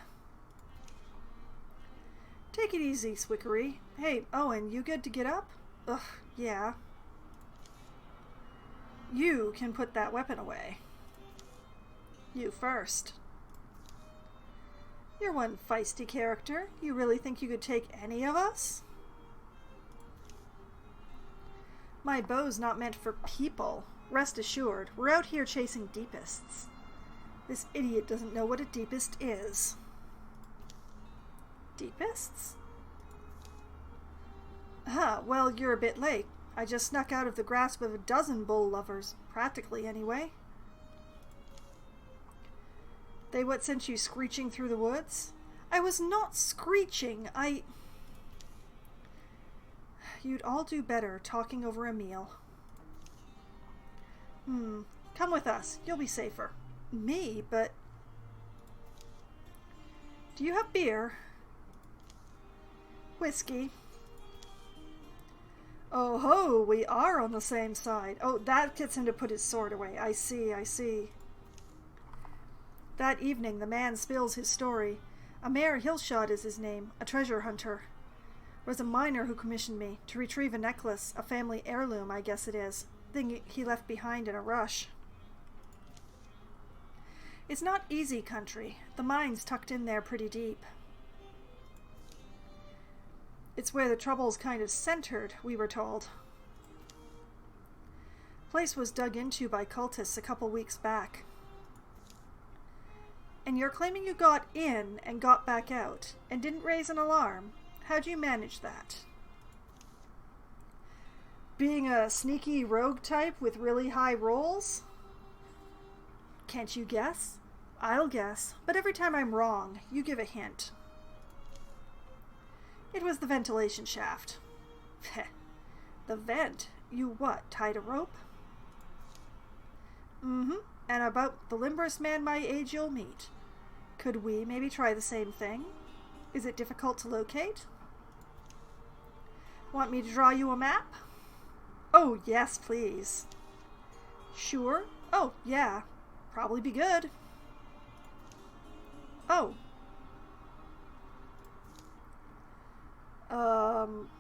Take it easy, Swickery. Hey, Owen, you good to get up? Ugh, yeah. You can put that weapon away. You first. You're one feisty character. You really think you could take any of us? My bow's not meant for people. Rest assured, we're out here chasing deepists. This idiot doesn't know what a deepist is. Deepists? Ah, well, you're a bit late. I just snuck out of the grasp of a dozen bull lovers. Practically, anyway. They what sent you screeching through the woods? I was not screeching. You'd all do better talking over a meal. Come with us. You'll be safer. Me? But... Do you have beer? Whiskey? Oh ho, we are on the same side. Oh, that gets him to put his sword away. I see, I see. That evening, the man spills his story. Amir Hillshot is his name, a treasure hunter. Was a miner who commissioned me to retrieve a necklace, a family heirloom, I guess it is. Thing he left behind in a rush. It's not easy country. The mine's tucked in there pretty deep. It's where the trouble's kind of centered, we were told. Place was dug into by cultists a couple weeks back. And you're claiming you got in and got back out, and didn't raise an alarm. How'd you manage that? Being a sneaky rogue type with really high rolls? Can't you guess? I'll guess, but every time I'm wrong, you give a hint. It was the ventilation shaft. The vent? You what, tied a rope? And about the limberest man my age you'll meet. Could we maybe try the same thing? Is it difficult to locate? Want me to draw you a map? Oh, yes, please. Sure? Oh, yeah. Probably be good. Oh.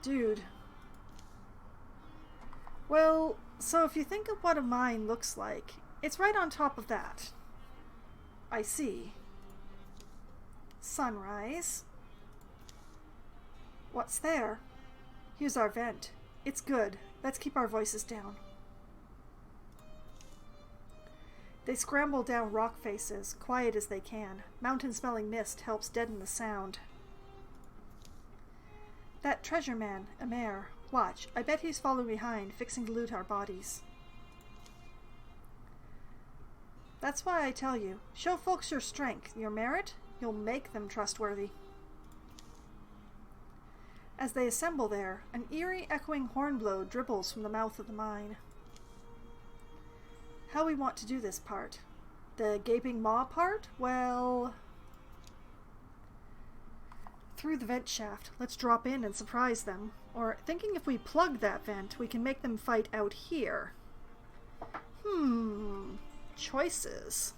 Dude. Well, so if you think of what a mine looks like, it's right on top of that. I see. Sunrise. What's there? Here's our vent. It's good. Let's keep our voices down. They scramble down rock faces, quiet as they can. Mountain-smelling mist helps deaden the sound. That treasure man, Amer. Watch, I bet he's following behind, fixing to loot our bodies. That's why I tell you, show folks your strength, your merit, you'll make them trustworthy. As they assemble there, an eerie, echoing horn blow dribbles from the mouth of the mine. How we want to do this part? The gaping maw part? Well... Through the vent shaft. Let's drop in and surprise them. Or, thinking if we plug that vent, we can make them fight out here. Choices.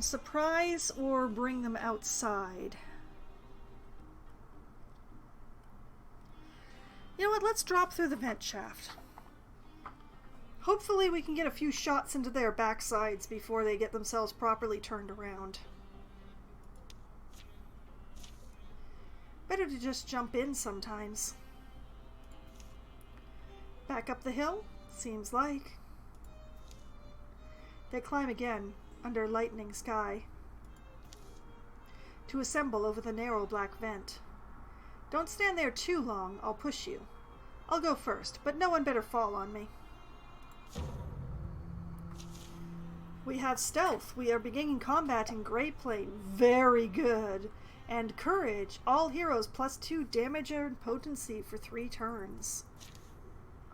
Surprise or bring them outside? You know what, let's drop through the vent shaft. Hopefully we can get a few shots into their backsides before they get themselves properly turned around. Better to just jump in sometimes. Back up the hill? Seems like. They climb again, under lightning sky, to assemble over the narrow black vent. Don't stand there too long, I'll push you. I'll go first, but no one better fall on me. We have stealth. We are beginning combat in Grey Plane. Very good. And courage. All heroes +2 damage and potency for 3 turns.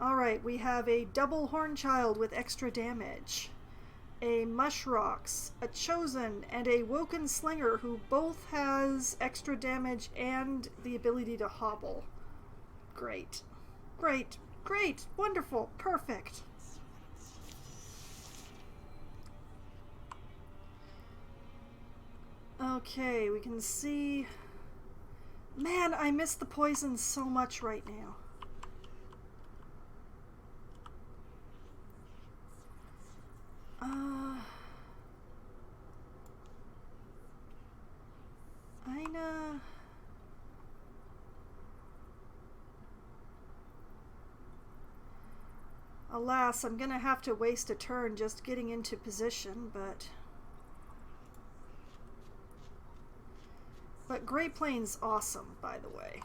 Alright, we have a double horn child with extra damage. A Mushrox, a Chosen, and a Woken Slinger who both has extra damage and the ability to hobble. Great. Great. Great. Wonderful. Perfect. Okay, we can see... Man, I miss the poison so much right now. Ina... Alas, I'm gonna have to waste a turn just getting into position, but... But Grey Plane's awesome, by the way.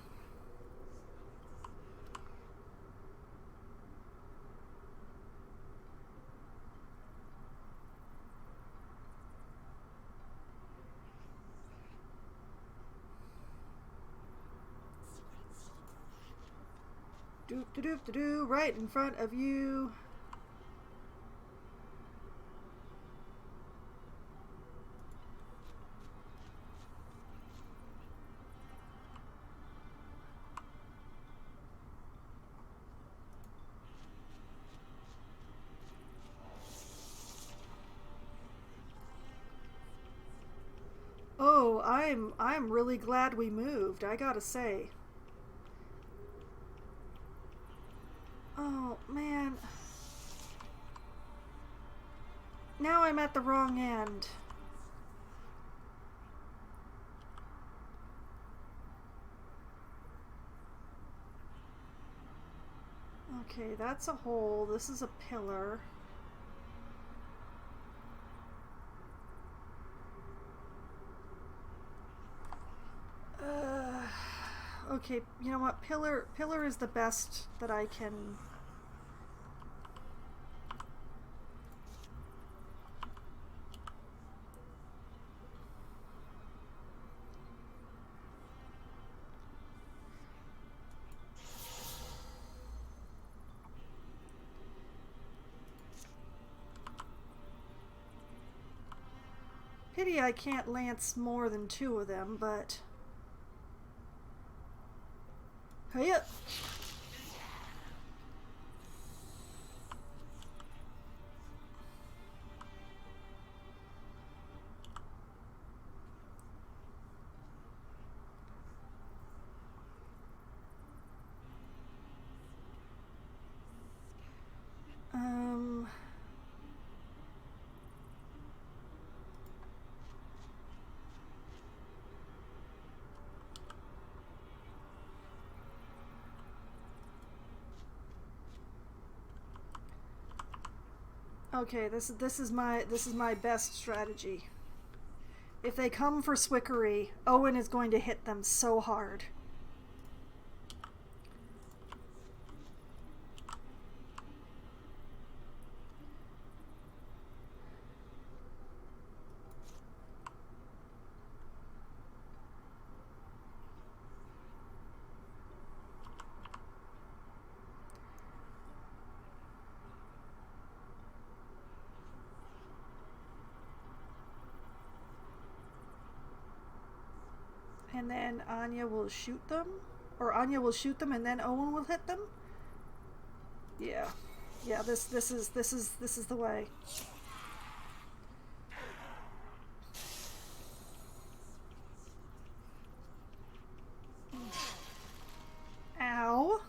Doop-de-doop-de-doo, right in front of you. Oh, I'm really glad we moved, I gotta say. Oh, man. Now I'm at the wrong end. Okay, that's a hole. This is a pillar. Okay, you know what? Pillar is the best that I can... Pity I can't lance more than 2 of them, but... Hiya! Okay, this is my best strategy. If they come for Swickery, Owen is going to hit them so hard. And then Anya will shoot them? Or Anya will shoot them and then Owen will hit them? Yeah. Yeah, this is the way. Ow.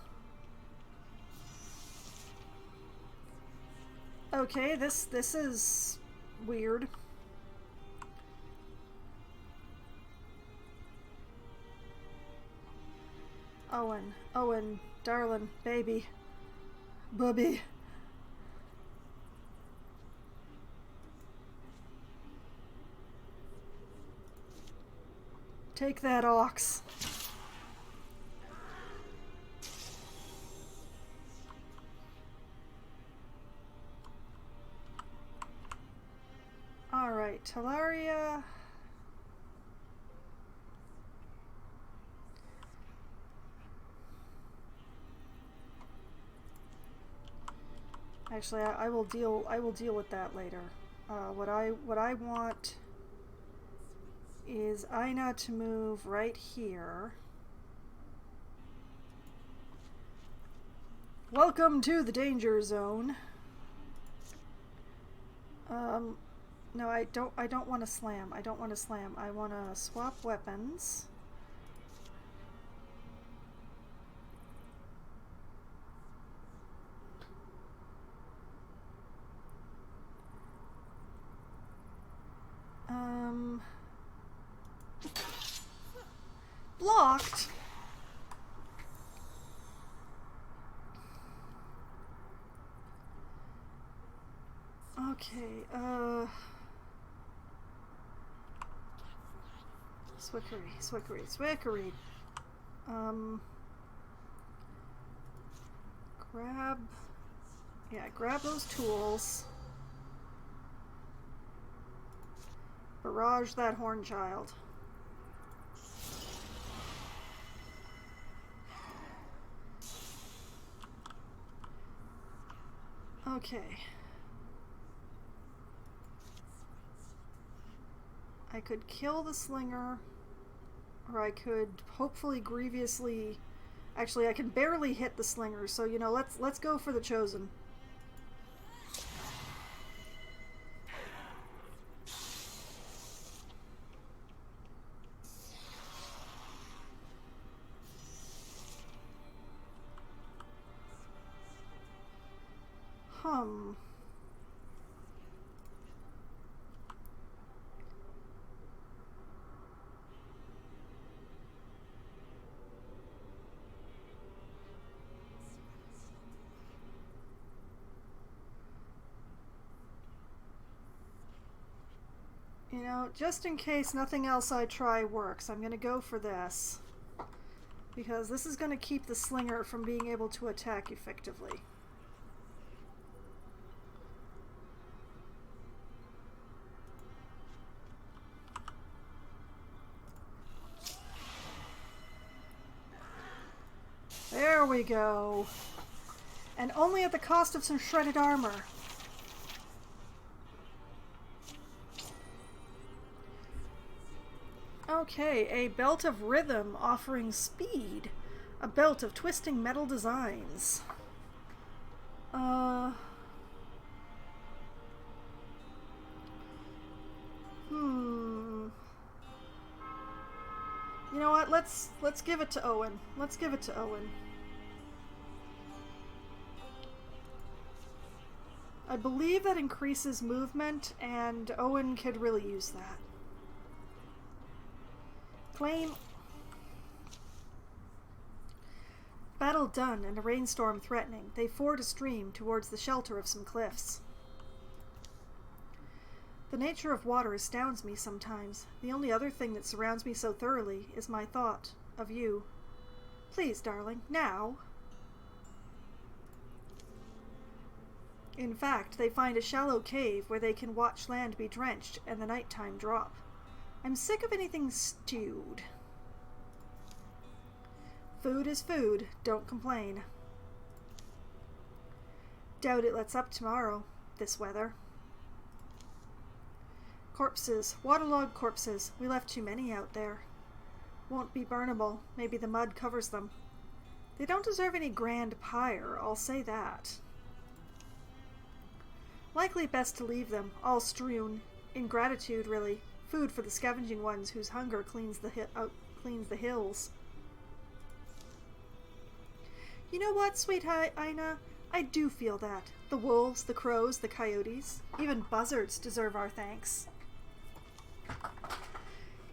Okay, this is weird. Owen, darling, baby, bubby. Take that, ox. Alright, Talaria. Actually, I will deal with that later. What I want is Aina to move right here. Welcome to the danger zone. No, I don't want to slam. I don't want to slam. I want to swap weapons. Blocked. Okay, Swickery. Grab those tools. Barrage that horn child. Okay. I could kill the slinger, or I could hopefully grievously... Actually, I can barely hit the slinger, so, you know, let's go for the chosen. You know, just in case nothing else I try works, I'm going to go for this. Because this is going to keep the slinger from being able to attack effectively. There we go. And only at the cost of some shredded armor. Okay, a belt of rhythm offering speed. A belt of twisting metal designs. You know what? Let's give it to Owen. Let's give it to Owen. I believe that increases movement, and Owen could really use that. Claim. Battle done and a rainstorm threatening, they ford a stream towards the shelter of some cliffs. The nature of water astounds me sometimes. The only other thing that surrounds me so thoroughly is my thought of you. Please, darling, now. In fact, they find a shallow cave where they can watch land be drenched and the nighttime drop. I'm sick of anything stewed. Food is food. Don't complain. Doubt it lets up tomorrow, this weather. Corpses. Waterlogged corpses. We left too many out there. Won't be burnable. Maybe the mud covers them. They don't deserve any grand pyre, I'll say that. Likely best to leave them, all strewn. Ingratitude, really. Food for the scavenging ones whose hunger cleans the hills. You know what, sweetheart Ina? I do feel that. The wolves, the crows, the coyotes, even buzzards deserve our thanks.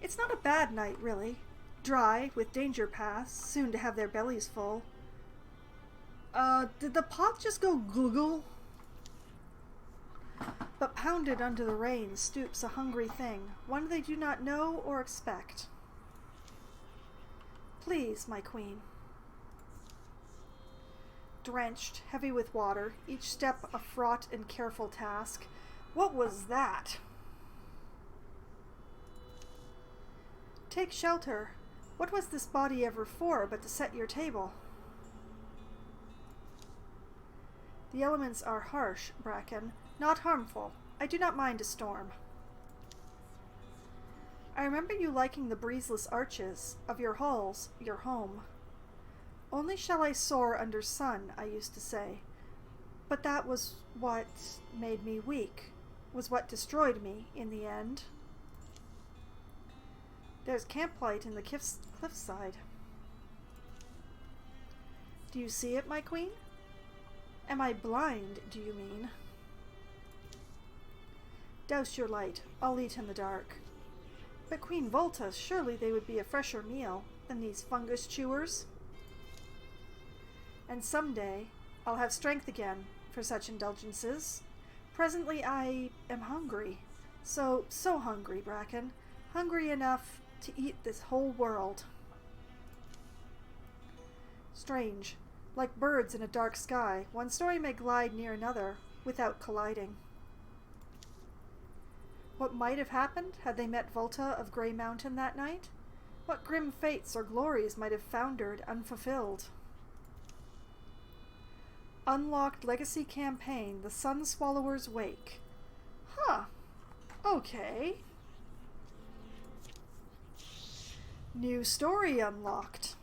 It's not a bad night, really. Dry, with danger past, soon to have their bellies full. Did the pot just go gluggle? But pounded under the rain stoops a hungry thing, one they do not know or expect. Please, my queen. Drenched, heavy with water, each step a fraught and careful task. What was that? Take shelter. What was this body ever for but to set your table? The elements are harsh, Bracken, not harmful. I do not mind a storm. I remember you liking the breezeless arches of your halls, your home. Only shall I soar under sun, I used to say. But that was what made me weak, was what destroyed me in the end. There's camplight in the cliffside. Do you see it, my queen? Am I blind, do you mean? Douse your light. I'll eat in the dark. But Queen Volta, surely they would be a fresher meal than these fungus chewers. And someday I'll have strength again for such indulgences. Presently I am hungry. So hungry, Bracken. Hungry enough to eat this whole world. Strange. Like birds in a dark sky, one story may glide near another without colliding. What might have happened had they met Volta of Grey Mountain that night? What grim fates or glories might have foundered unfulfilled? Unlocked Legacy Campaign, The Sun Swallower's Wake. Huh. Okay. New story unlocked.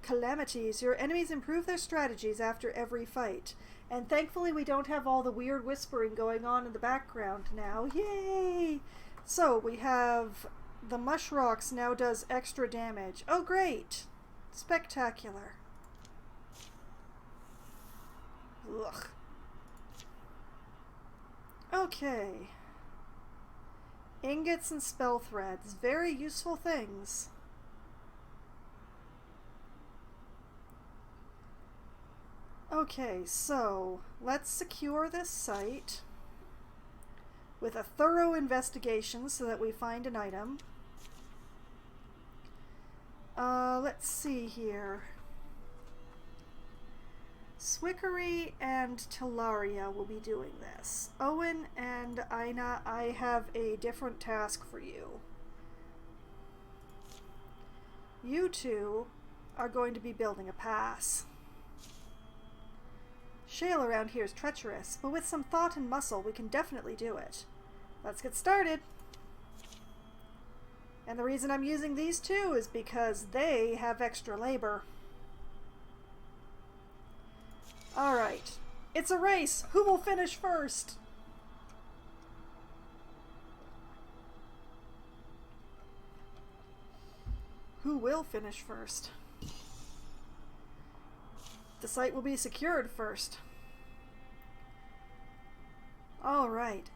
Calamities. Your enemies improve their strategies after every fight. And thankfully we don't have all the weird whispering going on in the background now. Yay! So we have the Mush Rocks now does extra damage. Oh great! Spectacular. Ugh. Okay. Ingots and spell threads. Very useful things. Okay, so let's secure this site with a thorough investigation so that we find an item. Let's see here. Swickery and Talaria will be doing this. Owen and Ina, I have a different task for you. You two are going to be building a pass. Shale around here is treacherous, but with some thought and muscle we can definitely do it. Let's get started. And the reason I'm using these two is because they have extra labor. Alright, it's a race. Who will finish first? Who will finish first? The site will be secured first. Alright.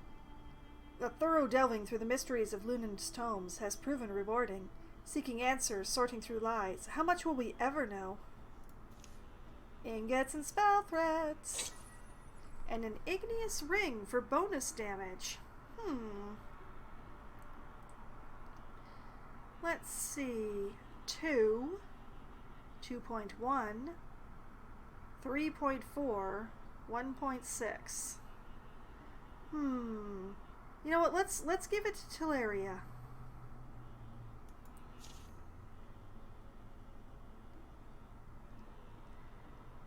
The thorough delving through the mysteries of Lunan's tomes has proven rewarding. Seeking answers, sorting through lies. How much will we ever know? Ingots and spell threads. And an igneous ring for bonus damage. Let's see. 2, 2.1, 3.4, 1.6. You know what? Let's give it to Teleria.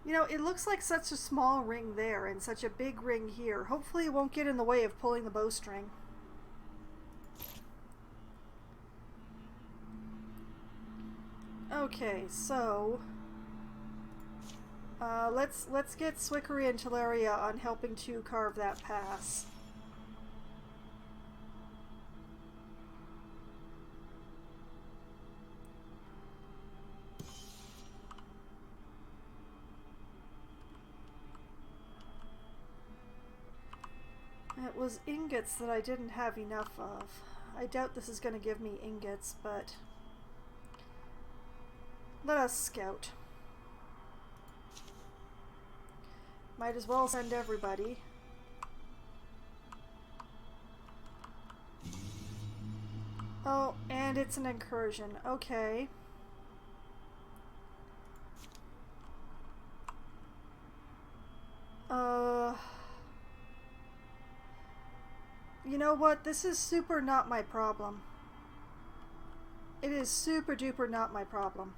You know, it looks like such a small ring there and such a big ring here. Hopefully it won't get in the way of pulling the bowstring. Okay, so let's get Swickery and Teleria on helping to carve that pass. It was ingots that I didn't have enough of. I doubt this is going to give me ingots, but let us scout. Might as well send everybody. Oh, and it's an incursion. Okay. You know what? This is super not my problem. It is super duper not my problem.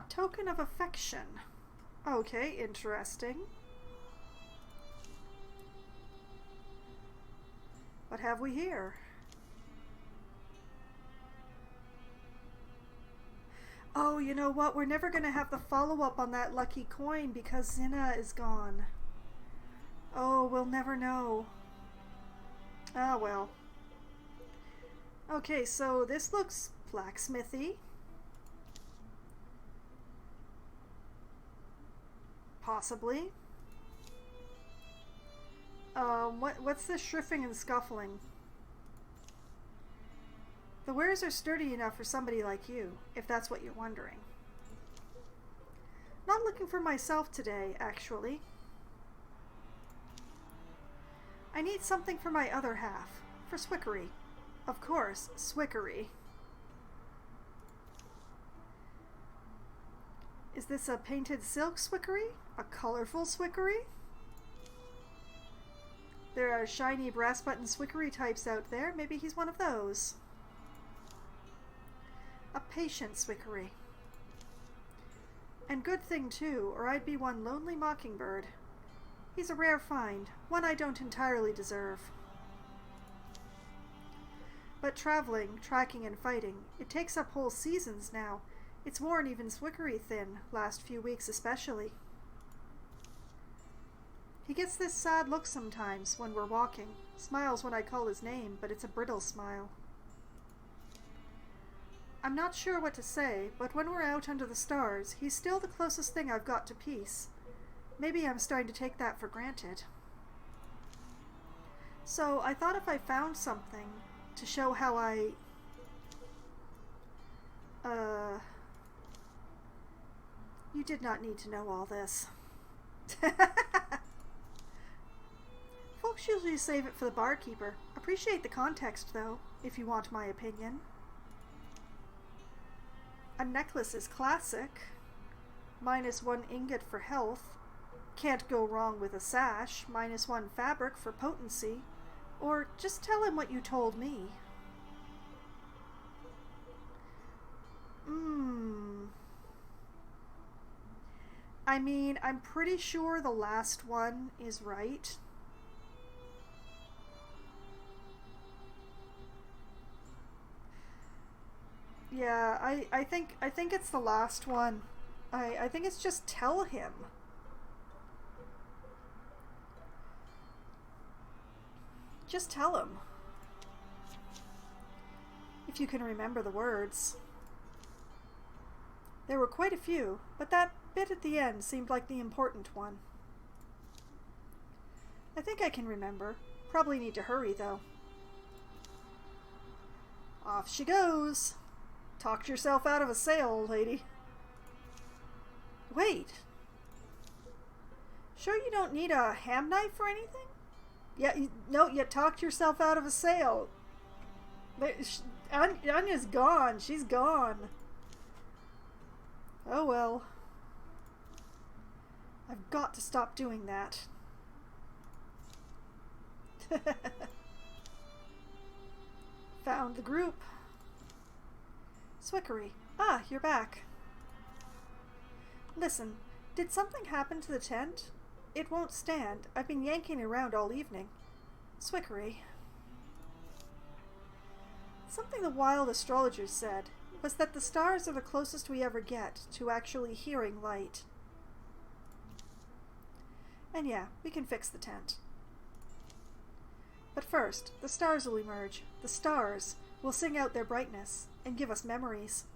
Token of affection. Okay, interesting. What have we here? Oh, you know what? We're never going to have the follow-up on that lucky coin because Zinna is gone. Oh, we'll never know. Ah, well. Okay, so this looks blacksmithy. Possibly. What's this shriffing and scuffling? The wares are sturdy enough for somebody like you, if that's what you're wondering. Not looking for myself today, actually. I need something for my other half, for Swickery. Of course, Swickery. Is this a painted silk Swickery? A colorful Swickery? There are shiny brass button Swickery types out there. Maybe he's one of those. A patient Swickery. And good thing too, or I'd be one lonely mockingbird. He's a rare find, one I don't entirely deserve. But traveling, tracking, and fighting, it takes up whole seasons now. It's worn even Swickery thin, last few weeks especially. He gets this sad look sometimes when we're walking, smiles when I call his name, but it's a brittle smile. I'm not sure what to say, but when we're out under the stars, he's still the closest thing I've got to peace. Maybe I'm starting to take that for granted. So I thought if I found something to show how you did not need to know all this. Folks usually save it for the barkeeper. Appreciate the context, though, if you want my opinion. A necklace is classic. -1 ingot for health. Can't go wrong with a sash. -1 fabric for potency. Or just tell him what you told me. I mean, I'm pretty sure the last one is right. Yeah, I think it's the last one. I think it's just tell him. Just tell him. If you can remember the words. There were quite a few, but that bit at the end seemed like the important one. I think I can remember. Probably need to hurry, though. Off she goes. Talked yourself out of a sale, old lady. Wait. Sure you don't need a ham knife or anything? Yeah, no, you talked yourself out of a sale. Anya's gone. She's gone. Oh well. I've got to stop doing that. Found the group. Swickery. Ah, you're back. Listen, did something happen to the tent? It won't stand. I've been yanking around all evening. Swickery. Something the wild astrologers said was that the stars are the closest we ever get to actually hearing light. And yeah, we can fix the tent. But first, the stars will emerge. The stars will sing out their brightness and give us memories.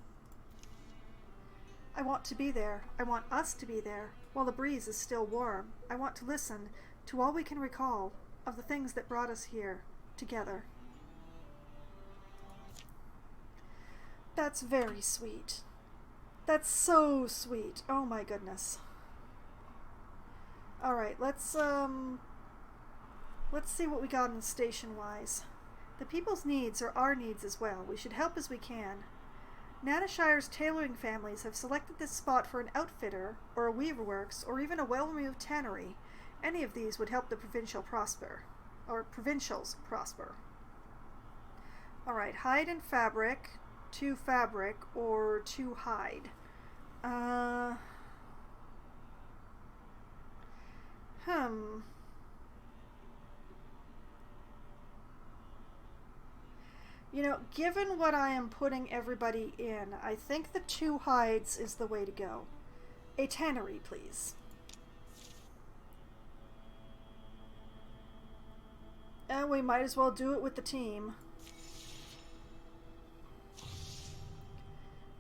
I want to be there. I want us to be there while the breeze is still warm. I want to listen to all we can recall of the things that brought us here together. That's very sweet. That's so sweet. Oh my goodness. Alright, let's see what we got in station-wise. The people's needs are our needs as well. We should help as we can. Nanashire's tailoring families have selected this spot for an outfitter, or a weaverworks, or even a well-removed tannery. Any of these would help the provincials prosper. Alright, hide and fabric, 2 fabric, or 2 hide. You know, given what I am putting everybody in, I think the 2 hides is the way to go. A tannery, please. And we might as well do it with the team.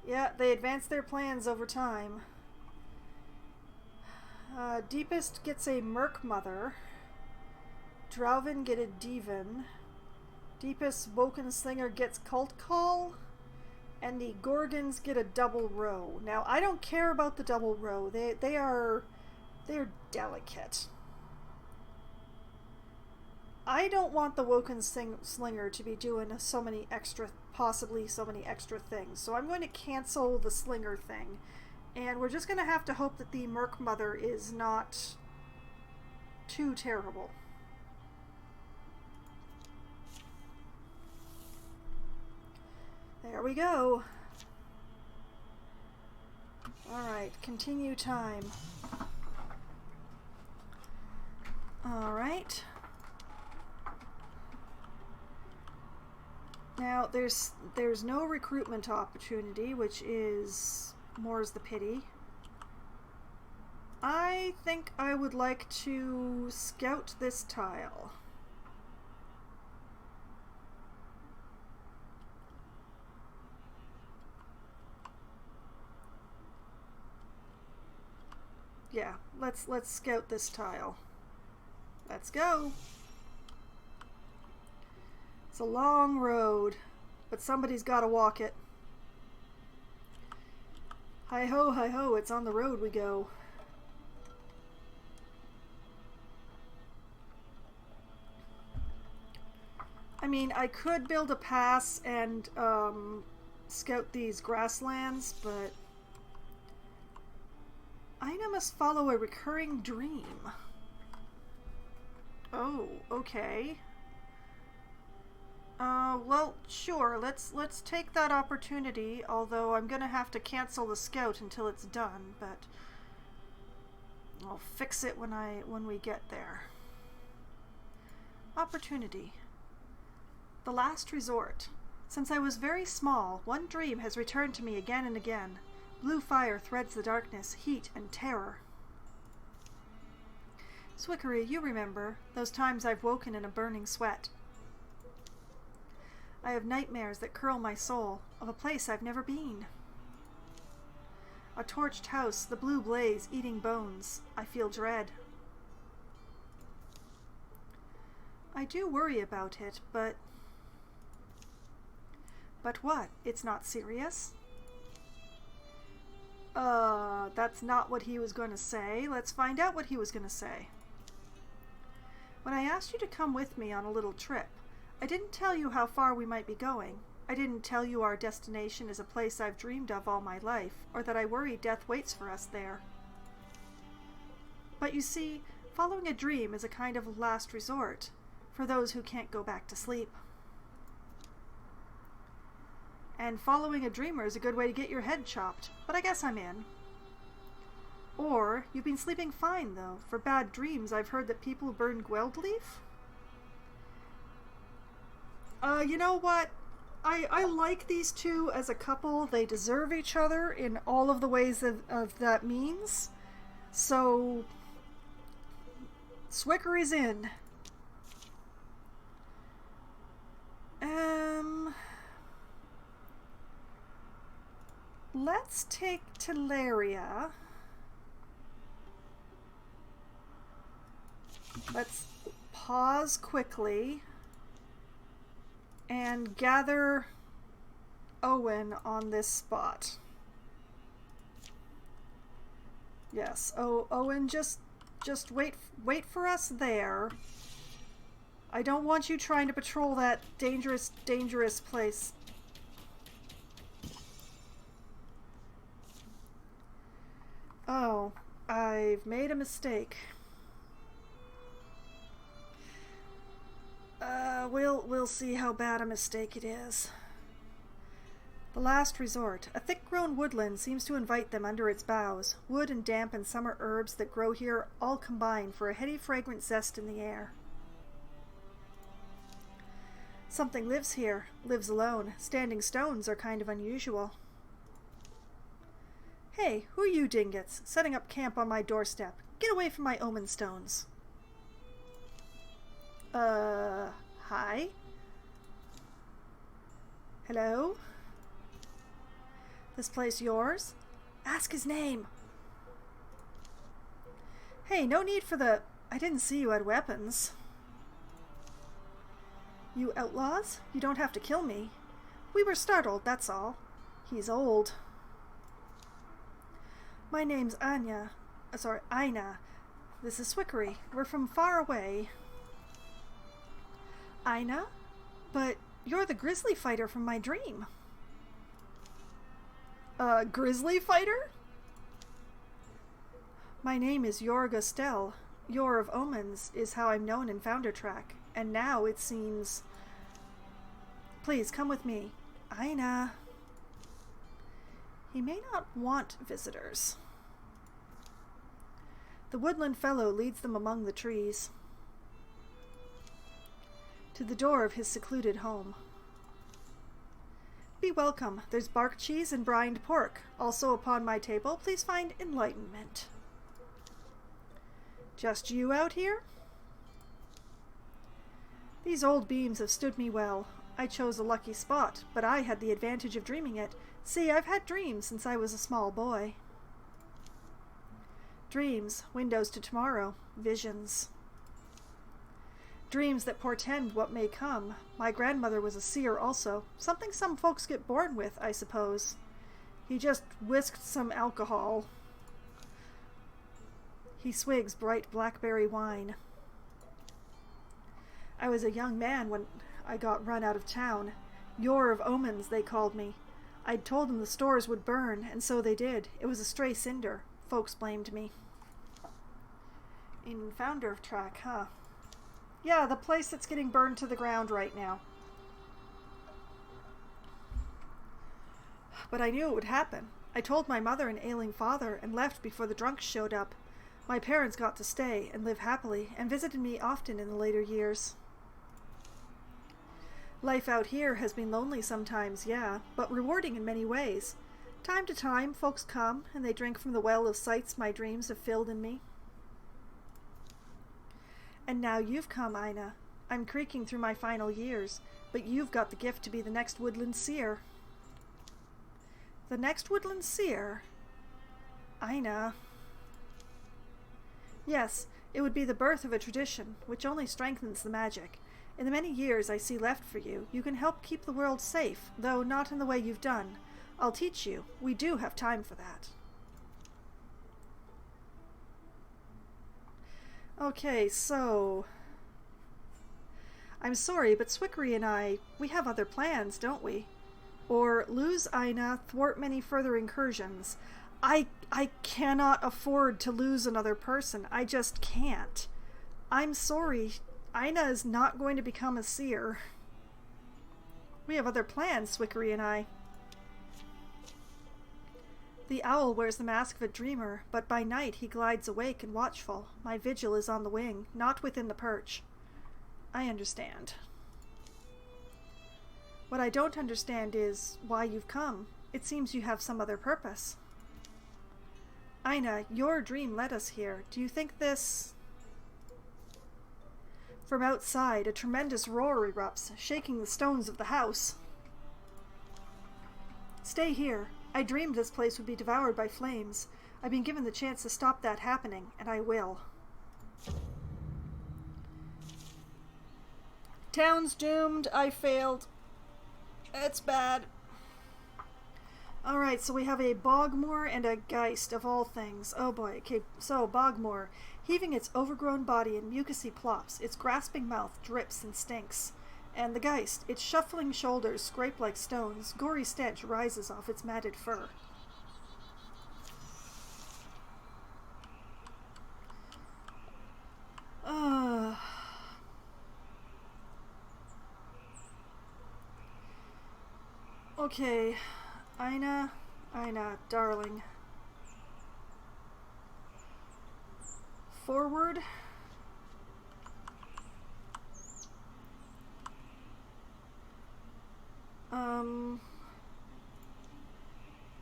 Yeah, they advance their plans over time. Deepest gets a Merc Mother. Drowvin get a Devon. Deepest Woken Slinger gets Cult Call. And the Gorgons get a double row. Now, I don't care about the double row. They're delicate. I don't want the Woken Slinger to be doing possibly so many extra things. So I'm going to cancel the Slinger thing. And we're just going to have to hope that the Merc Mother is not too terrible. There we go. Alright, continue time. Alright. Now, there's no recruitment opportunity, which is more's the pity. I think I would like to scout this tile. Yeah, let's scout this tile. Let's go. It's a long road, but somebody's got to walk it. Hi-ho, it's on the road we go. I mean, I could build a pass and scout these grasslands, but Aina must follow a recurring dream. Oh, okay. Well, sure, let's take that opportunity, although I'm gonna have to cancel the scout until it's done, but I'll fix it when we get there. Opportunity. The last resort. Since I was very small, one dream has returned to me again and again. Blue fire threads the darkness, heat and terror. Swickery, you remember those times I've woken in a burning sweat. I have nightmares that curl my soul, of a place I've never been. A torched house, the blue blaze eating bones. I feel dread. I do worry about it, but But what? It's not serious? That's not what he was going to say. Let's find out what he was going to say. When I asked you to come with me on a little trip, I didn't tell you how far we might be going. I didn't tell you our destination is a place I've dreamed of all my life, or that I worry death waits for us there. But you see, following a dream is a kind of last resort for those who can't go back to sleep. And following a dreamer is a good way to get your head chopped, but I guess I'm in. Or, you've been sleeping fine, though. For bad dreams, I've heard that people burn Wildermyth. You know what? I like these two as a couple. They deserve each other in all of the ways of that means. So, Swicker is in. Let's take Teleria. Let's pause quickly and gather Owen on this spot. Yes, Owen, just wait for us there. I don't want you trying to patrol that dangerous place. Oh, I've made a mistake. We'll see how bad a mistake it is. The last resort. A thick-grown woodland seems to invite them under its boughs. Wood and damp and summer herbs that grow here all combine for a heady, fragrant zest in the air. Something lives here, lives alone. Standing stones are kind of unusual. Hey, who are you dingots, setting up camp on my doorstep? Get away from my omen stones. Hi? Hello? This place yours? Ask his name. Hey, no need for the... I didn't see you had weapons. You outlaws? You don't have to kill me. We were startled, that's all. He's old. My name's Anya. Ina. This is Swickery. We're from far away. Ina? But you're the grizzly fighter from my dream. Grizzly fighter? My name is Yor Gustel. Yor of Omens is how I'm known in Foundertrack. And now it seems... Please, come with me. Ina. He may not want visitors. The woodland fellow leads them among the trees to the door of his secluded home. Be welcome. There's bark cheese and brined pork. Also upon my table, please find enlightenment. Just you out here? These old beams have stood me well. I chose a lucky spot, but I had the advantage of dreaming it. See, I've had dreams since I was a small boy. Dreams, windows to tomorrow, visions. Dreams that portend what may come. My grandmother was a seer also. Something some folks get born with, I suppose. He just whisked some alcohol. He swigs bright blackberry wine. I was a young man when I got run out of town. Yor of Omens, they called me. I'd told them the stores would burn, and so they did. It was a stray cinder. Folks blamed me. In Foundertrack, huh? Yeah, the place that's getting burned to the ground right now. But I knew it would happen. I told my mother and ailing father and left before the drunks showed up. My parents got to stay and live happily and visited me often in the later years. Life out here has been lonely sometimes, yeah, but rewarding in many ways. Time to time, folks come and they drink from the well of sights my dreams have filled in me. And now you've come, Ina. I'm creaking through my final years, but you've got the gift to be the next woodland seer. The next woodland seer? Ina. Yes, it would be the birth of a tradition, which only strengthens the magic. In the many years I see left for you, you can help keep the world safe, though not in the way you've done. I'll teach you. We do have time for that. Okay, so... I'm sorry, but Swickery and I, we have other plans, don't we? Or lose Aina, thwart many further incursions. I cannot afford to lose another person. I just can't. I'm sorry. Aina is not going to become a seer. We have other plans, Swickery and I. The owl wears the mask of a dreamer, but by night he glides awake and watchful. My vigil is on the wing, not within the perch. I understand. What I don't understand is why you've come. It seems you have some other purpose. Aina, your dream led us here. Do you think this... From outside, a tremendous roar erupts, shaking the stones of the house. Stay here. I dreamed this place would be devoured by flames. I've been given the chance to stop that happening, and I will. Town's doomed. I failed. It's bad. Alright, so we have a Bogmore and a Geist, of all things. Oh boy. Okay, so Bogmore. Heaving its overgrown body in mucousy plops, its grasping mouth drips and stinks. And the Geist, its shuffling shoulders scrape like stones, gory stench rises off its matted fur. Okay, Aina, darling. Forward.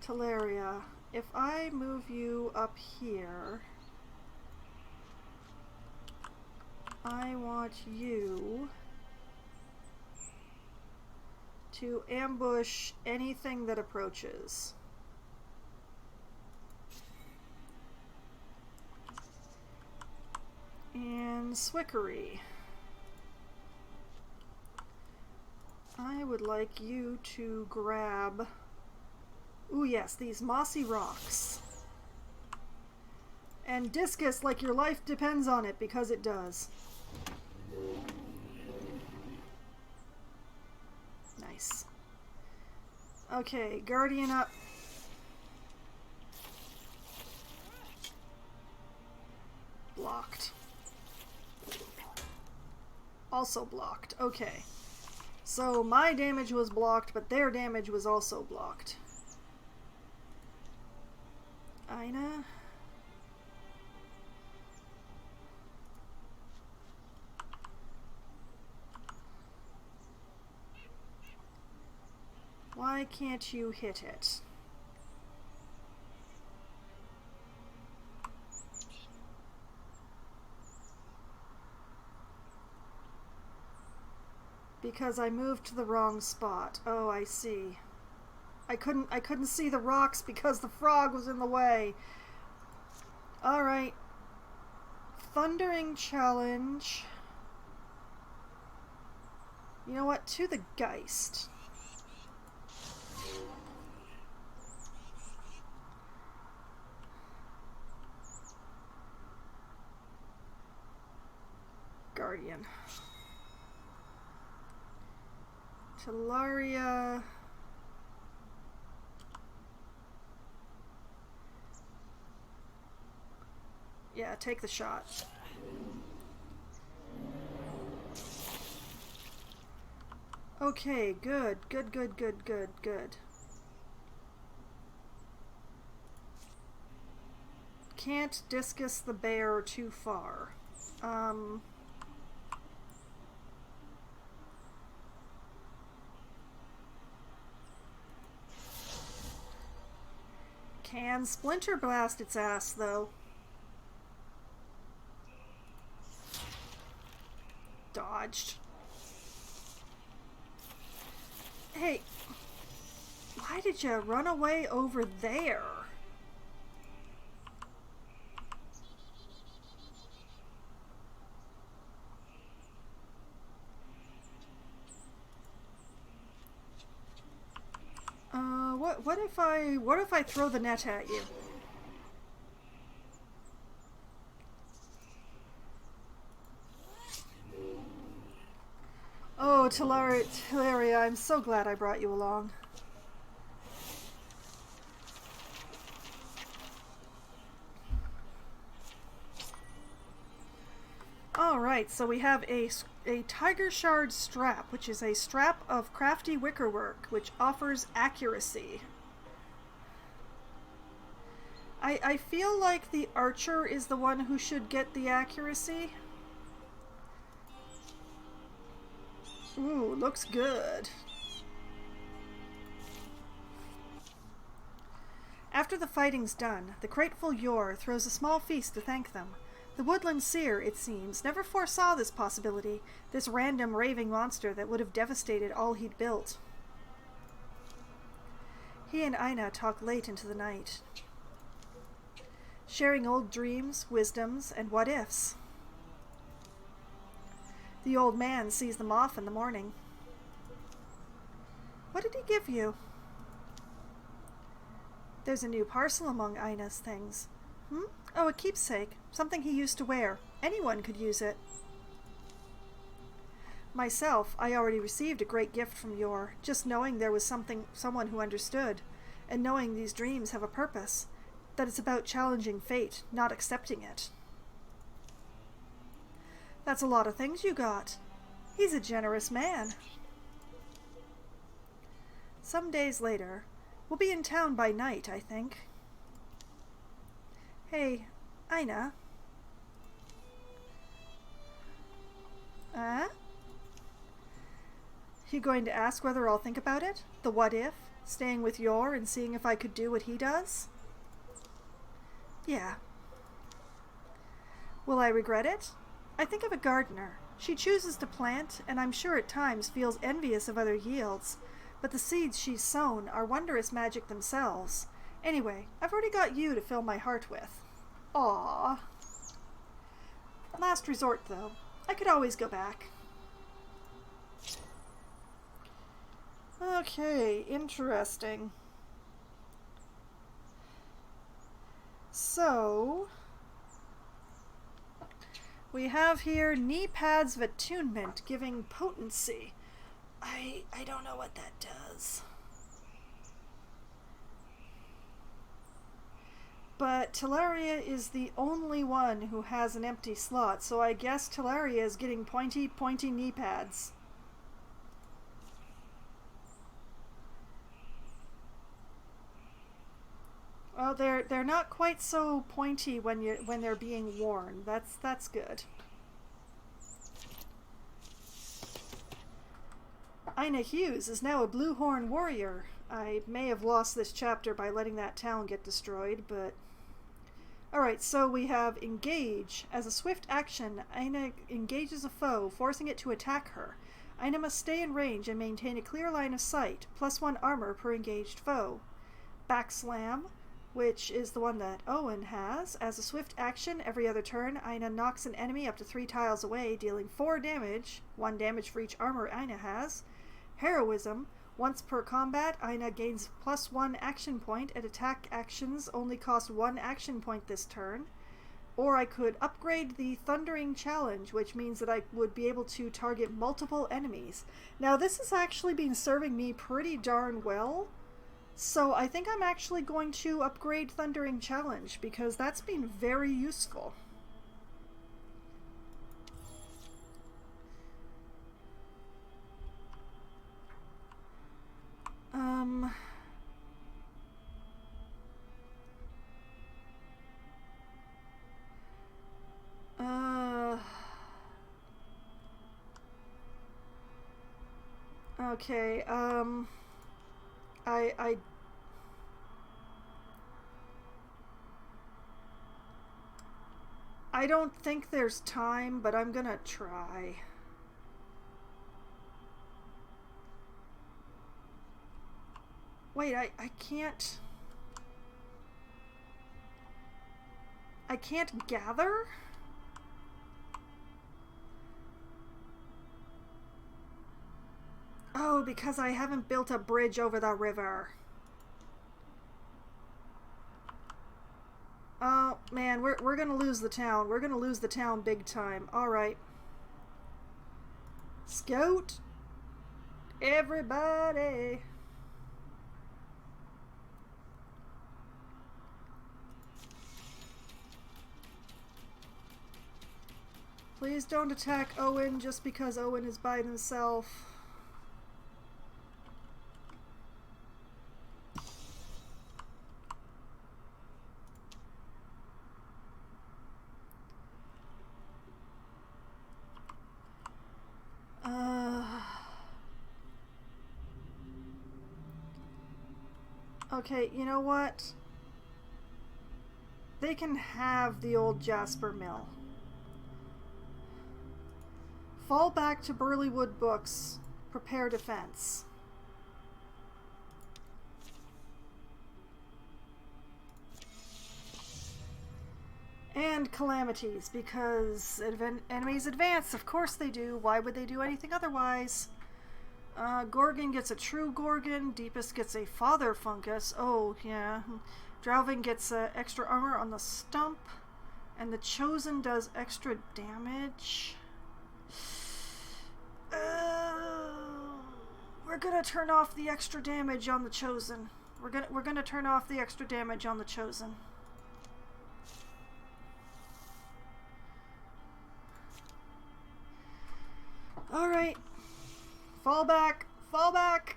Teleria, if I move you up here, I want you to ambush anything that approaches. And Swickery, I would like you to grab... Ooh yes, these mossy rocks. And discus like your life depends on it, because it does. Nice. Okay, Guardian up. Blocked. Also blocked. Okay. So my damage was blocked, but their damage was also blocked. Aina. Why can't you hit it? Because I moved to the wrong spot. Oh, I see. I couldn't see the rocks because the frog was in the way. Alright. Thundering challenge. You know what? To the Geist. Guardian. Teleria. Yeah, take the shot. Okay, good. Can't discus the bear too far. Can Splinter Blast its ass, though. Dodged. Hey, why did you run away over there? what if I throw the net at you? Oh, Teleria, I'm so glad I brought you along. Alright, so we have a tiger shard strap, which is a strap of crafty wickerwork, which offers accuracy. I feel like the archer is the one who should get the accuracy. Ooh, looks good. After the fighting's done, the grateful Yor throws a small feast to thank them. The woodland seer, it seems, never foresaw this possibility, this random raving monster that would have devastated all he'd built. He and Aina talk late into the night, sharing old dreams, wisdoms, and what-ifs. The old man sees them off in the morning. What did he give you? There's a new parcel among Aina's things. Oh, a keepsake. Something he used to wear. Anyone could use it. Myself, I already received a great gift from Yor, just knowing there was someone who understood, and knowing these dreams have a purpose, that it's about challenging fate, not accepting it. That's a lot of things you got. He's a generous man. Some days later, we'll be in town by night, I think. Hey, Aina. You going to ask whether I'll think about it? The what if? Staying with Yor and seeing if I could do what he does? Yeah. Will I regret it? I think of a gardener. She chooses to plant, and I'm sure at times feels envious of other yields, but the seeds she's sown are wondrous magic themselves. Anyway, I've already got you to fill my heart with. Aww. Last resort, though. I could always go back. Okay, interesting. So, we have here knee pads of attunement giving potency. I don't know what that does. But Teleria is the only one who has an empty slot, so I guess Teleria is getting pointy knee pads. Well, they're not quite so pointy when they're being worn. That's good. Aina Hughes is now a Bluehorn warrior. I may have lost this chapter by letting that town get destroyed, but... Alright, so we have Engage. As a swift action, Aina engages a foe, forcing it to attack her. Aina must stay in range and maintain a clear line of sight, +1 armor per engaged foe. Backslam, which is the one that Owen has. As a swift action, every other turn, Aina knocks an enemy up to 3 tiles away, dealing 4 damage, 1 damage for each armor Aina has. Heroism, once per combat, Aina gains +1 action point, and attack actions only cost 1 action point this turn. Or I could upgrade the Thundering Challenge, which means that I would be able to target multiple enemies. Now this has actually been serving me pretty darn well, so I think I'm actually going to upgrade Thundering Challenge, because that's been very useful. Okay, I don't think there's time, but I'm gonna try. Wait, I can't... I can't gather? Oh, because I haven't built a bridge over the river. Oh, man, we're gonna lose the town. We're gonna lose the town big time. Alright. Scout! Everybody! Please don't attack Owen just because Owen is by himself. Okay, you know what? They can have the old Jasper Mill. Fall back to Burleywood Books. Prepare defense. And calamities, because enemies advance. Of course they do. Why would they do anything otherwise? Gorgon gets a true Gorgon. Deepest gets a Father Fungus. Oh, yeah. Drowving gets extra armor on the stump. And the Chosen does extra damage. We're gonna turn off the extra damage on the Chosen. We're gonna turn off the extra damage on the Chosen. Alright. Fall back! Fall back!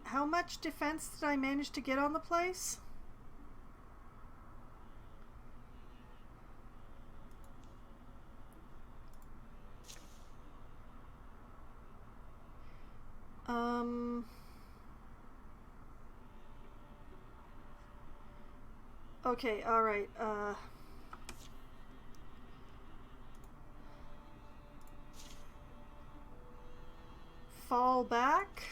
How much defense did I manage to get on the place? Okay, alright, fall back.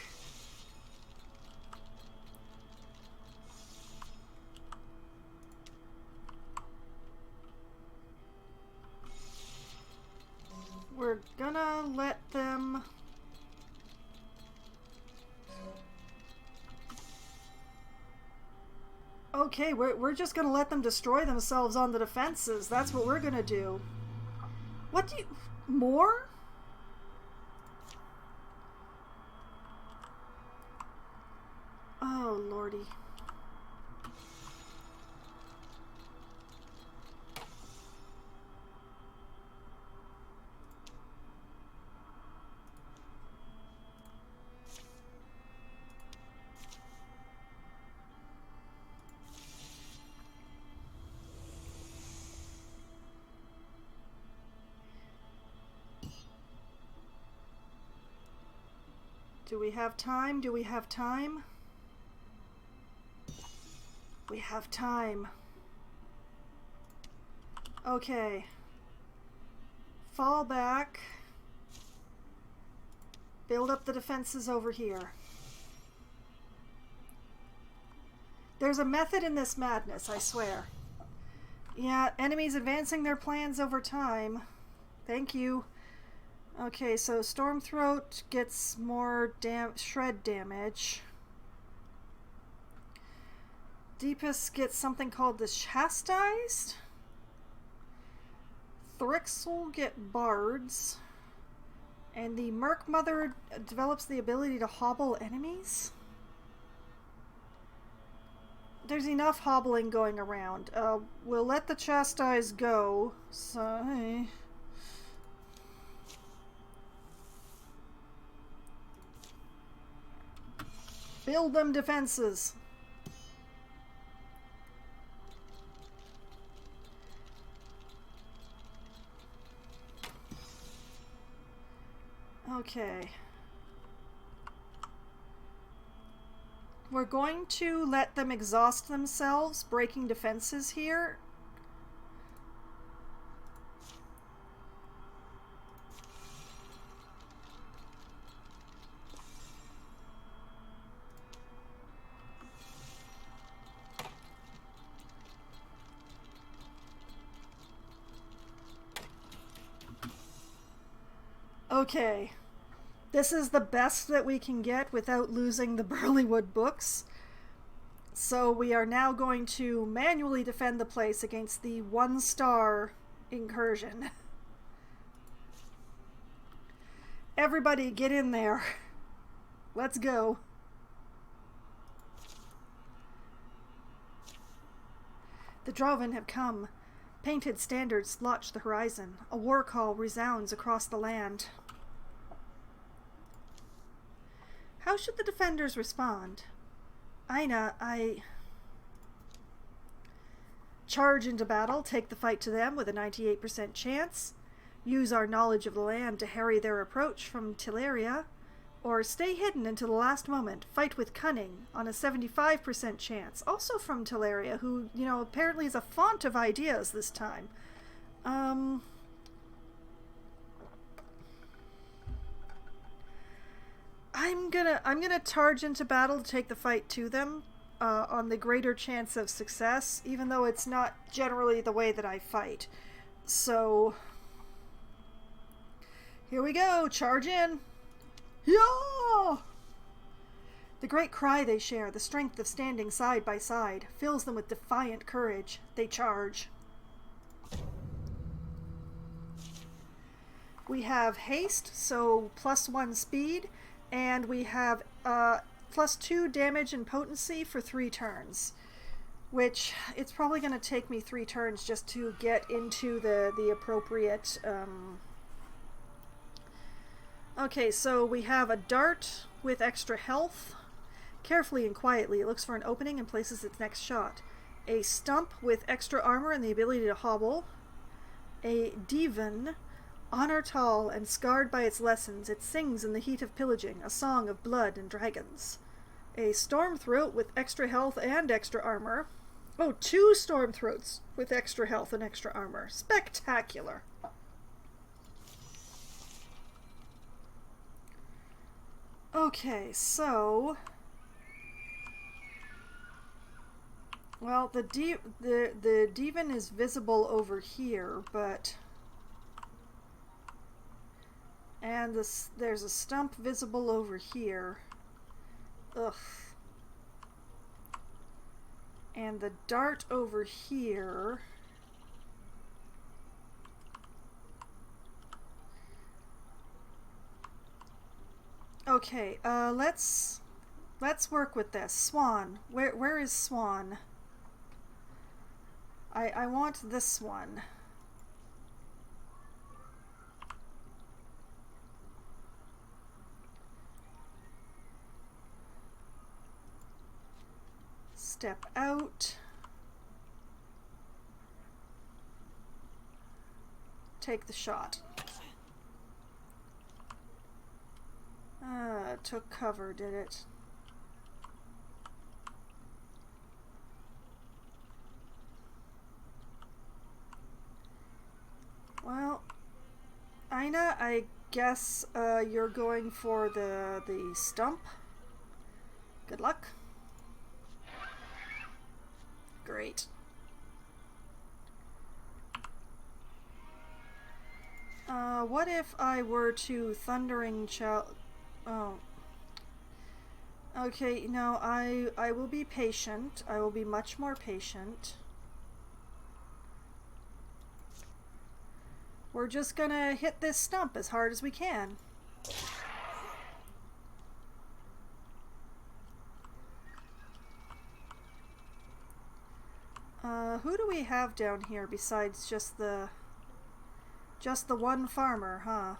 We're gonna let them... Okay, we're just gonna let them destroy themselves on the defenses. That's what we're gonna do. What do you... More? Oh, lordy. Do we have time? Do we have time? We have time. Okay. Fall back. Build up the defenses over here. There's a method in this madness, I swear. Yeah, enemies advancing their plans over time. Thank you. Okay, so Stormthroat gets more shred damage. Deepest gets something called the Chastised. Thrixel get Bards. And the Merc Mother develops the ability to hobble enemies. There's enough hobbling going around. We'll let the Chastise go. So, hey. Build them defenses. Okay. We're going to let them exhaust themselves, breaking defenses here. Okay. This is the best that we can get without losing the Burleywood books. So we are now going to manually defend the place against the 1-star incursion. Everybody get in there. Let's go. The Droven have come. Painted standards blotch the horizon. A war call resounds across the land. How should the defenders respond? Aina, I charge into battle, take the fight to them with a 98% chance, use our knowledge of the land to harry their approach from Teleria, or stay hidden until the last moment, fight with cunning on a 75% chance, also from Teleria, who, you know, apparently is a font of ideas this time. I'm gonna charge into battle to take the fight to them on the greater chance of success, even though it's not generally the way that I fight. So here we go, charge in. Yeah! The great cry they share, the strength of standing side by side, fills them with defiant courage. They charge. We have haste, so +1 speed, and we have +2 damage and potency for 3 turns, which it's probably going to take me 3 turns just to get into the appropriate... Okay, so we have a dart with extra health. Carefully and quietly, it looks for an opening and places its next shot. A stump with extra armor and the ability to hobble. A divan, honor tall and scarred by its lessons, it sings in the heat of pillaging, a song of blood and dragons. A stormthroat with extra health and extra armor. Oh, 2 stormthroats with extra health and extra armor. Spectacular. Okay, so... Well, the divan is visible over here, but... And there's a stump visible over here. Ugh. And the dart over here... Okay, let's work with this. Swan. Where is Swan? I want this one. Step out. Take the shot. Took cover, did it? Well, Aina, I guess you're going for the stump. Good luck. Great. What if I were to Thundering Oh. Okay, no, I will be patient. I will be much more patient. We're just gonna hit this stump as hard as we can. Who do we have down here besides just the one farmer, huh?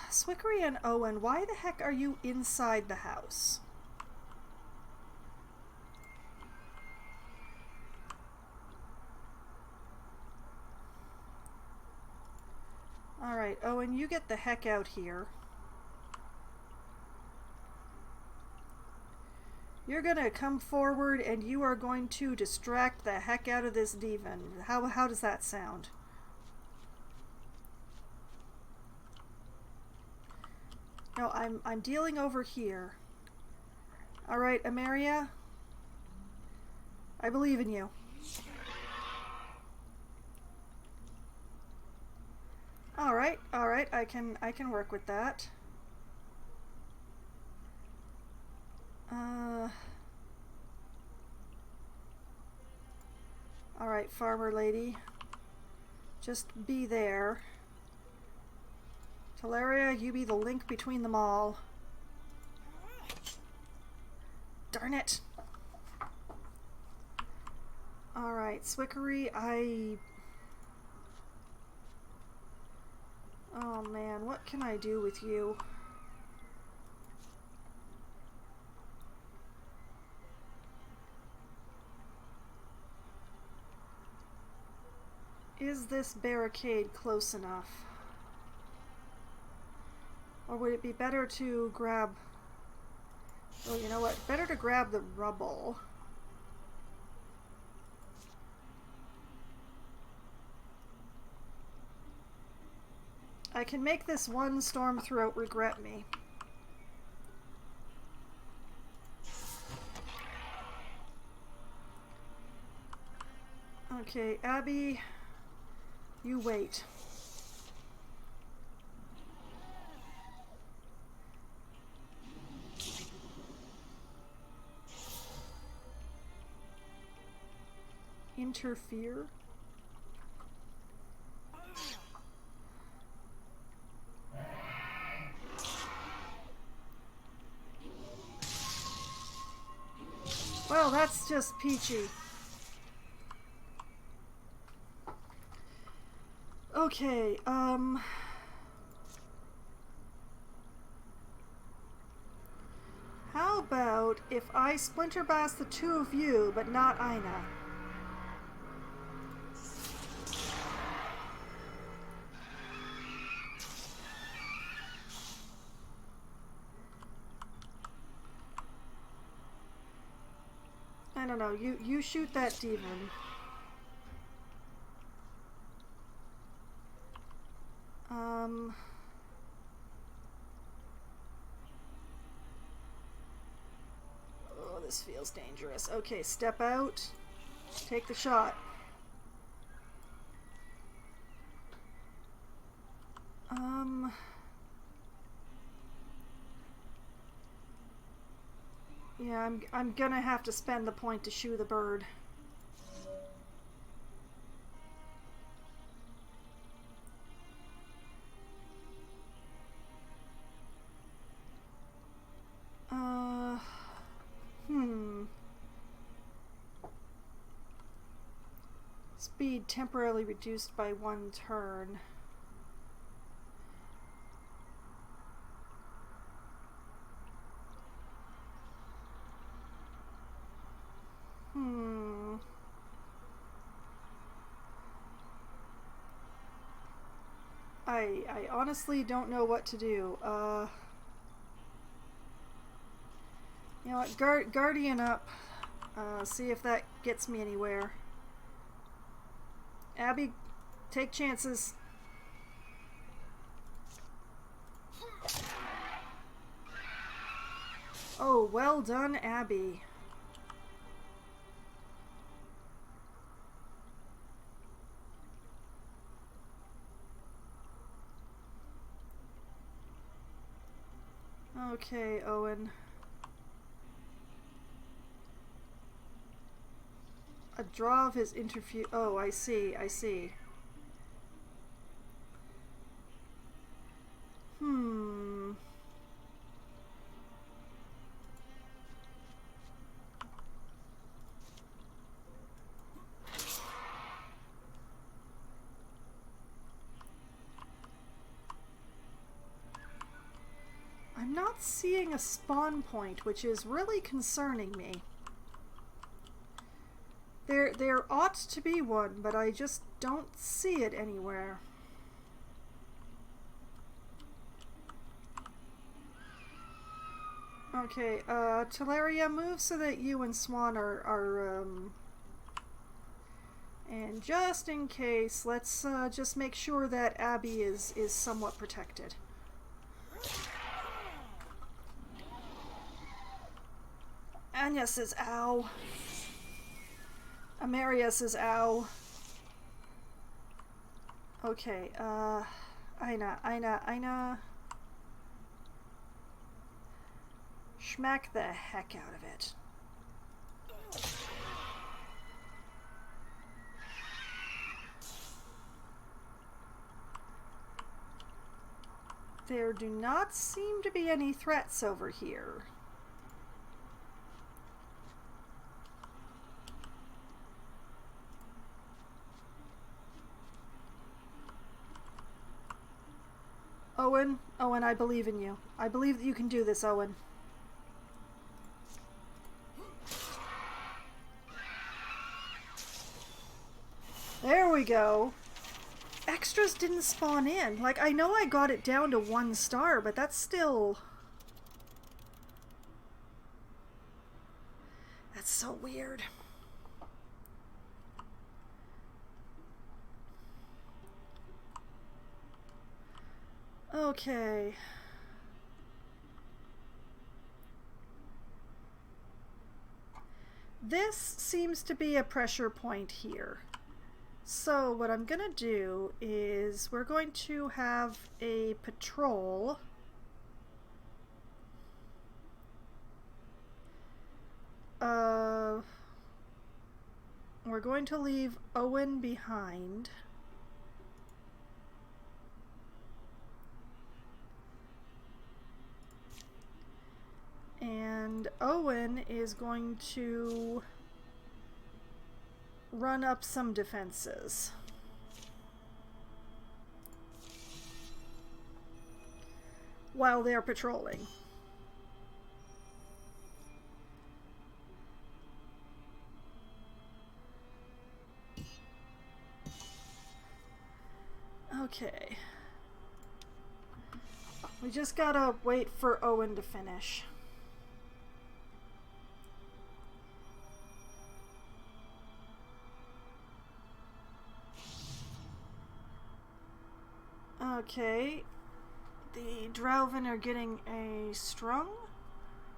Swickery and Owen, why the heck are you inside the house? Alright, Owen, you get the heck out here. You're gonna come forward and you are going to distract the heck out of this divan. How does that sound? No, I'm dealing over here. Alright, Ameria. I believe in you. Alright. Alright, I can work with that. Alright, farmer lady. Just be there. Teleria, you be the link between them all. Darn it! Alright, Swickery, oh man, what can I do with you? Is this barricade close enough? Or would it be better to grab... Well, you know what? Better to grab the rubble. I can make this one storm throat regret me. Okay, Abby, you wait. Interfere? Well, that's just peachy. Okay, how about if I splinter blast the two of you, but not Ina? I don't know, you shoot that demon. Oh, this feels dangerous. Okay, step out. Take the shot. Yeah, I'm gonna have to spend the point to shoo the bird. Speed temporarily reduced by 1 turn. I honestly don't know what to do. You know what? Guardian up. See if that gets me anywhere. Abby, take chances. Oh, well done, Abby. Okay, Owen. A draw of his interview. Oh, I see, I see. I'm not seeing a spawn point, which is really concerning me. There ought to be one, but I just don't see it anywhere. Okay, Teleria, move so that you and Swan are and just in case, let's just make sure that Abby is somewhat protected. Anya says ow. Amaria says ow. Okay, Eine. Schmack the heck out of it. There do not seem to be any threats over here. Owen, I believe in you. I believe that you can do this, Owen. There we go. Extras didn't spawn in. Like, I know I got it down to 1 star, but that's still... That's so weird. Okay. This seems to be a pressure point here. So what I'm gonna do is we're going to have a patrol. We're going to leave Owen behind. And Owen is going to run up some defenses. While they're patrolling. Okay. We just gotta wait for Owen to finish. Okay, the Drauven are getting a strung.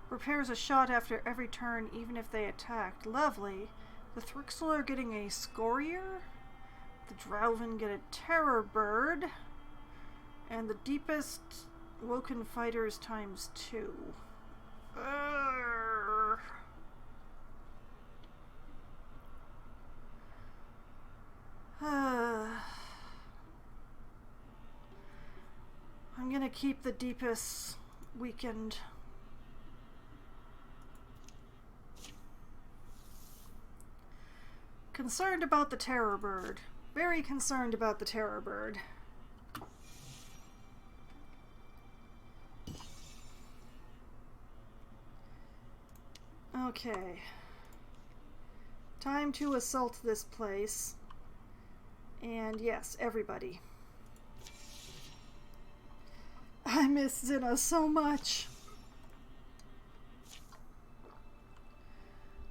Repairs a shot after every turn, even if they attacked. Lovely. The Thrixel are getting a scorier. The Drauven get a terror bird. And the deepest woken fighters ×2. I'm gonna keep the deepest weakened. Concerned about the terror bird. Very concerned about the terror bird. Okay. Time to assault this place. And yes, everybody. I miss Zinna so much.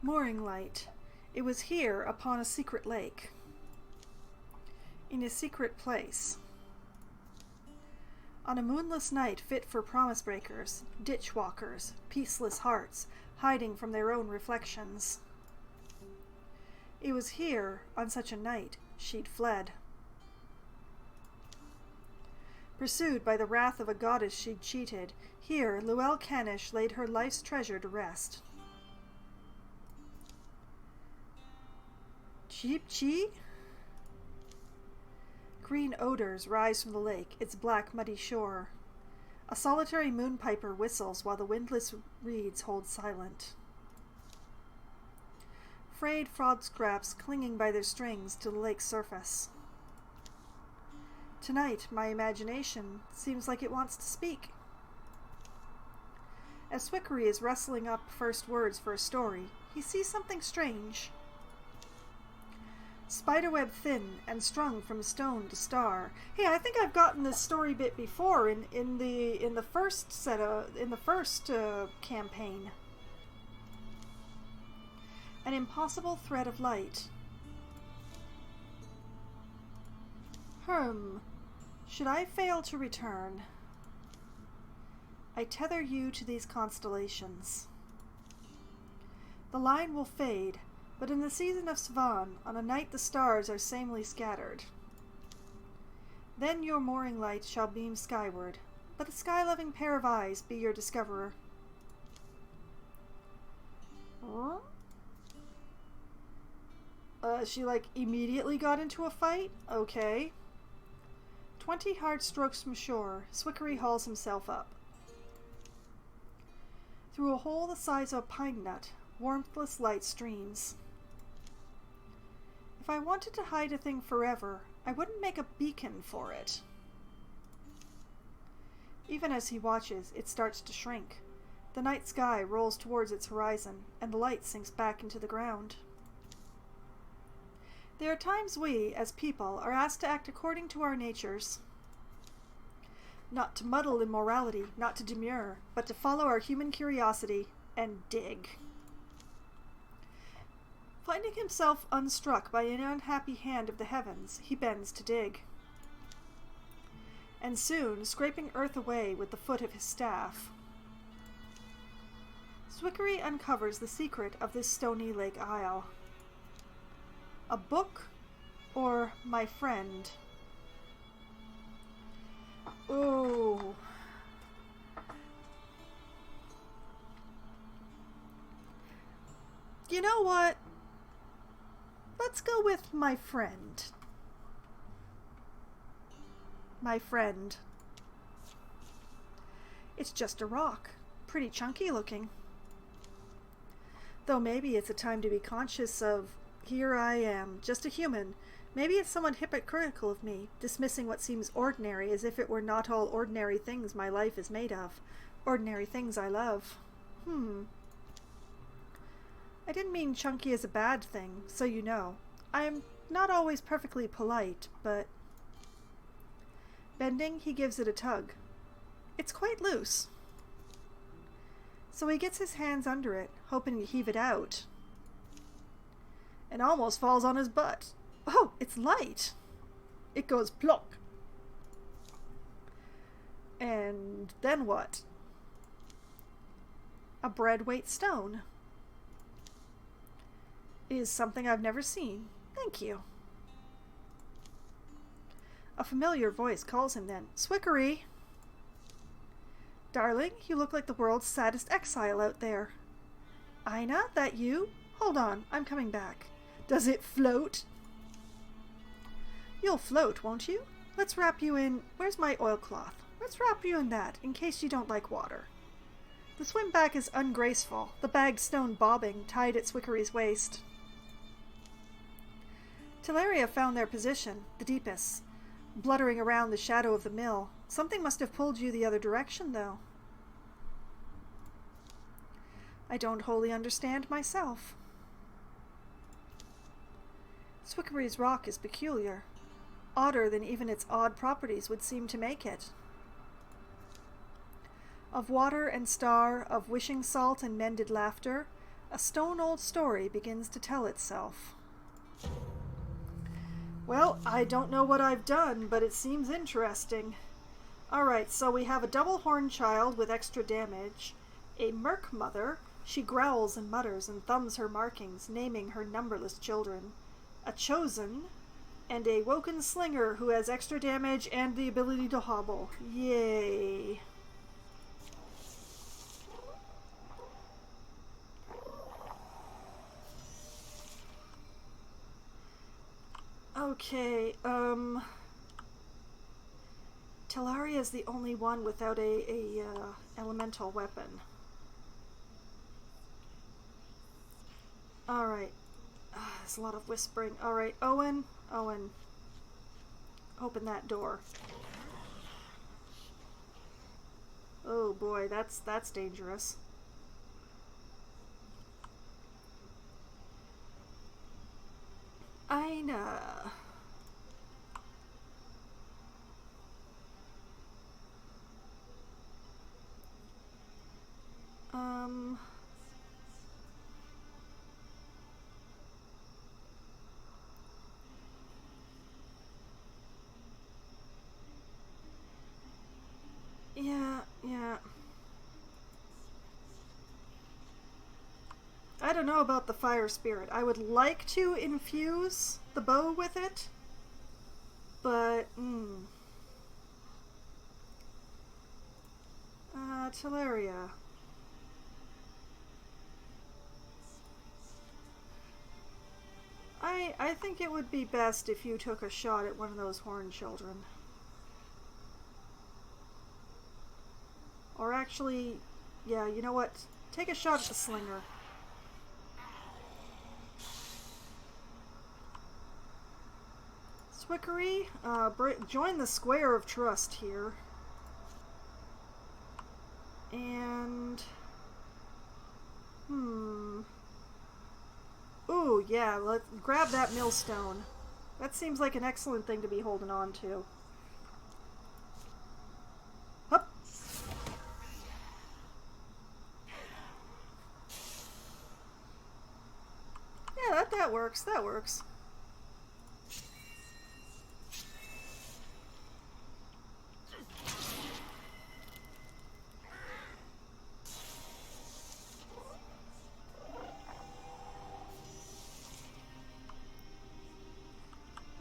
Mooring light. It was here upon a secret lake. In a secret place. On a moonless night fit for promise breakers, ditch walkers, peaceless hearts, hiding from their own reflections. It was here, on such a night, she'd fled. Pursued by the wrath of a goddess she'd cheated, here Luelle Canish laid her life's treasure to rest. Cheep Chi? Green odors rise from the lake, its black muddy shore. A solitary moonpiper whistles while the windless reeds hold silent. Frayed frog scraps clinging by their strings to the lake's surface. Tonight, my imagination seems like it wants to speak. As Swickery is rustling up first words for a story, he sees something strange. Spiderweb thin and strung from stone to star. Hey, I think I've gotten this story bit before in the first campaign. An impossible thread of light. Should I fail to return, I tether you to these constellations. The line will fade, but in the season of Svan, on a night the stars are samely scattered. Then your mooring light shall beam skyward. Let a sky-loving pair of eyes be your discoverer. Huh? She immediately got into a fight? Okay. 20 hard strokes from shore, Swickery hauls himself up. Through a hole the size of a pine nut, warmthless light streams. If I wanted to hide a thing forever, I wouldn't make a beacon for it. Even as he watches, it starts to shrink. The night sky rolls towards its horizon, and the light sinks back into the ground. There are times we, as people, are asked to act according to our natures. Not to muddle in morality, not to demur, but to follow our human curiosity and dig. Finding himself unstruck by an unhappy hand of the heavens, he bends to dig. And soon, scraping earth away with the foot of his staff, Swickery uncovers the secret of this stony lake isle. A book or my friend? Ooh. You know what? Let's go with my friend. My friend. It's just a rock. Pretty chunky looking. Though maybe it's a time to be conscious of, here I am, just a human. Maybe it's somewhat hypocritical of me, dismissing what seems ordinary as if it were not all ordinary things my life is made of. Ordinary things I love. I didn't mean chunky as a bad thing, so you know. I'm not always perfectly polite, but... Bending, he gives it a tug. It's quite loose. So he gets his hands under it, hoping to heave it out. And almost falls on his butt. Oh, it's light! It goes plop. And then what? A bread-weight stone. Is something I've never seen. Thank you. A familiar voice calls him then. Swickery! Darling, you look like the world's saddest exile out there. Ina, that you? Hold on, I'm coming back. Does it float? You'll float, won't you? Let's wrap you in... Where's my oilcloth? Let's wrap you in that, in case you don't like water. The swim back is ungraceful, the bagged stone bobbing, tied at Swickery's waist. Teleria found their position, the deepest, bluttering around the shadow of the mill. Something must have pulled you the other direction, though. I don't wholly understand myself. Swickery's rock is peculiar, odder than even its odd properties would seem to make it. Of water and star, of wishing salt and mended laughter, a stone-old story begins to tell itself. Well, I don't know what I've done, but it seems interesting. Alright, so we have a double-horned child with extra damage, a merc mother, she growls and mutters and thumbs her markings, naming her numberless children, a chosen, and a woken slinger who has extra damage and the ability to hobble. Yay! Okay, Talaria is the only one without a elemental weapon. Alright. There's a lot of whispering. Alright, Owen. Owen. Open that door. Oh boy, that's dangerous. Ina. Yeah. I don't know about the fire spirit. I would like to infuse the bow with it, but Teleria. I think it would be best if you took a shot at one of those horned children. Or actually, yeah, you know what? Take a shot at the slinger. Swickery, join the square of trust here. And... Ooh, yeah, let's grab that millstone. That seems like an excellent thing to be holding on to. Hup! Yeah, that works, that works.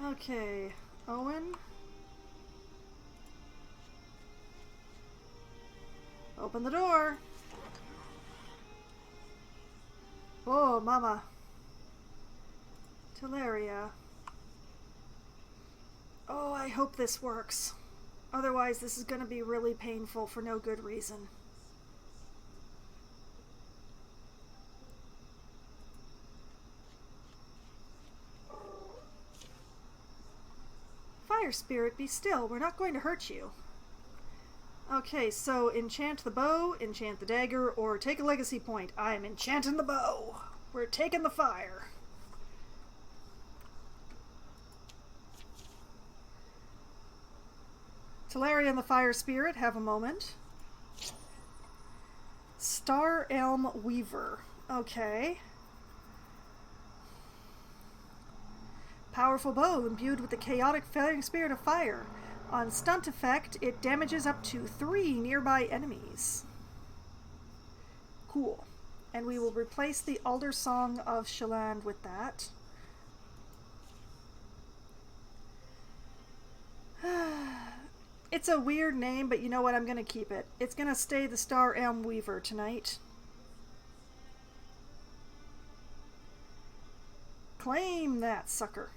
Okay, Owen. Open the door. Oh, mama. Teleria. Oh, I hope this works. Otherwise, this is going to be really painful for no good reason. Fire spirit, be still. We're not going to hurt you. Okay, so enchant the bow, enchant the dagger, or take a legacy point. I'm enchanting the bow. We're taking the fire. Teleria and the fire spirit have a moment. Star Elm Weaver. Okay. Powerful bow imbued with the chaotic fighting spirit of fire. On stunt effect, it damages up to 3 nearby enemies. Cool. And we will replace the Alder Song of Shalland with that. It's a weird name, but you know what? I'm going to keep it. It's going to stay the Star Elm Weaver tonight. Claim that sucker.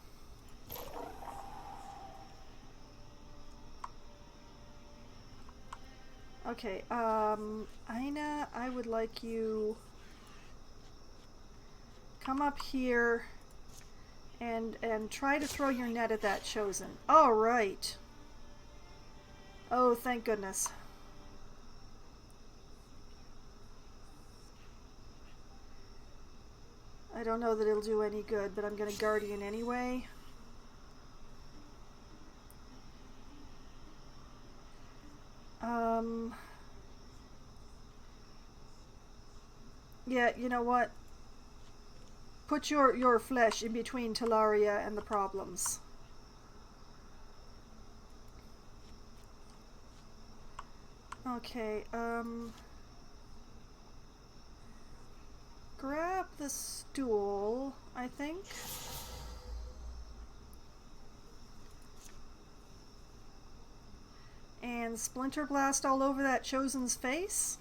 Okay, Aina, I would like you come up here and try to throw your net at that chosen. All right. Oh, thank goodness. I don't know that it'll do any good, but I'm going to Guardian anyway. Yeah, you know what? Put your flesh in between Teleria and the problems. Okay, grab the stool, I think. And Splinter Blast all over that chosen's face.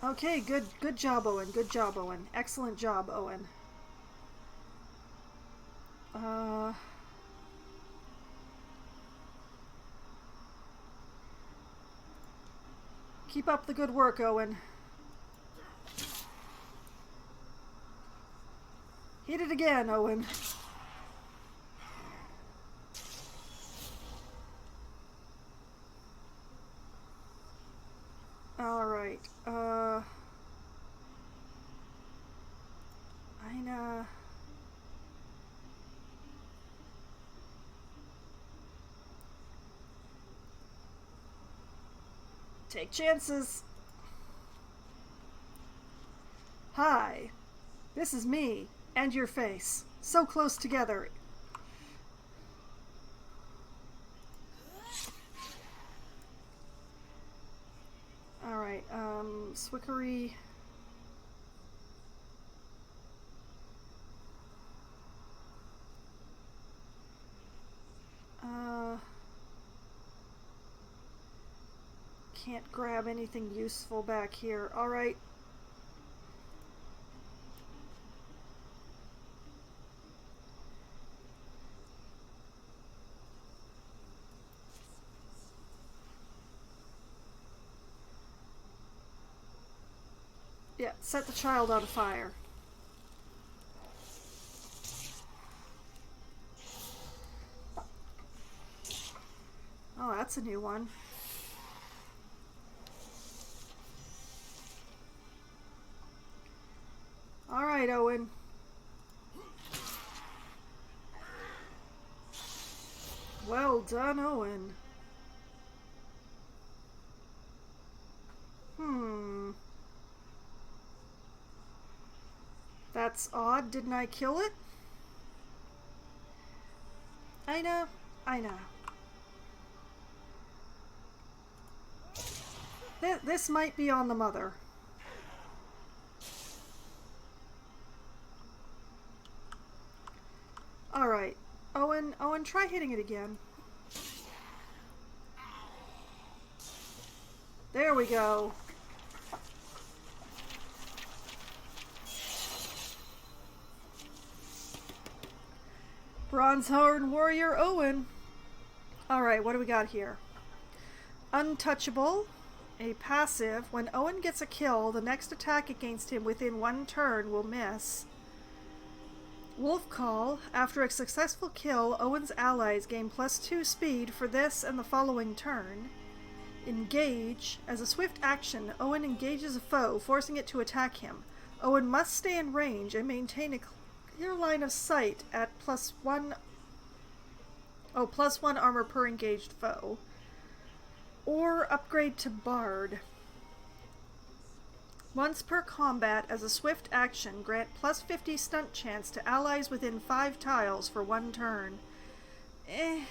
Okay, good job, Owen. Good job, Owen. Excellent job, Owen. Keep up the good work, Owen. Hit it again, Owen. Alright, Aina. Take chances. Hi, this is me and your face. So close together. Alright, Swickery. Can't grab anything useful back here. Alright. Yeah, set the child on fire. Oh, that's a new one. Alright, Owen. Well done, Owen. That's odd. Didn't I kill it? I know. I know. This might be on the mother. Alright. Owen, try hitting it again. There we go. Bronzehorn Warrior Owen. Alright, what do we got here? Untouchable. A passive. When Owen gets a kill, the next attack against him within 1 turn will miss. Wolf Call. After a successful kill, Owen's allies gain +2 speed for this and the following turn. Engage. As a swift action, Owen engages a foe, forcing it to attack him. Owen must stay in range and maintain a clear line of sight at +1 armor per engaged foe. Or upgrade to Bard. Once per combat, as a swift action, grant +50 stunt chance to allies within 5 tiles for 1 turn. You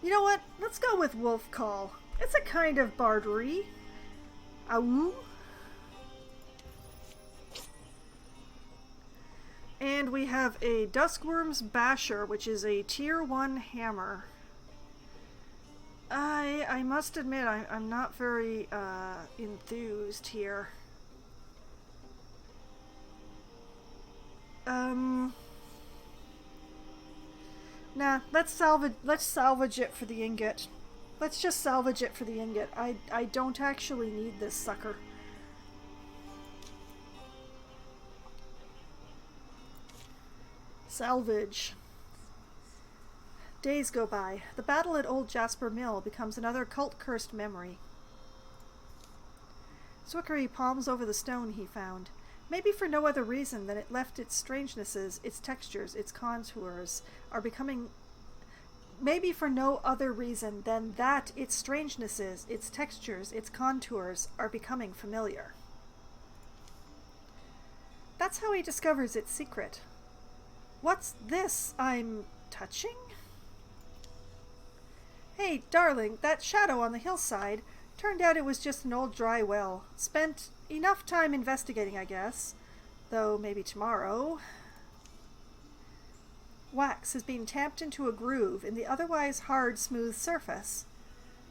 know what? Let's go with Wolf Call. It's a kind of bardery. Ow. And we have a Duskworm's Basher, which is a tier 1 hammer. I must admit, I'm not very enthused here. Nah, let's salvage it for the ingot. Let's just salvage it for the ingot. I don't actually need this sucker. Salvage. Days go by. The battle at Old Jasper Mill becomes another cult-cursed memory. Swickery palms over the stone he found. Maybe for no other reason than it left its strangenesses, its textures, its contours are becoming... Maybe for no other reason than that its strangenesses, its textures, its contours are becoming familiar. That's how he discovers its secret. What's this I'm touching? Hey, darling, that shadow on the hillside, turned out it was just an old dry well. Spent enough time investigating, I guess. Though maybe tomorrow. Wax has been tamped into a groove in the otherwise hard, smooth surface.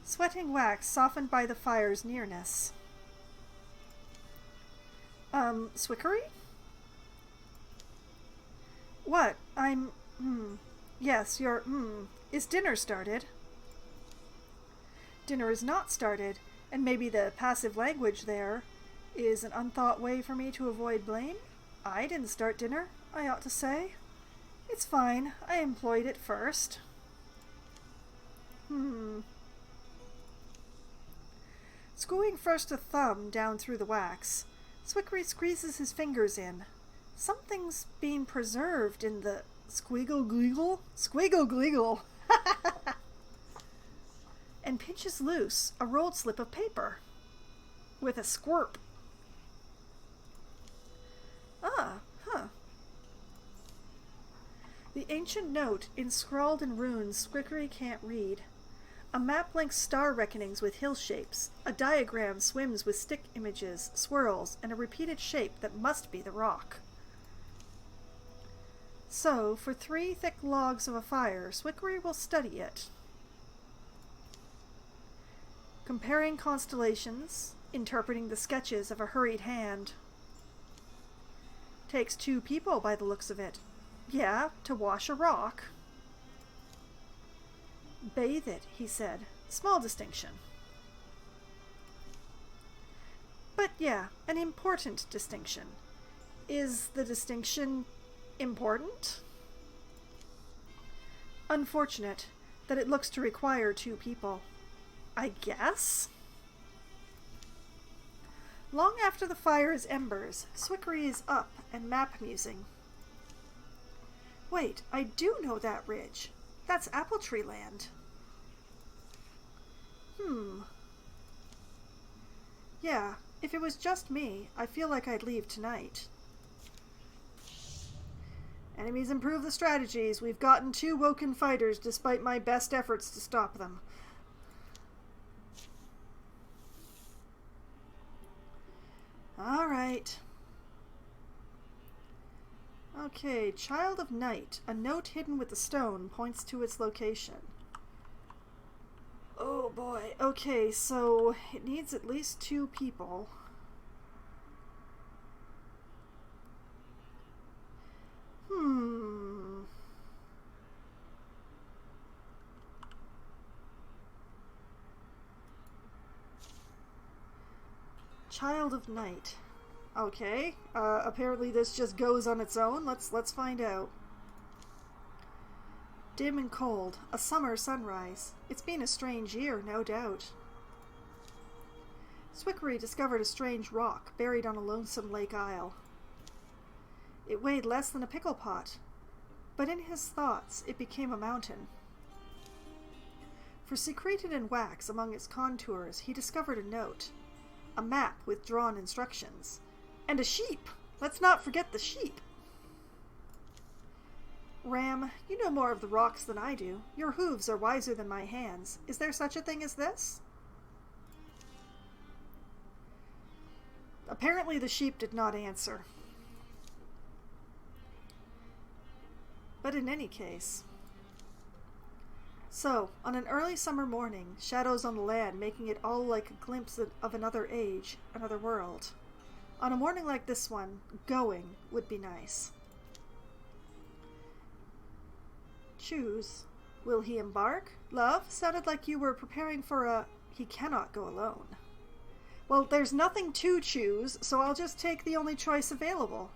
Sweating wax softened by the fire's nearness. Swickery? What? Yes, you're, Is dinner started? Dinner is not started, and maybe the passive language there is an unthought way for me to avoid blame? I didn't start dinner, I ought to say. It's fine, I employed it first. Screwing first a thumb down through the wax, Swickery squeezes his fingers in. Something's being preserved in the squiggle-gleagle? Squiggle-gleagle! And pinches loose a rolled slip of paper. With a squirp. The ancient note, inscrawled in runes Swickery can't read. A map links star reckonings with hill shapes. A diagram swims with stick images, swirls, and a repeated shape that must be the rock. So, for 3 thick logs of a fire, Swickery will study it. Comparing constellations, interpreting the sketches of a hurried hand. Takes 2 people by the looks of it. Yeah, to wash a rock. Bathe it, he said. Small distinction. But yeah, an important distinction. Is the distinction important? Unfortunate that it looks to require 2 people. I guess? Long after the fire's embers, Swickery is up and map-musing. Wait, I do know that ridge. That's Apple Tree Land. Yeah, if it was just me, I feel like I'd leave tonight. Enemies improve the strategies. We've gotten 2 woken fighters despite my best efforts to stop them. All right. Okay, Child of Night. A note hidden with the stone points to its location. Oh boy. Okay, so it needs at least 2 people. Child of Night. Okay. Apparently this just goes on its own. Let's find out. Dim and cold. A summer sunrise. It's been a strange year, no doubt. Swickery discovered a strange rock buried on a lonesome lake isle. It weighed less than a pickle pot, but in his thoughts it became a mountain. For secreted in wax among its contours, he discovered a note. A map with drawn instructions. And a sheep! Let's not forget the sheep! Ram, you know more of the rocks than I do. Your hooves are wiser than my hands. Is there such a thing as this? Apparently the sheep did not answer. But in any case... So, on an early summer morning, shadows on the land making it all like a glimpse of another age, another world. On a morning like this one, going would be nice. Choose. Will he embark? Love, sounded like you were preparing for a... He cannot go alone. Well, there's nothing to choose, so I'll just take the only choice available.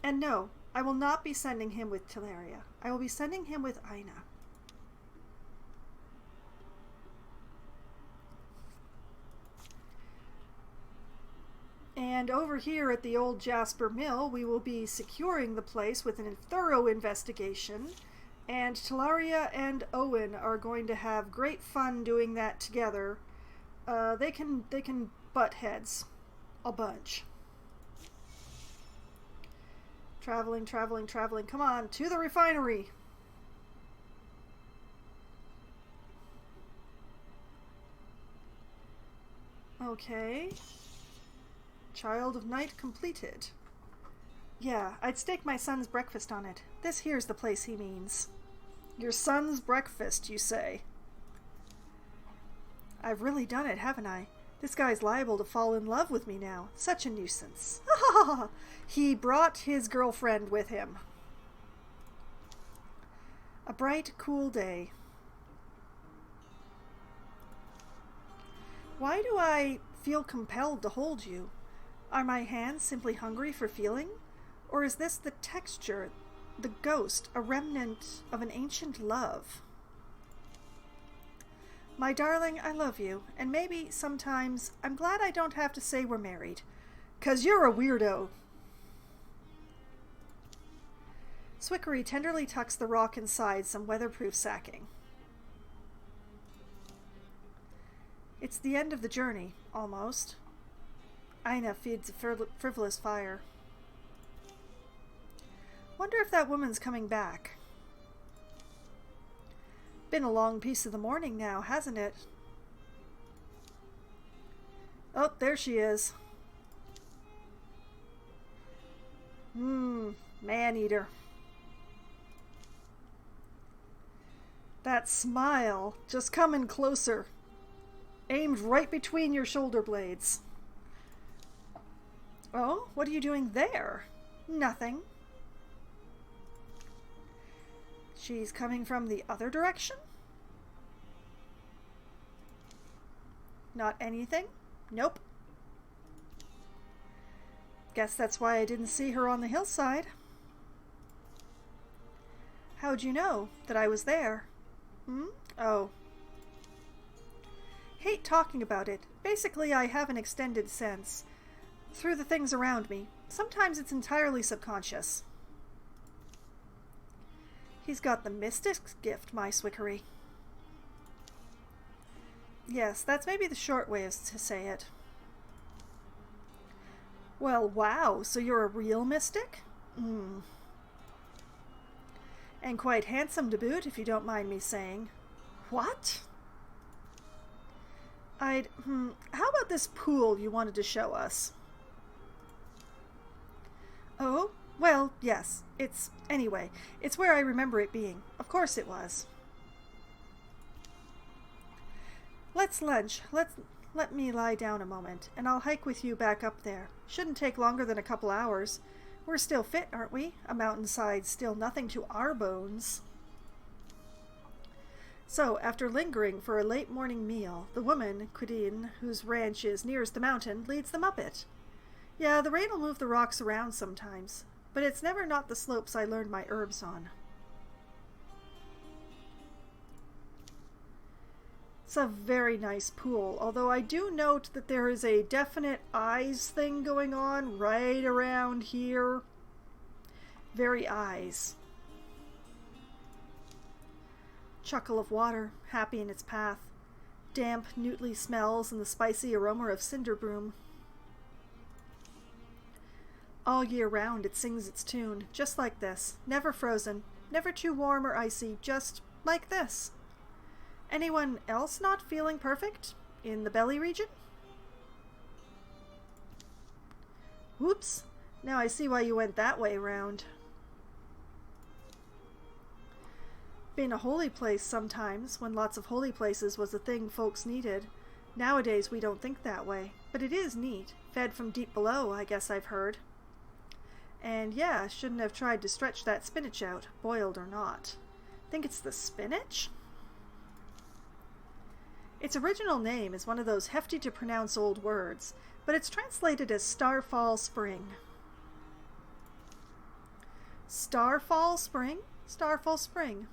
And no, I will not be sending him with Teleria. I will be sending him with Aina. And over here at the old Jasper Mill, we will be securing the place with a thorough investigation. And Teleria and Owen are going to have great fun doing that together. They can butt heads a bunch. Traveling, traveling, traveling. Come on, to the refinery. Okay. Child of Night completed. Yeah, I'd stake my son's breakfast on it. This here's the place he means. Your son's breakfast, you say? I've really done it, haven't I? This guy's liable to fall in love with me now. Such a nuisance. He brought his girlfriend with him. A bright, cool day. Why do I feel compelled to hold you? Are my hands simply hungry for feeling? Or is this the texture, the ghost, a remnant of an ancient love? My darling, I love you, and maybe sometimes I'm glad I don't have to say we're married. 'Cause you're a weirdo. Swickery tenderly tucks the rock inside some weatherproof sacking. It's the end of the journey, almost. Aina feeds a frivolous fire. Wonder if that woman's coming back. Been a long piece of the morning now, hasn't it? Oh, there she is. Man-eater. That smile, just coming closer. Aimed right between your shoulder blades. Oh, what are you doing there? Nothing. She's coming from the other direction? Not anything? Nope. Guess that's why I didn't see her on the hillside. How'd you know that I was there? Oh. Hate talking about it. Basically, I have an extended sense. Through the things around me. Sometimes it's entirely subconscious. He's got the mystic's gift, my Swickery. Yes, that's maybe the short way to say it. Well, wow, so you're a real mystic? And quite handsome to boot, if you don't mind me saying. What? How about this pool you wanted to show us? Oh, well, yes. Anyway, it's where I remember it being. Of course it was. Let's lunch. Let me lie down a moment, and I'll hike with you back up there. Shouldn't take longer than a couple hours. We're still fit, aren't we? A mountainside's still nothing to our bones. So, after lingering for a late morning meal, the woman, Quidin, whose ranch is nearest the mountain, leads them up it. Yeah, the rain will move the rocks around sometimes, but it's never not the slopes I learned my herbs on. It's a very nice pool, although I do note that there is a definite eyes thing going on right around here. Very eyes. Chuckle of water, happy in its path. Damp, newtly smells and the spicy aroma of cinder broom. All year round it sings its tune, just like this. Never frozen, never too warm or icy, just like this. Anyone else not feeling perfect? In the belly region? Whoops. Now I see why you went that way round. Been a holy place sometimes, when lots of holy places was a thing folks needed. Nowadays we don't think that way. But it is neat. Fed from deep below, I guess I've heard. And yeah, shouldn't have tried to stretch that spinach out, boiled or not. Think it's the spinach? Its original name is one of those hefty-to-pronounce old words, but it's translated as Starfall Spring. Starfall Spring? Starfall Spring.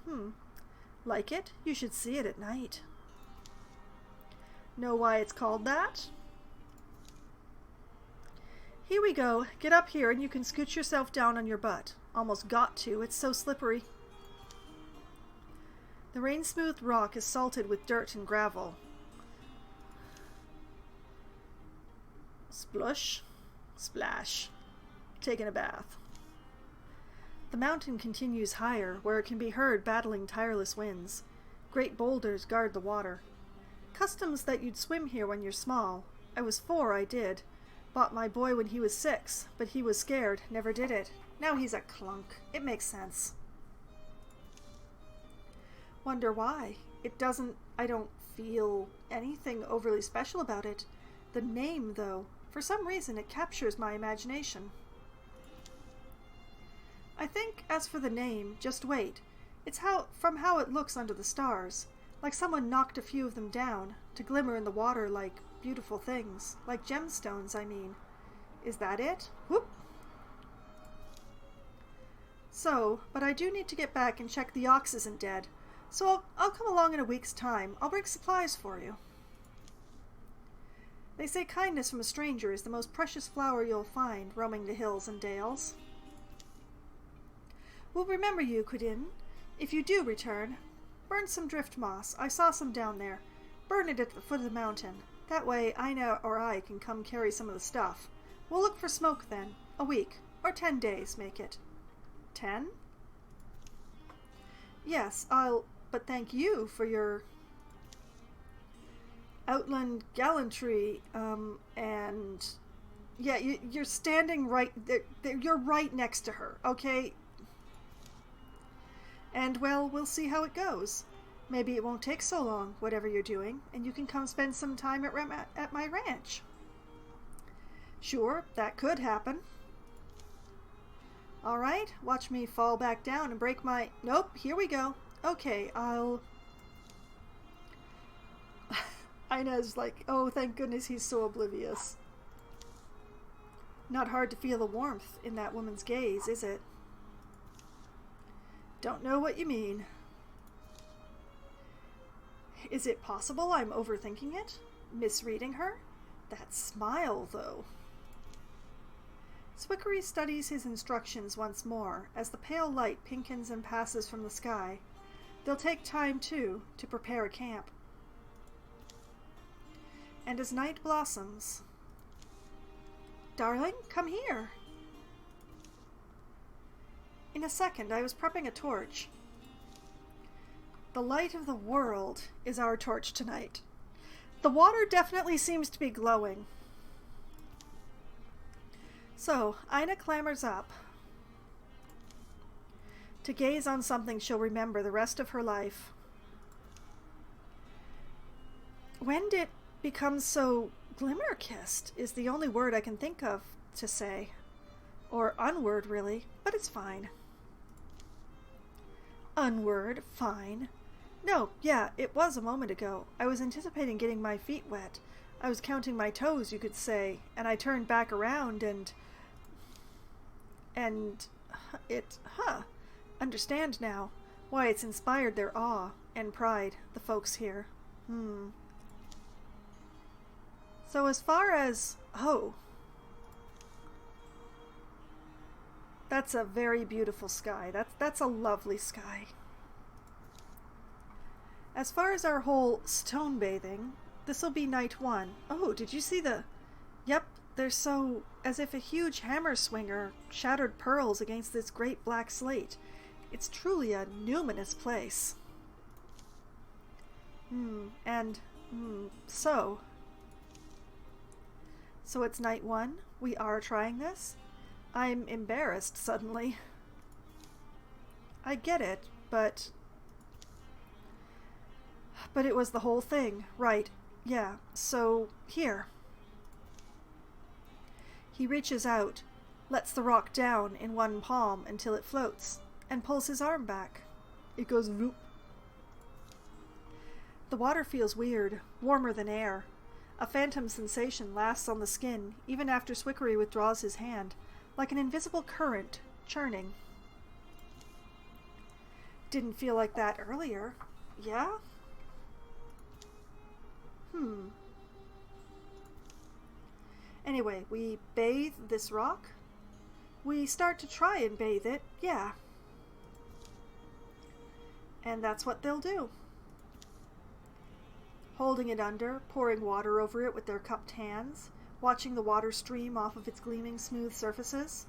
Like it? You should see it at night. Know why it's called that? Here we go. Get up here and you can scoot yourself down on your butt. Almost got to. It's so slippery. The rain-smoothed rock is salted with dirt and gravel. Splush. Splash. Taking a bath. The mountain continues higher, where it can be heard battling tireless winds. Great boulders guard the water. Customs that you'd swim here when you're small. I was 4, I did. Bought my boy when he was 6, but he was scared, never did it. Now he's a clunk. It makes sense. Wonder why. I don't feel anything overly special about it. The name, though, for some reason it captures my imagination. I think, as for the name, just wait. It's from how it looks under the stars. Like someone knocked a few of them down, to glimmer in the water like beautiful things. Like gemstones, I mean. Is that it? Whoop! So, but I do need to get back and check the ox isn't dead. So I'll come along in a week's time. I'll bring supplies for you. They say kindness from a stranger is the most precious flower you'll find roaming the hills and dales. We'll remember you, Quidin. If you do return, burn some drift moss. I saw some down there. Burn it at the foot of the mountain. That way Ina or I can come carry some of the stuff. We'll look for smoke then. A week. Or 10 days, make it. 10? Yes, but thank you for your outland gallantry, and yeah, you're standing right there, you're right next to her, okay? And well, we'll see how it goes. Maybe it won't take so long, whatever you're doing, and you can come spend some time at my ranch. Sure, that could happen. All right, watch me fall back down and break my... Nope, here we go. Okay, I'll... Ina's like, oh, thank goodness he's so oblivious. Not hard to feel the warmth in that woman's gaze, is it? Don't know what you mean. Is it possible I'm overthinking it? Misreading her? That smile, though. Swickery studies his instructions once more as the pale light pinkens and passes from the sky. They'll take time, too, to prepare a camp. And as night blossoms... Darling, come here. In a second, I was prepping a torch. The light of the world is our torch tonight. The water definitely seems to be glowing. So, Ina clambers up to gaze on something she'll remember the rest of her life. When did it become so glimmer-kissed is the only word I can think of to say. Or unword, really, but it's fine. Unword, fine. No, yeah, it was a moment ago. I was anticipating getting my feet wet. I was counting my toes, you could say, and I turned back around and understand now why it's inspired their awe and pride, the folks here. So as far as, that's a very beautiful sky. That's a lovely sky. As far as our whole stone bathing, this'll be night 1. Oh, did you see the... Yep, they're so... as if a huge hammer swinger shattered pearls against this great black slate. It's truly a numinous place. So it's night 1? We are trying this? I'm embarrassed suddenly. I get it, but it was the whole thing, right? Yeah, so here. He reaches out, lets the rock down in one palm until it floats, and pulls his arm back. It goes voop. The water feels weird, warmer than air. A phantom sensation lasts on the skin, even after Swickery withdraws his hand, like an invisible current, churning. Didn't feel like that earlier. Yeah? Anyway, we bathe this rock. We start to try and bathe it, yeah. And that's what they'll do. Holding it under, pouring water over it with their cupped hands, watching the water stream off of its gleaming smooth surfaces.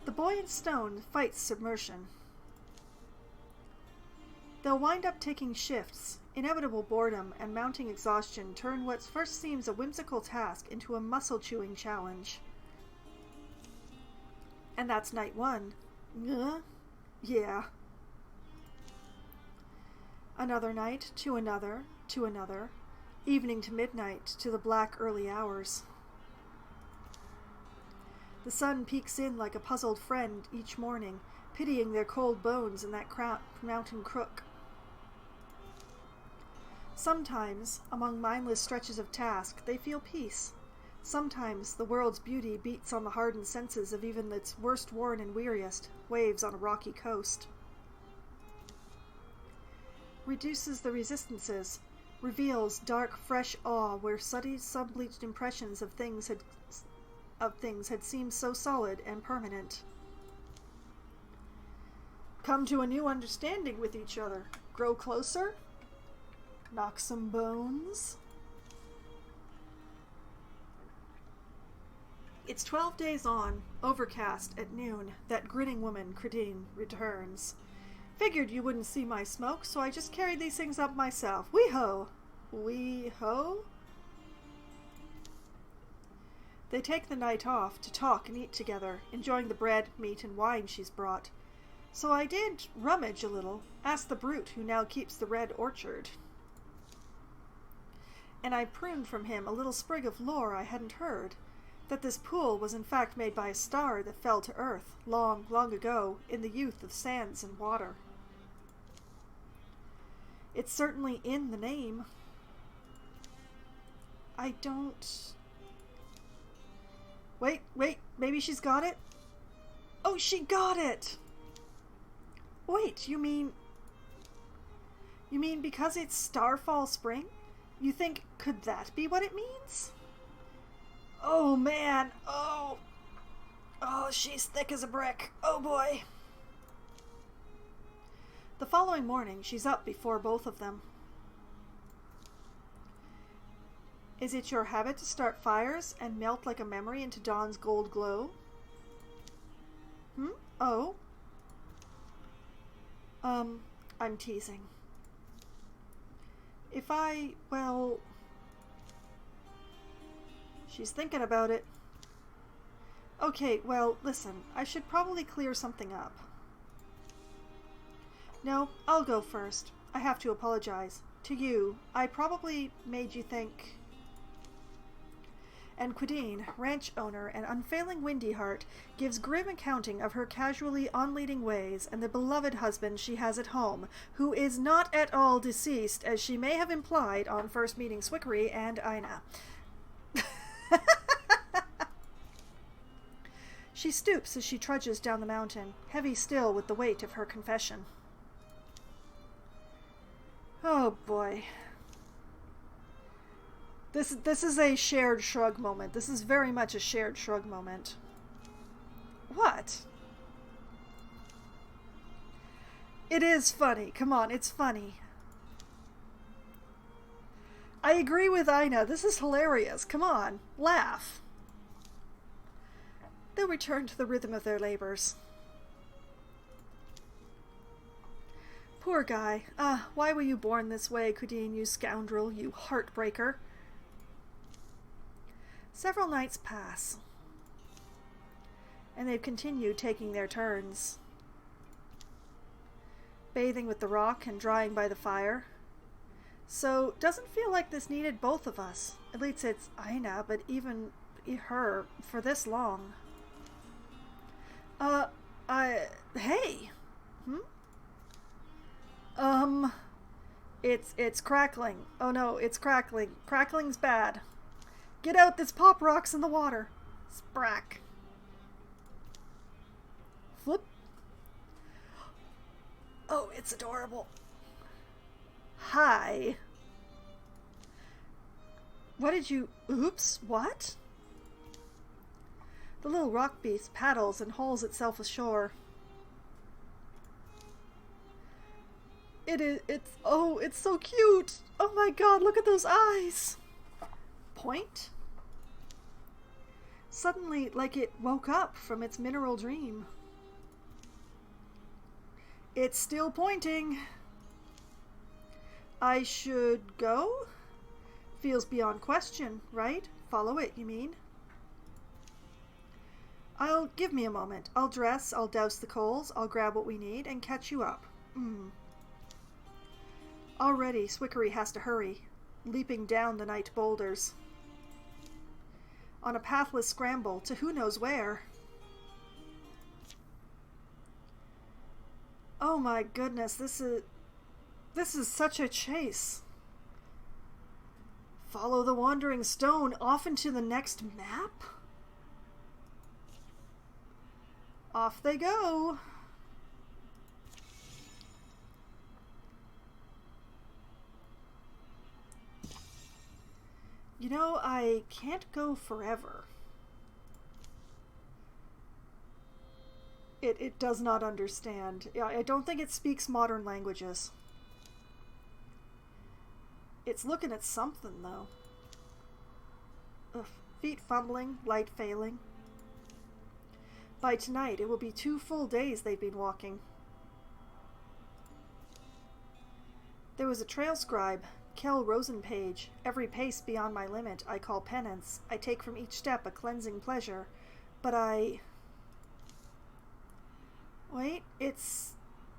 The buoyant stone fights submersion. They'll wind up taking shifts. Inevitable boredom and mounting exhaustion turn what first seems a whimsical task into a muscle-chewing challenge. And that's night 1. Yeah. Another night, to another, evening to midnight, to the black early hours. The sun peeks in like a puzzled friend each morning, pitying their cold bones in that mountain crook. Sometimes, among mindless stretches of task, they feel peace. Sometimes the world's beauty beats on the hardened senses of even its worst worn and weariest, waves on a rocky coast. Reduces the resistances, reveals dark, fresh awe where sun-bleached impressions of things had seemed so solid and permanent. Come to a new understanding with each other. Grow closer. Knock some bones. It's 12 days on, overcast at noon, that grinning woman, Credine, returns. Figured you wouldn't see my smoke, so I just carried these things up myself. Wee-ho! Wee-ho? They take the night off to talk and eat together, enjoying the bread, meat, and wine she's brought. So I did rummage a little, asked the brute who now keeps the red orchard. And I pruned from him a little sprig of lore I hadn't heard, that this pool was in fact made by a star that fell to earth long, long ago in the youth of sands and water. It's certainly in the name. I don't... Wait, maybe she's got it? Oh, she got it! Wait, you mean because it's Starfall Spring? You think, could that be what it means? Oh, man. Oh, she's thick as a brick. Oh, boy. The following morning, she's up before both of them. Is it your habit to start fires and melt like a memory into dawn's gold glow? Oh. I'm teasing. Well... She's thinking about it. Okay, well, listen, I should probably clear something up. No, I'll go first. I have to apologize. To you, I probably made you think... And Quidine, ranch owner and unfailing windy heart, gives grim accounting of her casually on-leading ways and the beloved husband she has at home, who is not at all deceased, as she may have implied on first meeting Swickery and Ina. She stoops as she trudges down the mountain, heavy still with the weight of her confession. Oh boy. This is a shared shrug moment. This is very much a shared shrug moment. What? It is funny. Come on, it's funny. I agree with Ina. This is hilarious. Come on, laugh. They'll return to the rhythm of their labors. Poor guy. Why were you born this way, Quidine, you scoundrel, you heartbreaker? Several nights pass, and they've continued taking their turns. Bathing with the rock and drying by the fire. So, doesn't feel like this needed both of us. At least it's Ina, but even her, for this long. Hey! It's crackling. Oh no, it's crackling. Crackling's bad. Get out, this pop rocks in the water. Sprack. Flip. Oh, it's adorable. Hi. What did you... Oops, what? The little rock beast paddles and hauls itself ashore. It's so cute. Oh my god, look at those eyes. Point? Suddenly, like it woke up from its mineral dream. It's still pointing. I should go? Feels beyond question, right? Follow it, you mean? Give me a moment. I'll dress, I'll douse the coals, I'll grab what we need, and catch you up. Already, Swickery has to hurry, leaping down the night boulders. On a pathless scramble to who knows where. Oh my goodness, this is such a chase. Follow the wandering stone off into the next map? Off they go. You know, I can't go forever. It does not understand. I don't think it speaks modern languages. It's looking at something, though. Ugh, feet fumbling, light failing. By tonight, it will be 2 full days they've been walking. There was a trail scribe, Kel Rosenpage. Every pace beyond my limit I call penance. I take from each step a cleansing pleasure. But Wait, it's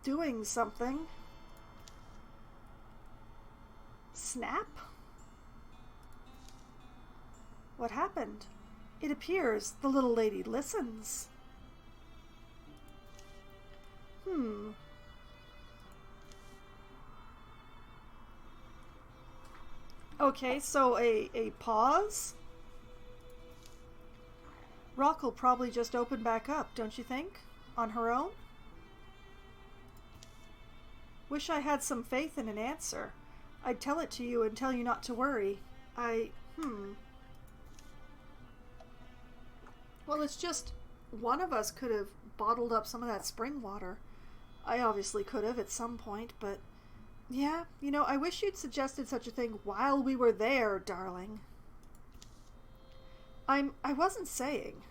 doing something. Snap? What happened? It appears the little lady listens. Okay, so a pause? Rock will probably just open back up, don't you think? On her own? Wish I had some faith in an answer. I'd tell it to you and tell you not to worry. Well, it's just one of us could have bottled up some of that spring water. I obviously could have at some point, but yeah, I wish you'd suggested such a thing while we were there, darling. I wasn't saying.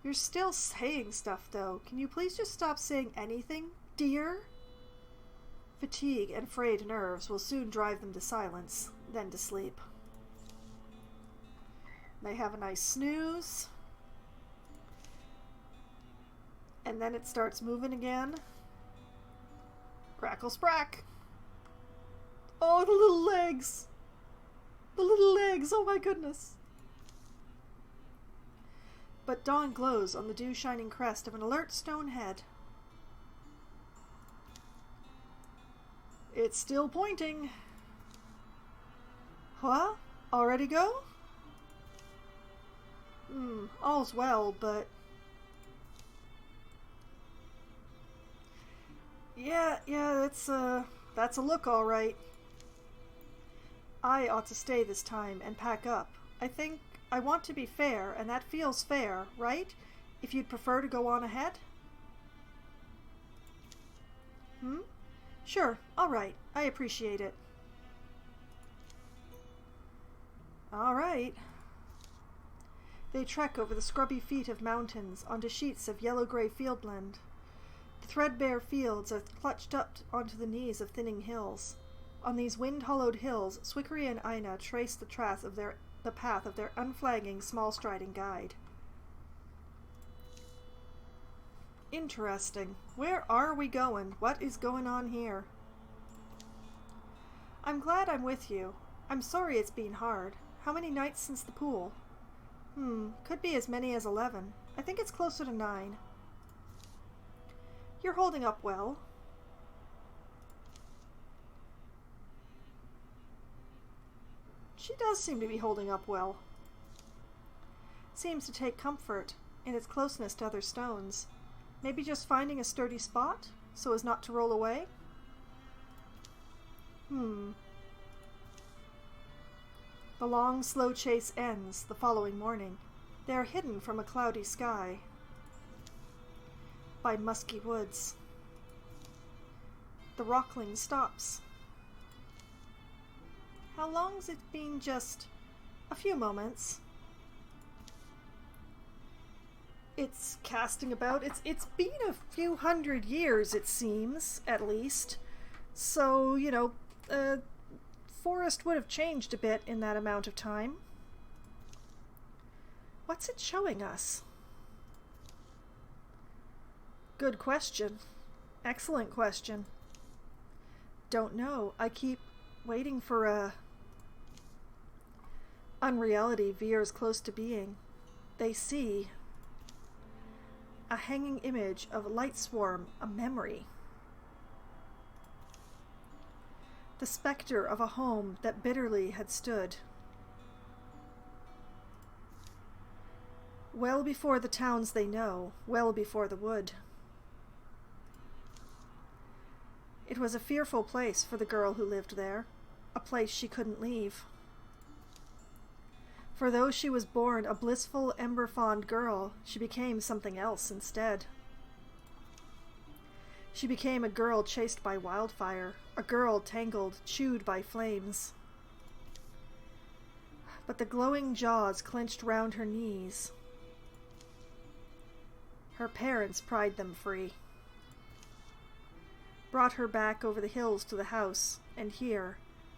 You're still saying stuff, though. Can you please just stop saying anything, dear? Fatigue and frayed nerves will soon drive them to silence, then to sleep. They have a nice snooze. And then it starts moving again. Crackle sprack. Oh, the little legs. The little legs, oh my goodness. But dawn glows on the dew-shining crest of an alert stone head. It's still pointing. Huh? Already go? All's well, but... Yeah, that's a look, all right. I ought to stay this time and pack up. I think I want to be fair, and that feels fair, right? If you'd prefer to go on ahead? Sure, all right. I appreciate it. All right. They trek over the scrubby feet of mountains onto sheets of yellow-gray fieldland. The threadbare fields are clutched up onto the knees of thinning hills. On these wind-hollowed hills, Swickery and Ina trace the path of their unflagging, small-striding guide. Interesting. Where are we going? What is going on here? I'm glad I'm with you. I'm sorry it's been hard. How many nights since the pool? Could be as many as 11. I think it's closer to 9. You're holding up well. She does seem to be holding up well. Seems to take comfort in its closeness to other stones. Maybe just finding a sturdy spot so as not to roll away? The long, slow chase ends the following morning. They are hidden from a cloudy sky by musky woods. The rockling stops. How long's it been? Just a few moments. It's casting about. It's been a few hundred years, it seems, at least. So, forest would have changed a bit in that amount of time. What's it showing us? Good question. Excellent question. Don't know. I keep waiting for a... Unreality veers close to being. They see a hanging image of a light swarm, a memory. The specter of a home that bitterly had stood. Well before the towns they know, well before the wood. It was a fearful place for the girl who lived there, a place she couldn't leave. For though she was born a blissful, ember-fond girl, she became something else instead. She became a girl chased by wildfire, a girl tangled, chewed by flames. But the glowing jaws clenched round her knees. Her parents pried them free. Brought her back over the hills to the house, and here,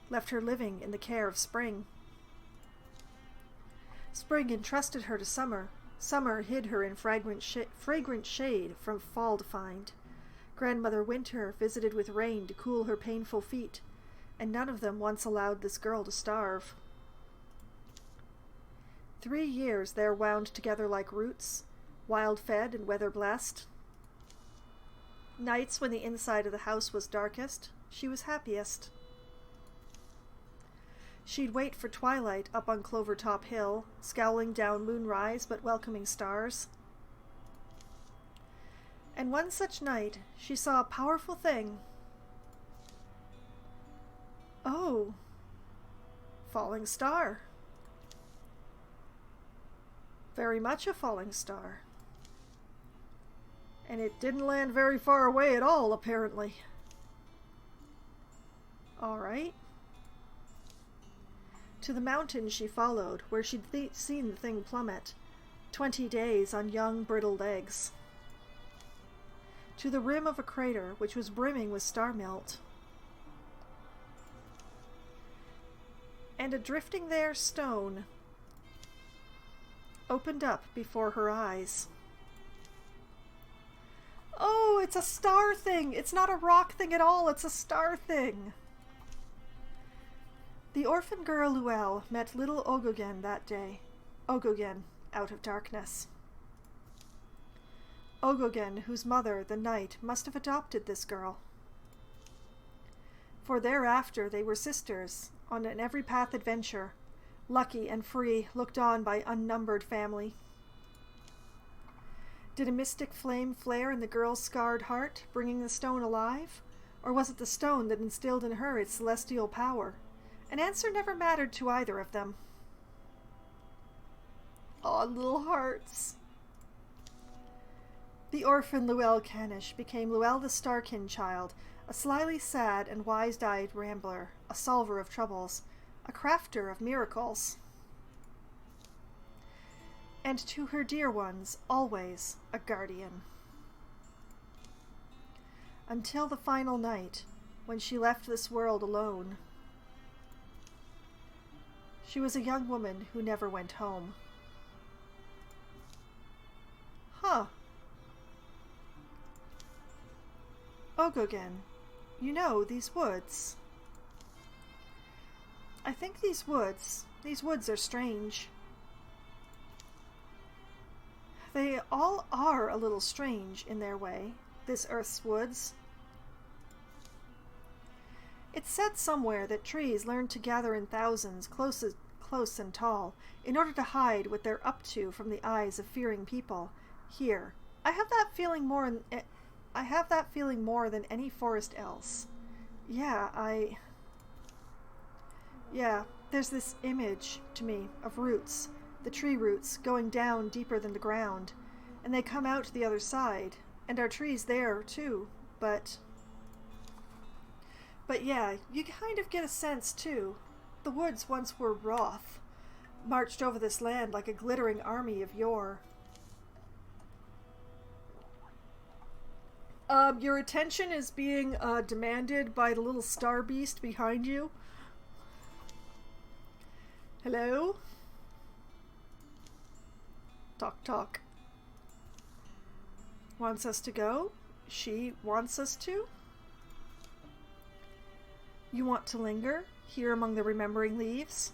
left her living in the care of Spring. Spring entrusted her to Summer, Summer hid her in fragrant shade from fall to find. Grandmother Winter visited with rain to cool her painful feet, and none of them once allowed this girl to starve. 3 years there wound together like roots, wild-fed and weather-blessed. Nights when the inside of the house was darkest, she was happiest. She'd wait for twilight up on Clovertop Hill, scowling down moonrise but welcoming stars. And one such night, she saw a powerful thing. Oh, falling star. Very much a falling star. And it didn't land very far away at all, apparently. All right. To the mountain she followed, where she'd seen the thing plummet, 20 days on young, brittle legs. To the rim of a crater which was brimming with star melt. And a drifting there stone opened up before her eyes. Oh, it's a star thing! It's not a rock thing at all, it's a star thing! The orphan girl Luelle met little Ogogen that day. Ogogen, out of darkness. Ogogen, whose mother, the night, must have adopted this girl. For thereafter they were sisters, on an every path adventure, lucky and free, looked on by unnumbered family. Did a mystic flame flare in the girl's scarred heart, bringing the stone alive? Or was it the stone that instilled in her its celestial power? An answer never mattered to either of them. Aw, little hearts. The orphan Luelle Canish became Luelle the Starkin child, a slyly sad and wise-eyed rambler, a solver of troubles, a crafter of miracles. And to her dear ones, always a guardian. Until the final night, when she left this world alone. She was a young woman who never went home. Huh. Ogogen, you know, these woods. I think these woods are strange. They all are a little strange in their way, this Earth's woods. It's said somewhere that trees learn to gather in thousands, close and tall, in order to hide what they're up to from the eyes of fearing people. Here, I have that feeling more than any forest else. Yeah, there's this image to me of roots, the tree roots going down deeper than the ground, and they come out to the other side, and our trees there too, but yeah, you kind of get a sense too. The woods once were wroth, marched over this land like a glittering army of yore. Your attention is being demanded by the little star beast behind you. Hello? Talk, talk. Wants us to go? She wants us to? You want to linger, here among the remembering leaves?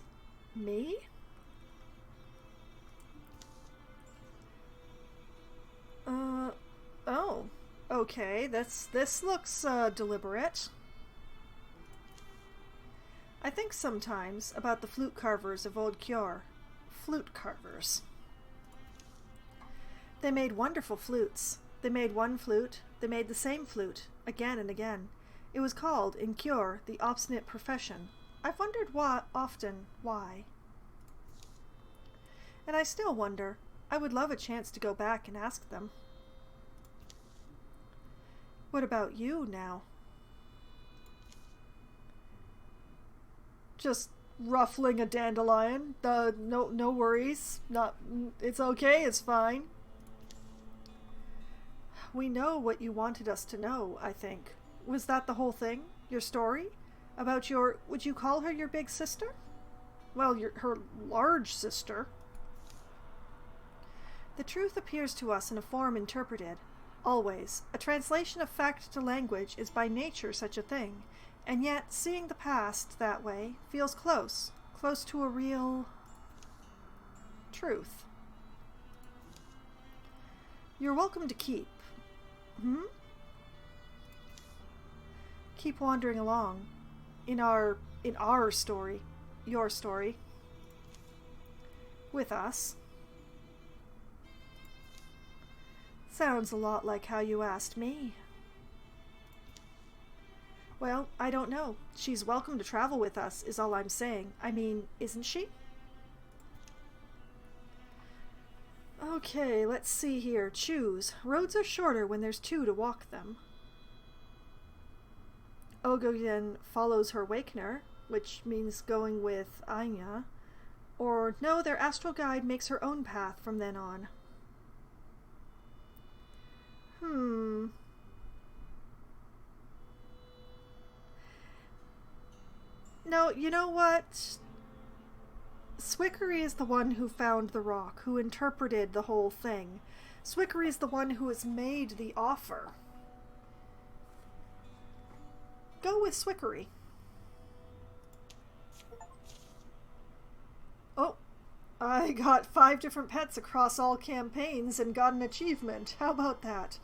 Me? Oh. Okay, this looks, deliberate. I think sometimes about the flute carvers of Old Kjor. Flute carvers. They made wonderful flutes. They made one flute, they made the same flute, again and again. It was called, in Kjor, the obstinate profession. I've wondered often why. And I still wonder. I would love a chance to go back and ask them. What about you now? Just ruffling a dandelion. No worries. It's okay, it's fine. We know what you wanted us to know, I think. Was that the whole thing? Your story? About your... would you call her your big sister? Well, her large sister. The truth appears to us in a form interpreted. Always. A translation of fact to language is by nature such a thing, and yet seeing the past that way feels close to a real truth. You're welcome to keep. Keep wandering along. In our story. Your story. With us. Sounds a lot like how you asked me. Well, I don't know. She's welcome to travel with us, is all I'm saying. I mean, isn't she? Okay, let's see here. Choose. Roads are shorter when there's two to walk them. Ogogen follows her Wakener, which means going with Anya. Or, no, their astral guide makes her own path from then on. No, you know what? Swickery is the one who found the rock, who interpreted the whole thing. Swickery is the one who has made the offer. Go with Swickery. Oh, I got 5 different pets across all campaigns and got an achievement. How about that?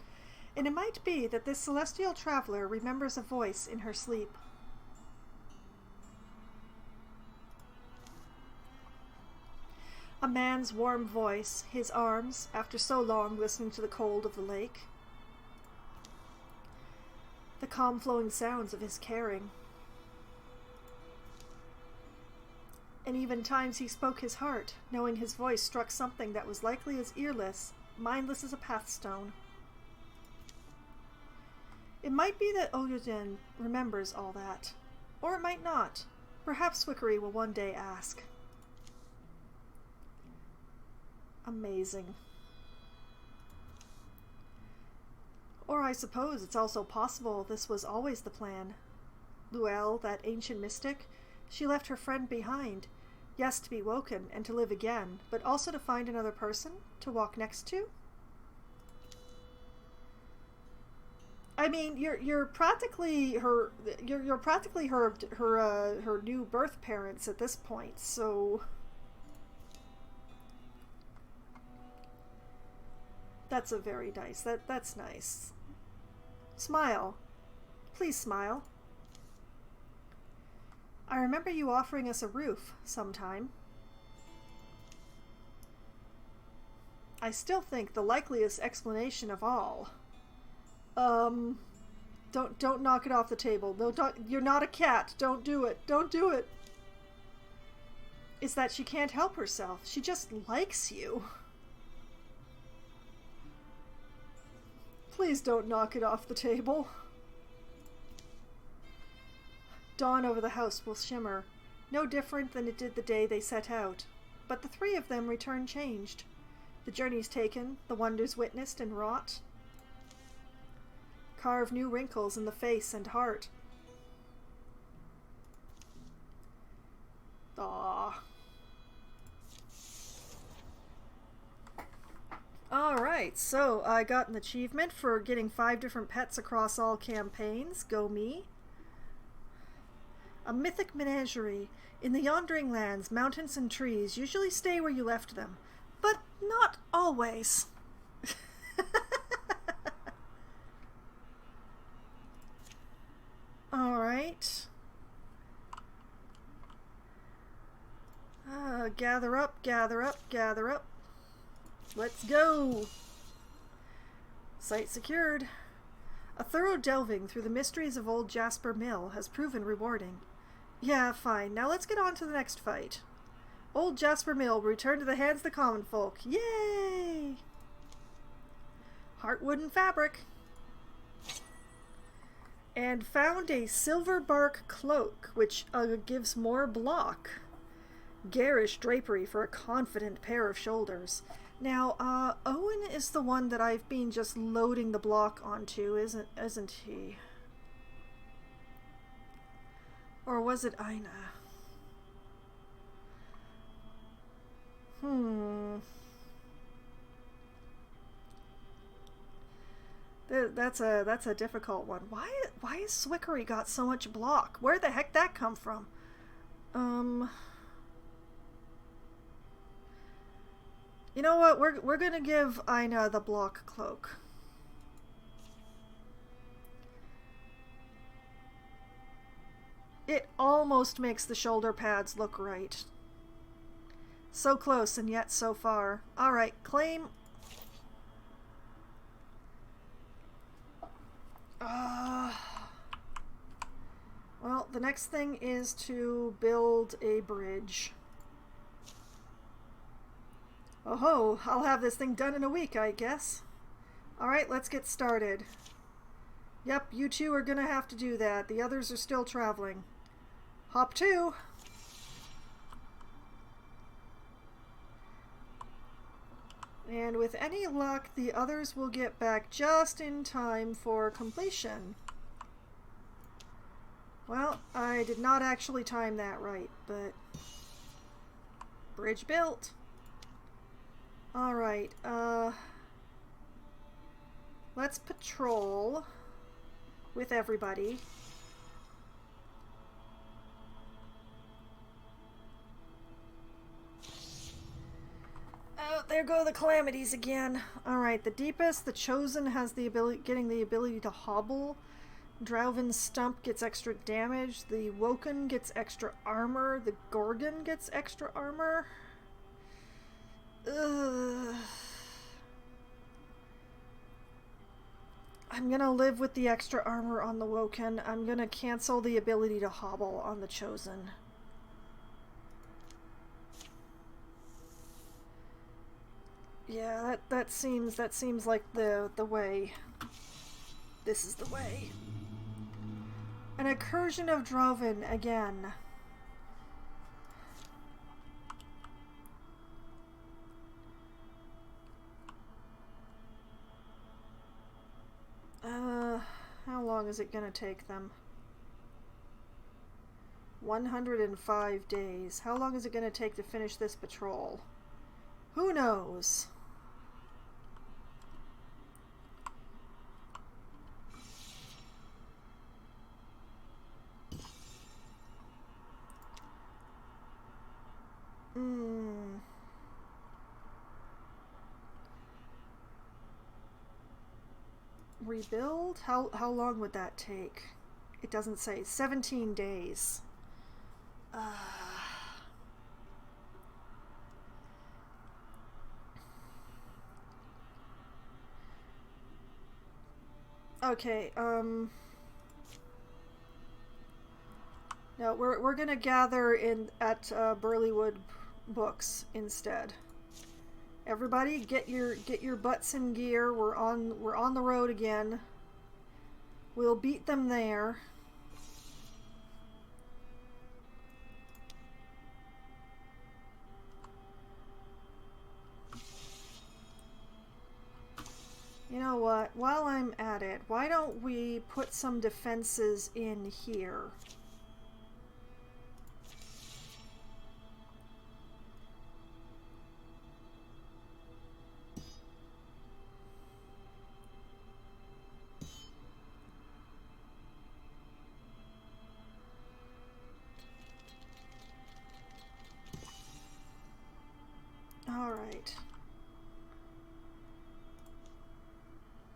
And it might be that this celestial traveler remembers a voice in her sleep. A man's warm voice, his arms, after so long listening to the cold of the lake. The calm flowing sounds of his caring. And even times he spoke his heart, knowing his voice struck something that was likely as earless, mindless as a pathstone. It might be that Ogoden remembers all that. Or it might not. Perhaps Swickery will one day ask. Amazing. Or I suppose it's also possible this was always the plan. Luelle, that ancient mystic, she left her friend behind. Yes, to be woken and to live again, but also to find another person to walk next to? I mean, you're practically her new birth parents at this point, so that's a very nice. That's nice. Smile. Please smile. I remember you offering us a roof sometime. I still think the likeliest explanation of all. Don't knock it off the table. No, you're not a cat. Don't do it. Don't do it. Is that she can't help herself. She just likes you. Please don't knock it off the table. Dawn over the house will shimmer, no different than it did the day they set out. But the 3 of them return changed. The journeys taken, the wonders witnessed and wrought, carve new wrinkles in the face and heart. Ah. Alright, so I got an achievement for getting 5 different pets across all campaigns. Go me. A mythic menagerie. In the Yondering Lands, mountains and trees usually stay where you left them, but not always. Alright. Gather up, gather up, gather up. Let's go! Site secured. A thorough delving through the mysteries of old Jasper Mill has proven rewarding. Yeah, fine. Now let's get on to the next fight. Old Jasper Mill will return to the hands of the common folk. Yay! Heartwood and fabric. And found a silver bark cloak, which gives more block. Garish drapery for a confident pair of shoulders. Now, Owen is the one that I've been just loading the block onto, isn't he? Or was it Ina? that's a difficult one. Why has Swickery got so much block? Where the heck that come from? You know what? We're gonna give Ina the block cloak. It almost makes the shoulder pads look right. So close and yet so far. Alright, claim. Well, the next thing is to build a bridge. Oh ho, I'll have this thing done in a week, I guess. Alright, let's get started. Yep, you two are gonna have to do that. The others are still traveling. Hop 2! And with any luck, the others will get back just in time for completion. Well, I did not actually time that right, but... Bridge built! Alright, let's patrol with everybody. Oh, there go the calamities again. Alright, the deepest, the Chosen has the ability to hobble. Drauven's Stump gets extra damage. The Woken gets extra armor. The Gorgon gets extra armor. Ugh. I'm gonna live with the extra armor on the Woken. I'm gonna cancel the ability to hobble on the Chosen. Yeah, that seems like the way. This is the way. An incursion of Drauven again. How long is it gonna take them? 105 days. How long is it gonna take to finish this patrol? Who knows? Rebuild? How long would that take? It doesn't say. 17 days. Okay, no, we're gonna gather at Burleywood Books instead. Everybody, get your butts in gear. We're on the road again. We'll beat them there. You know what? While I'm at it, why don't we put some defenses in here? Alright.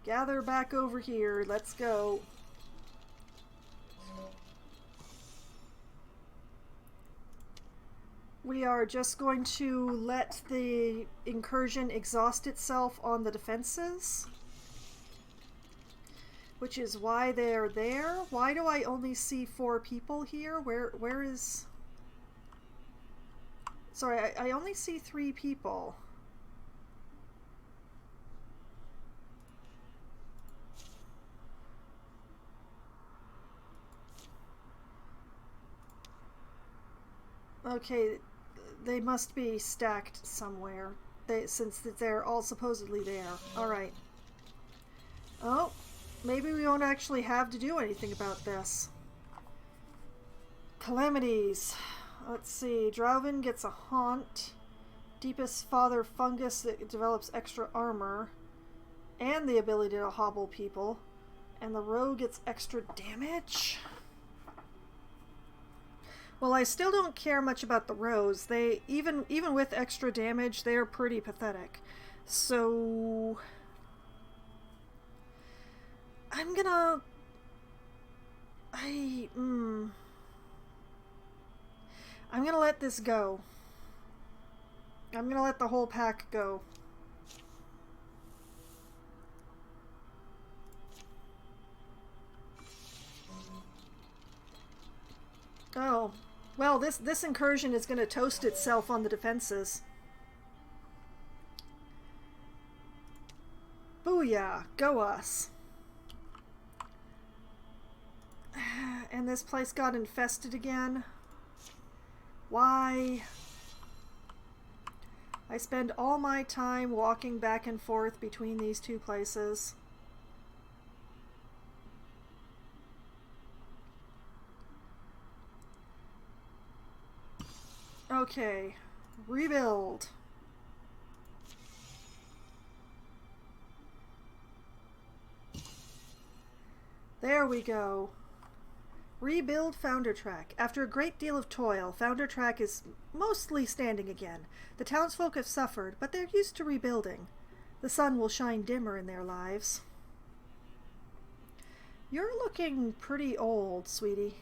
Gather back over here. Let's go. We are just going to let the incursion exhaust itself on the defenses. Which is why they're there. Why do I only see 4 people here? Where is... Sorry, I only see 3 people. Okay, they must be stacked somewhere, since they're all supposedly there. Alright. Oh, maybe we won't actually have to do anything about this. Calamities. Let's see. Drauven gets a haunt. Deepest Father Fungus that develops extra armor. and the ability to hobble people. And the rogue gets extra damage. Well, I still don't care much about the rogues. They, even with extra damage, they are pretty pathetic. So I'm gonna... I'm gonna let this go. I'm gonna let the whole pack go. Oh, well, this incursion is gonna toast itself on the defenses. Booyah! Go us! And this place got infested again. Why? I spend all my time walking back and forth between these two places. Okay, rebuild. There we go. Rebuild Founder Track. After a great deal of toil, Founder Track is mostly standing again. The townsfolk have suffered, but they're used to rebuilding. The sun will shine dimmer in their lives. You're looking pretty old, sweetie.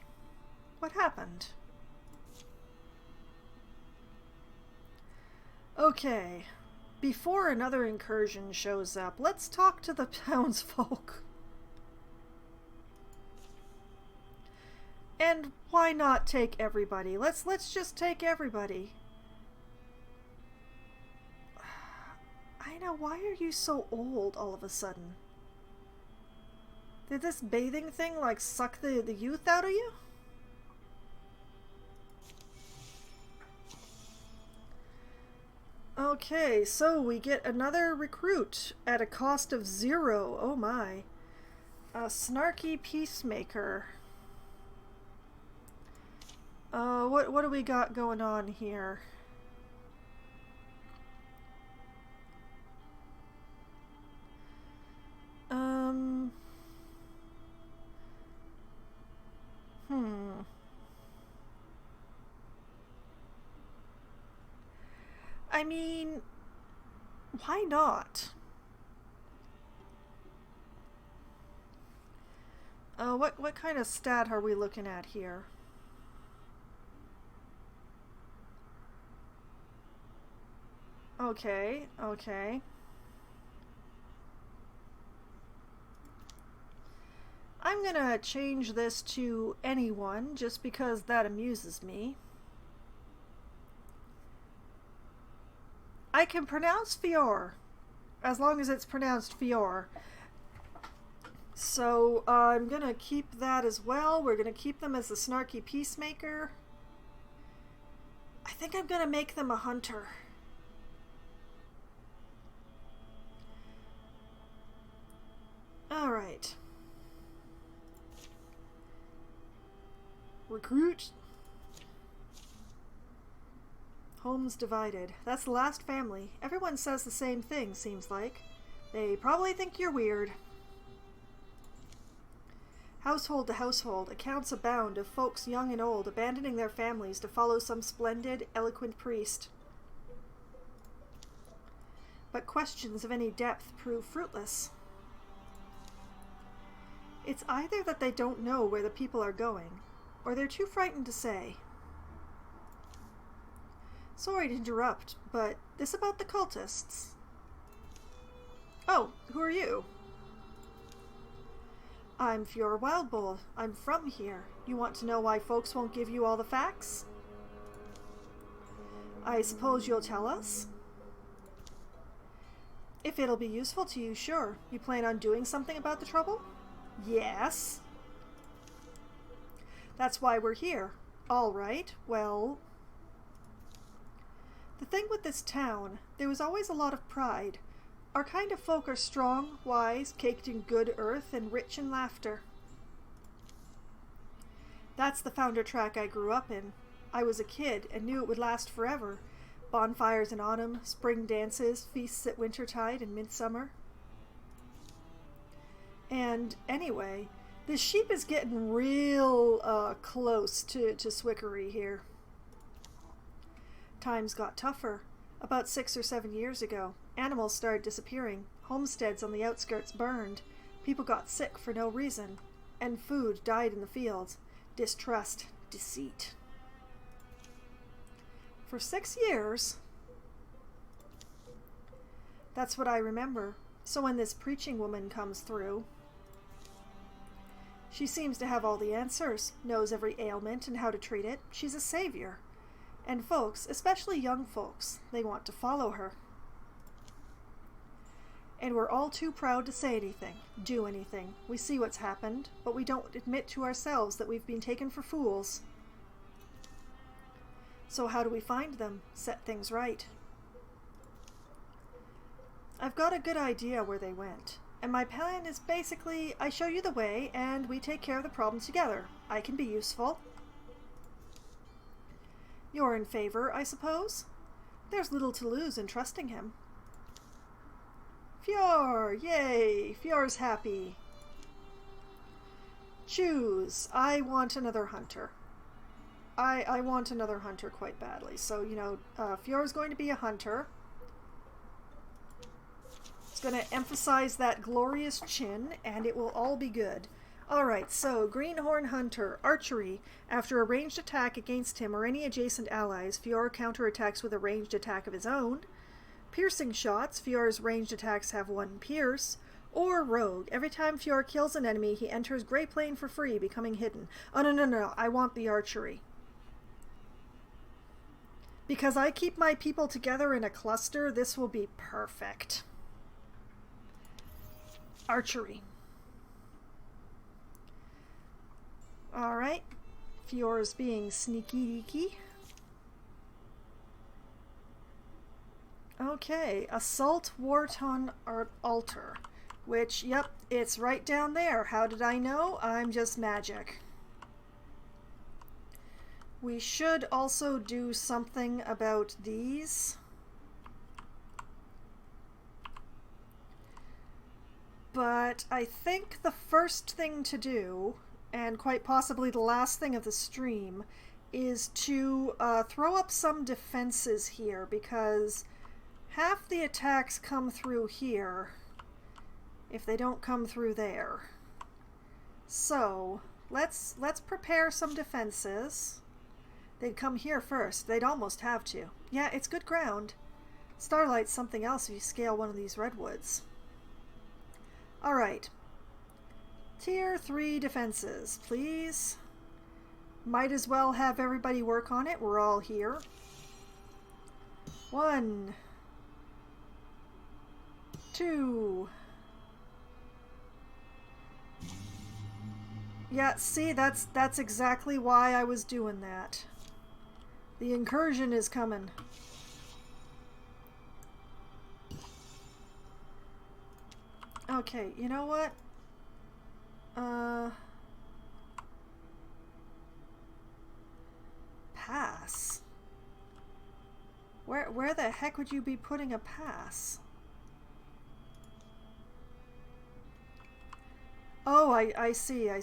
What happened? Okay, before another incursion shows up, let's talk to the townsfolk. And why not take everybody? Let's just take everybody. I know, why are you so old all of a sudden? Did this bathing thing like suck the youth out of you? Okay, so we get another recruit at a cost of 0. Oh my. A snarky peacemaker. What do we got going on here? I mean, why not? What kind of stat are we looking at here? Okay, okay. I'm gonna change this to anyone just because that amuses me. I can pronounce Fior, as long as it's pronounced Fior. So I'm gonna keep that as well. We're gonna keep them as a snarky peacemaker. I think I'm gonna make them a hunter. Alright. Recruit. Homes divided. That's the last family. Everyone says the same thing, seems like. They probably think you're weird. Household to household, accounts abound of folks young and old abandoning their families to follow some splendid, eloquent priest. But questions of any depth prove fruitless. It's either that they don't know where the people are going, or they're too frightened to say. Sorry to interrupt, but this about the cultists. Oh, who are you? I'm Fiora Wildbowl. I'm from here. You want to know why folks won't give you all the facts? I suppose you'll tell us? If it'll be useful to you, sure. You plan on doing something about the trouble? Yes. That's why we're here. All right, well... The thing with this town, there was always a lot of pride. Our kind of folk are strong, wise, caked in good earth, and rich in laughter. That's the Founder Track I grew up in. I was a kid and knew it would last forever. Bonfires in autumn, spring dances, feasts at wintertide and midsummer. And anyway, this sheep is getting real close to Swickery here. Times got tougher. About 6 or 7 years ago, animals started disappearing. Homesteads on the outskirts burned. People got sick for no reason. And food died in the fields. Distrust, deceit. For 6 years, that's what I remember. So when this preaching woman comes through, she seems to have all the answers, knows every ailment and how to treat it. She's a savior. And folks, especially young folks, they want to follow her. And we're all too proud to say anything, do anything. We see what's happened, but we don't admit to ourselves that we've been taken for fools. So how do we find them? Set things right. I've got a good idea where they went. And my plan is basically, I show you the way and we take care of the problem together. I can be useful. You're in favor, I suppose? There's little to lose in trusting him. Fior! Yay! Fior's happy. Choose. I want another hunter. I want another hunter quite badly. So, you know, Fior's going to be a hunter. It's going to emphasize that glorious chin, and it will all be good. Alright, so Greenhorn Hunter, Archery. After a ranged attack against him or any adjacent allies, Fior counterattacks with a ranged attack of his own. Piercing Shots, Fior's ranged attacks have 1 pierce. Or Rogue. Every time Fior kills an enemy, he enters Grey Plane for free, becoming hidden. Oh, no, I want the Archery. Because I keep my people together in a cluster, this will be perfect. Archery. Alright. Fior's being sneaky-deaky. Okay, Assault Wharton Altar. Which, yep, it's right down there. How did I know? I'm just magic. We should also do something about these. But I think the first thing to do, and quite possibly the last thing of the stream, is to throw up some defenses here, because half the attacks come through here if they don't come through there. So let's prepare some defenses. They'd come here first. They'd almost have to. Yeah, it's good ground. Starlight's something else if you scale one of these redwoods. Alright. Tier 3 defenses, please. Might as well have everybody work on it. We're all here. 1, 2. Yeah, see, that's exactly why I was doing that. The incursion is coming. Okay, you know what? Pass? Where the heck would you be putting a pass? Oh, I see. I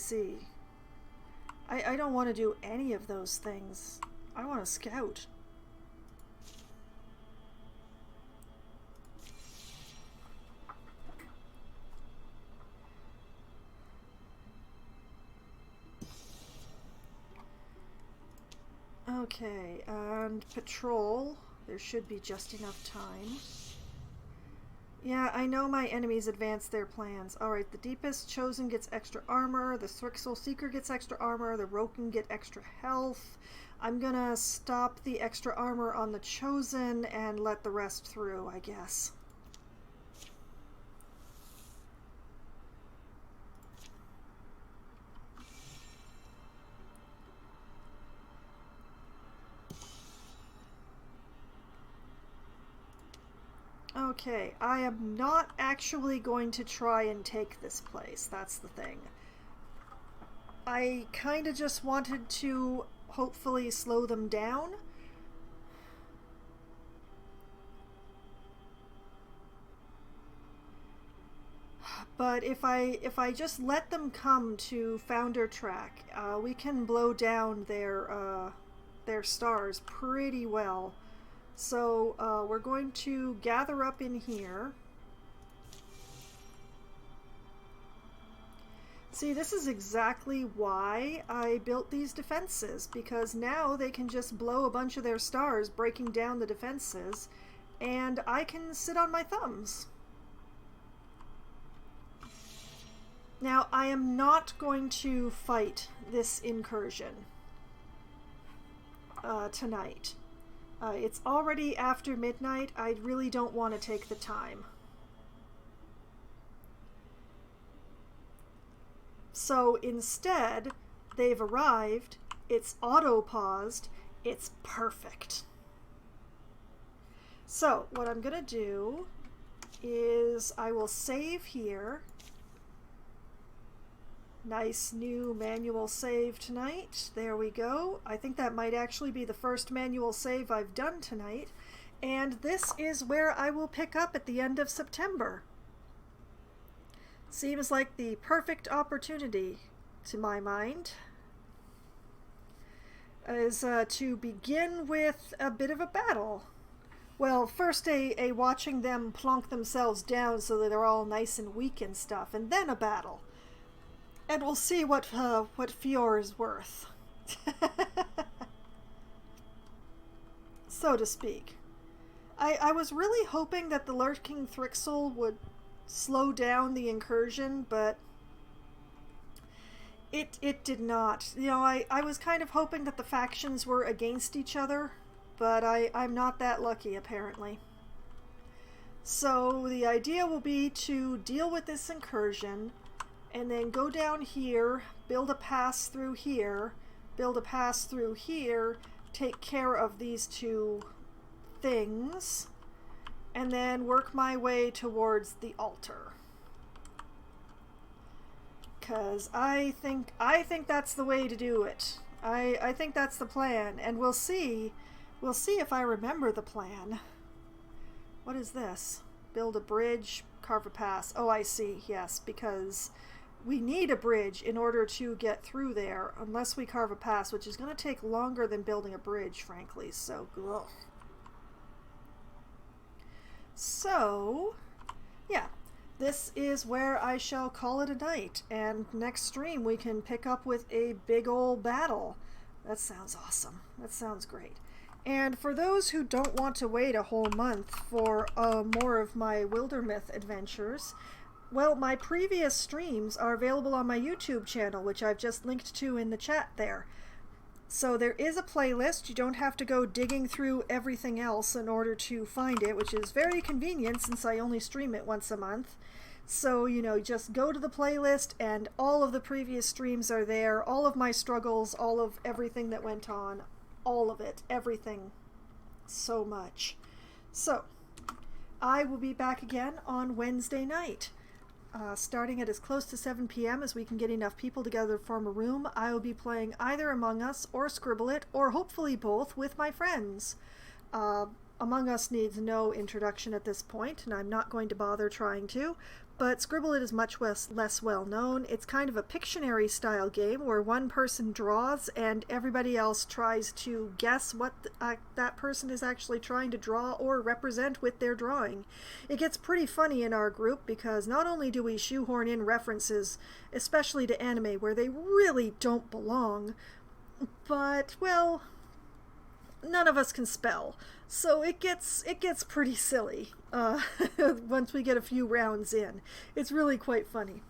don't want to do any of those things. I want to scout. Okay, and patrol. There should be just enough time. Yeah, I know my enemies advance their plans. Alright, the Deepest Chosen gets extra armor, the Thrixel Seeker gets extra armor, the Roken get extra health. I'm gonna stop the extra armor on the Chosen and let the rest through, I guess. Okay, I am not actually going to try and take this place, that's the thing. I kinda just wanted to hopefully slow them down. But if I just let them come to Founder Track, we can blow down their stars pretty well. So we're going to gather up in here. See, this is exactly why I built these defenses, because now they can just blow a bunch of their stars, breaking down the defenses, and I can sit on my thumbs. Now, I am not going to fight this incursion tonight. It's already after midnight. I really don't want to take the time. So instead, they've arrived, it's auto-paused, it's perfect. So what I'm going to do is I will save here. Nice new manual save tonight. There we go. I think that might actually be the first manual save I've done tonight. And this is where I will pick up at the end of September. Seems like the perfect opportunity, to my mind, is to begin with a bit of a battle. Well, first a watching them plonk themselves down so that they're all nice and weak and stuff, and then a battle. And we'll see what Fior is worth, so to speak. I was really hoping that the Lurking Thrixel would slow down the incursion, but it did not. You know, I was kind of hoping that the factions were against each other, but I'm not that lucky, apparently. So the idea will be to deal with this incursion, and then go down here, build a pass through here, build a pass through here, take care of these two things, and then work my way towards the altar. Because I think that's the way to do it. I think that's the plan, and we'll see if I remember the plan. What is this? Build a bridge, carve a pass. Oh, I see, yes, because we need a bridge in order to get through there, unless we carve a pass, which is going to take longer than building a bridge, frankly, so ugh. So, yeah, this is where I shall call it a night, and next stream we can pick up with a big old battle. That sounds awesome. That sounds great. And for those who don't want to wait a whole month for more of my Wildermyth adventures, well, my previous streams are available on my YouTube channel, which I've just linked to in the chat there. So there is a playlist. You don't have to go digging through everything else in order to find it, which is very convenient since I only stream it once a month. So, you know, just go to the playlist and all of the previous streams are there, all of my struggles, all of everything that went on, all of it, everything, so much. So, I will be back again on Wednesday night. Starting at as close to 7 p.m. as we can get enough people together to form a room. I will be playing either Among Us or Scribble It, or hopefully both, with my friends. Among Us needs no introduction at this point, and I'm not going to bother trying to, but Scribble It is much less well known. It's kind of a Pictionary style game where one person draws and everybody else tries to guess what that person is actually trying to draw or represent with their drawing. It gets pretty funny in our group because not only do we shoehorn in references, especially to anime, where they really don't belong, but, well, none of us can spell. So it gets pretty silly once we get a few rounds in. It's really quite funny.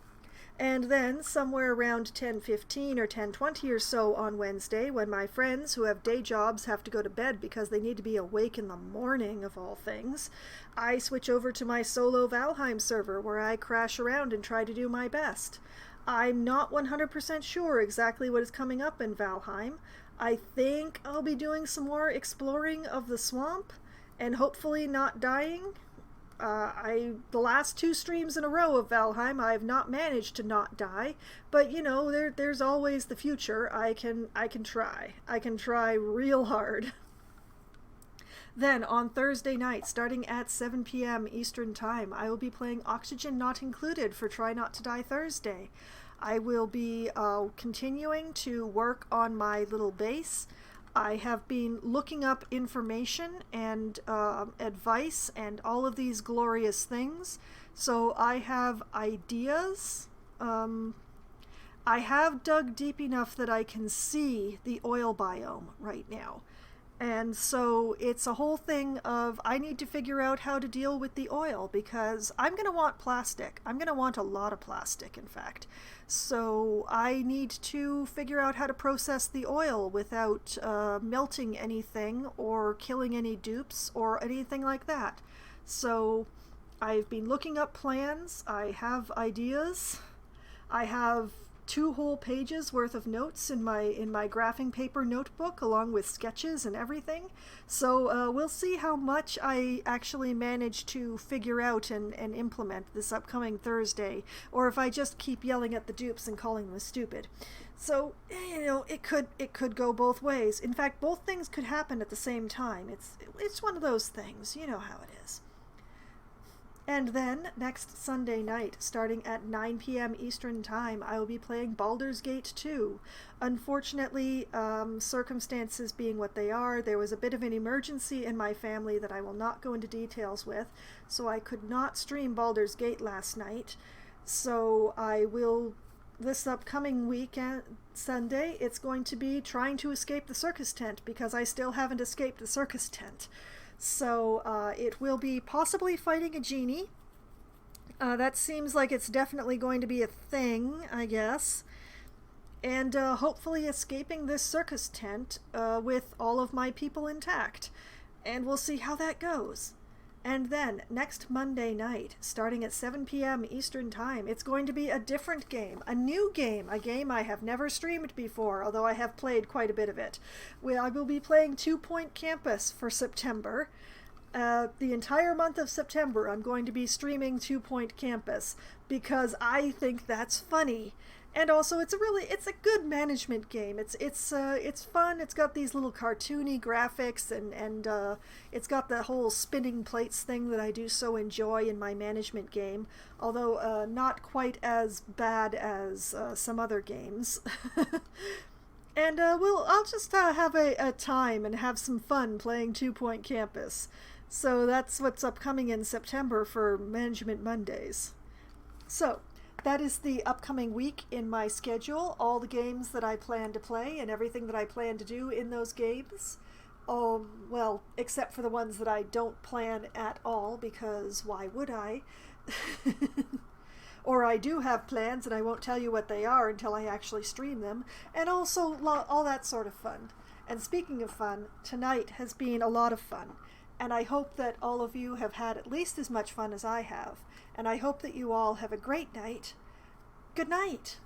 And then somewhere around 10:15 or 10:20 or so on Wednesday, when my friends who have day jobs have to go to bed because they need to be awake in the morning of all things, I switch over to my solo Valheim server where I crash around and try to do my best. I'm not 100% sure exactly what is coming up in Valheim. I think I'll be doing some more exploring of the swamp and hopefully not dying. The last 2 streams in a row of Valheim, I've not managed to not die, but you know, there's always the future. I can try. I can try real hard. Then on Thursday night, starting at 7 p.m. Eastern Time, I will be playing Oxygen Not Included for Try Not to Die Thursday. I will be continuing to work on my little base. I have been looking up information and advice and all of these glorious things. So I have ideas. I have dug deep enough that I can see the oil biome right now. And so it's a whole thing of I need to figure out how to deal with the oil because I'm going to want plastic. I'm going to want a lot of plastic, in fact. So I need to figure out how to process the oil without melting anything or killing any dupes or anything like that. So I've been looking up plans. I have ideas. I have 2 whole pages worth of notes in my graphing paper notebook along with sketches and everything. So we'll see how much I actually manage to figure out and implement this upcoming Thursday, or if I just keep yelling at the dupes and calling them stupid. So, you know, it could go both ways. In fact, both things could happen at the same time. It's one of those things. You know how it is. And then, next Sunday night, starting at 9 p.m. Eastern Time, I will be playing Baldur's Gate 2. Unfortunately, circumstances being what they are, there was a bit of an emergency in my family that I will not go into details with, so I could not stream Baldur's Gate last night. So I will, this upcoming weekend, Sunday, it's going to be trying to escape the circus tent, because I still haven't escaped the circus tent. So it will be possibly fighting a genie. That seems like it's definitely going to be a thing, I guess. And hopefully escaping this circus tent with all of my people intact. And we'll see how that goes. And then, next Monday night, starting at 7 p.m. Eastern Time, it's going to be a different game, a new game, a game I have never streamed before, although I have played quite a bit of it. I will be playing 2 Point Campus for September. The entire month of September, I'm going to be streaming 2 Point Campus, because I think that's funny. And also, it's a good management game. It's fun. It's got these little cartoony graphics, and it's got the whole spinning plates thing that I do so enjoy in my management game. Although not quite as bad as some other games. And I'll just have a time and have some fun playing 2 Point Campus. So that's what's upcoming in September for Management Mondays. So that is the upcoming week in my schedule, all the games that I plan to play and everything that I plan to do in those games. Well, except for the ones that I don't plan at all, because why would I? Or I do have plans and I won't tell you what they are until I actually stream them, and also all that sort of fun. And speaking of fun, tonight has been a lot of fun. And I hope that all of you have had at least as much fun as I have. And I hope that you all have a great night. Good night.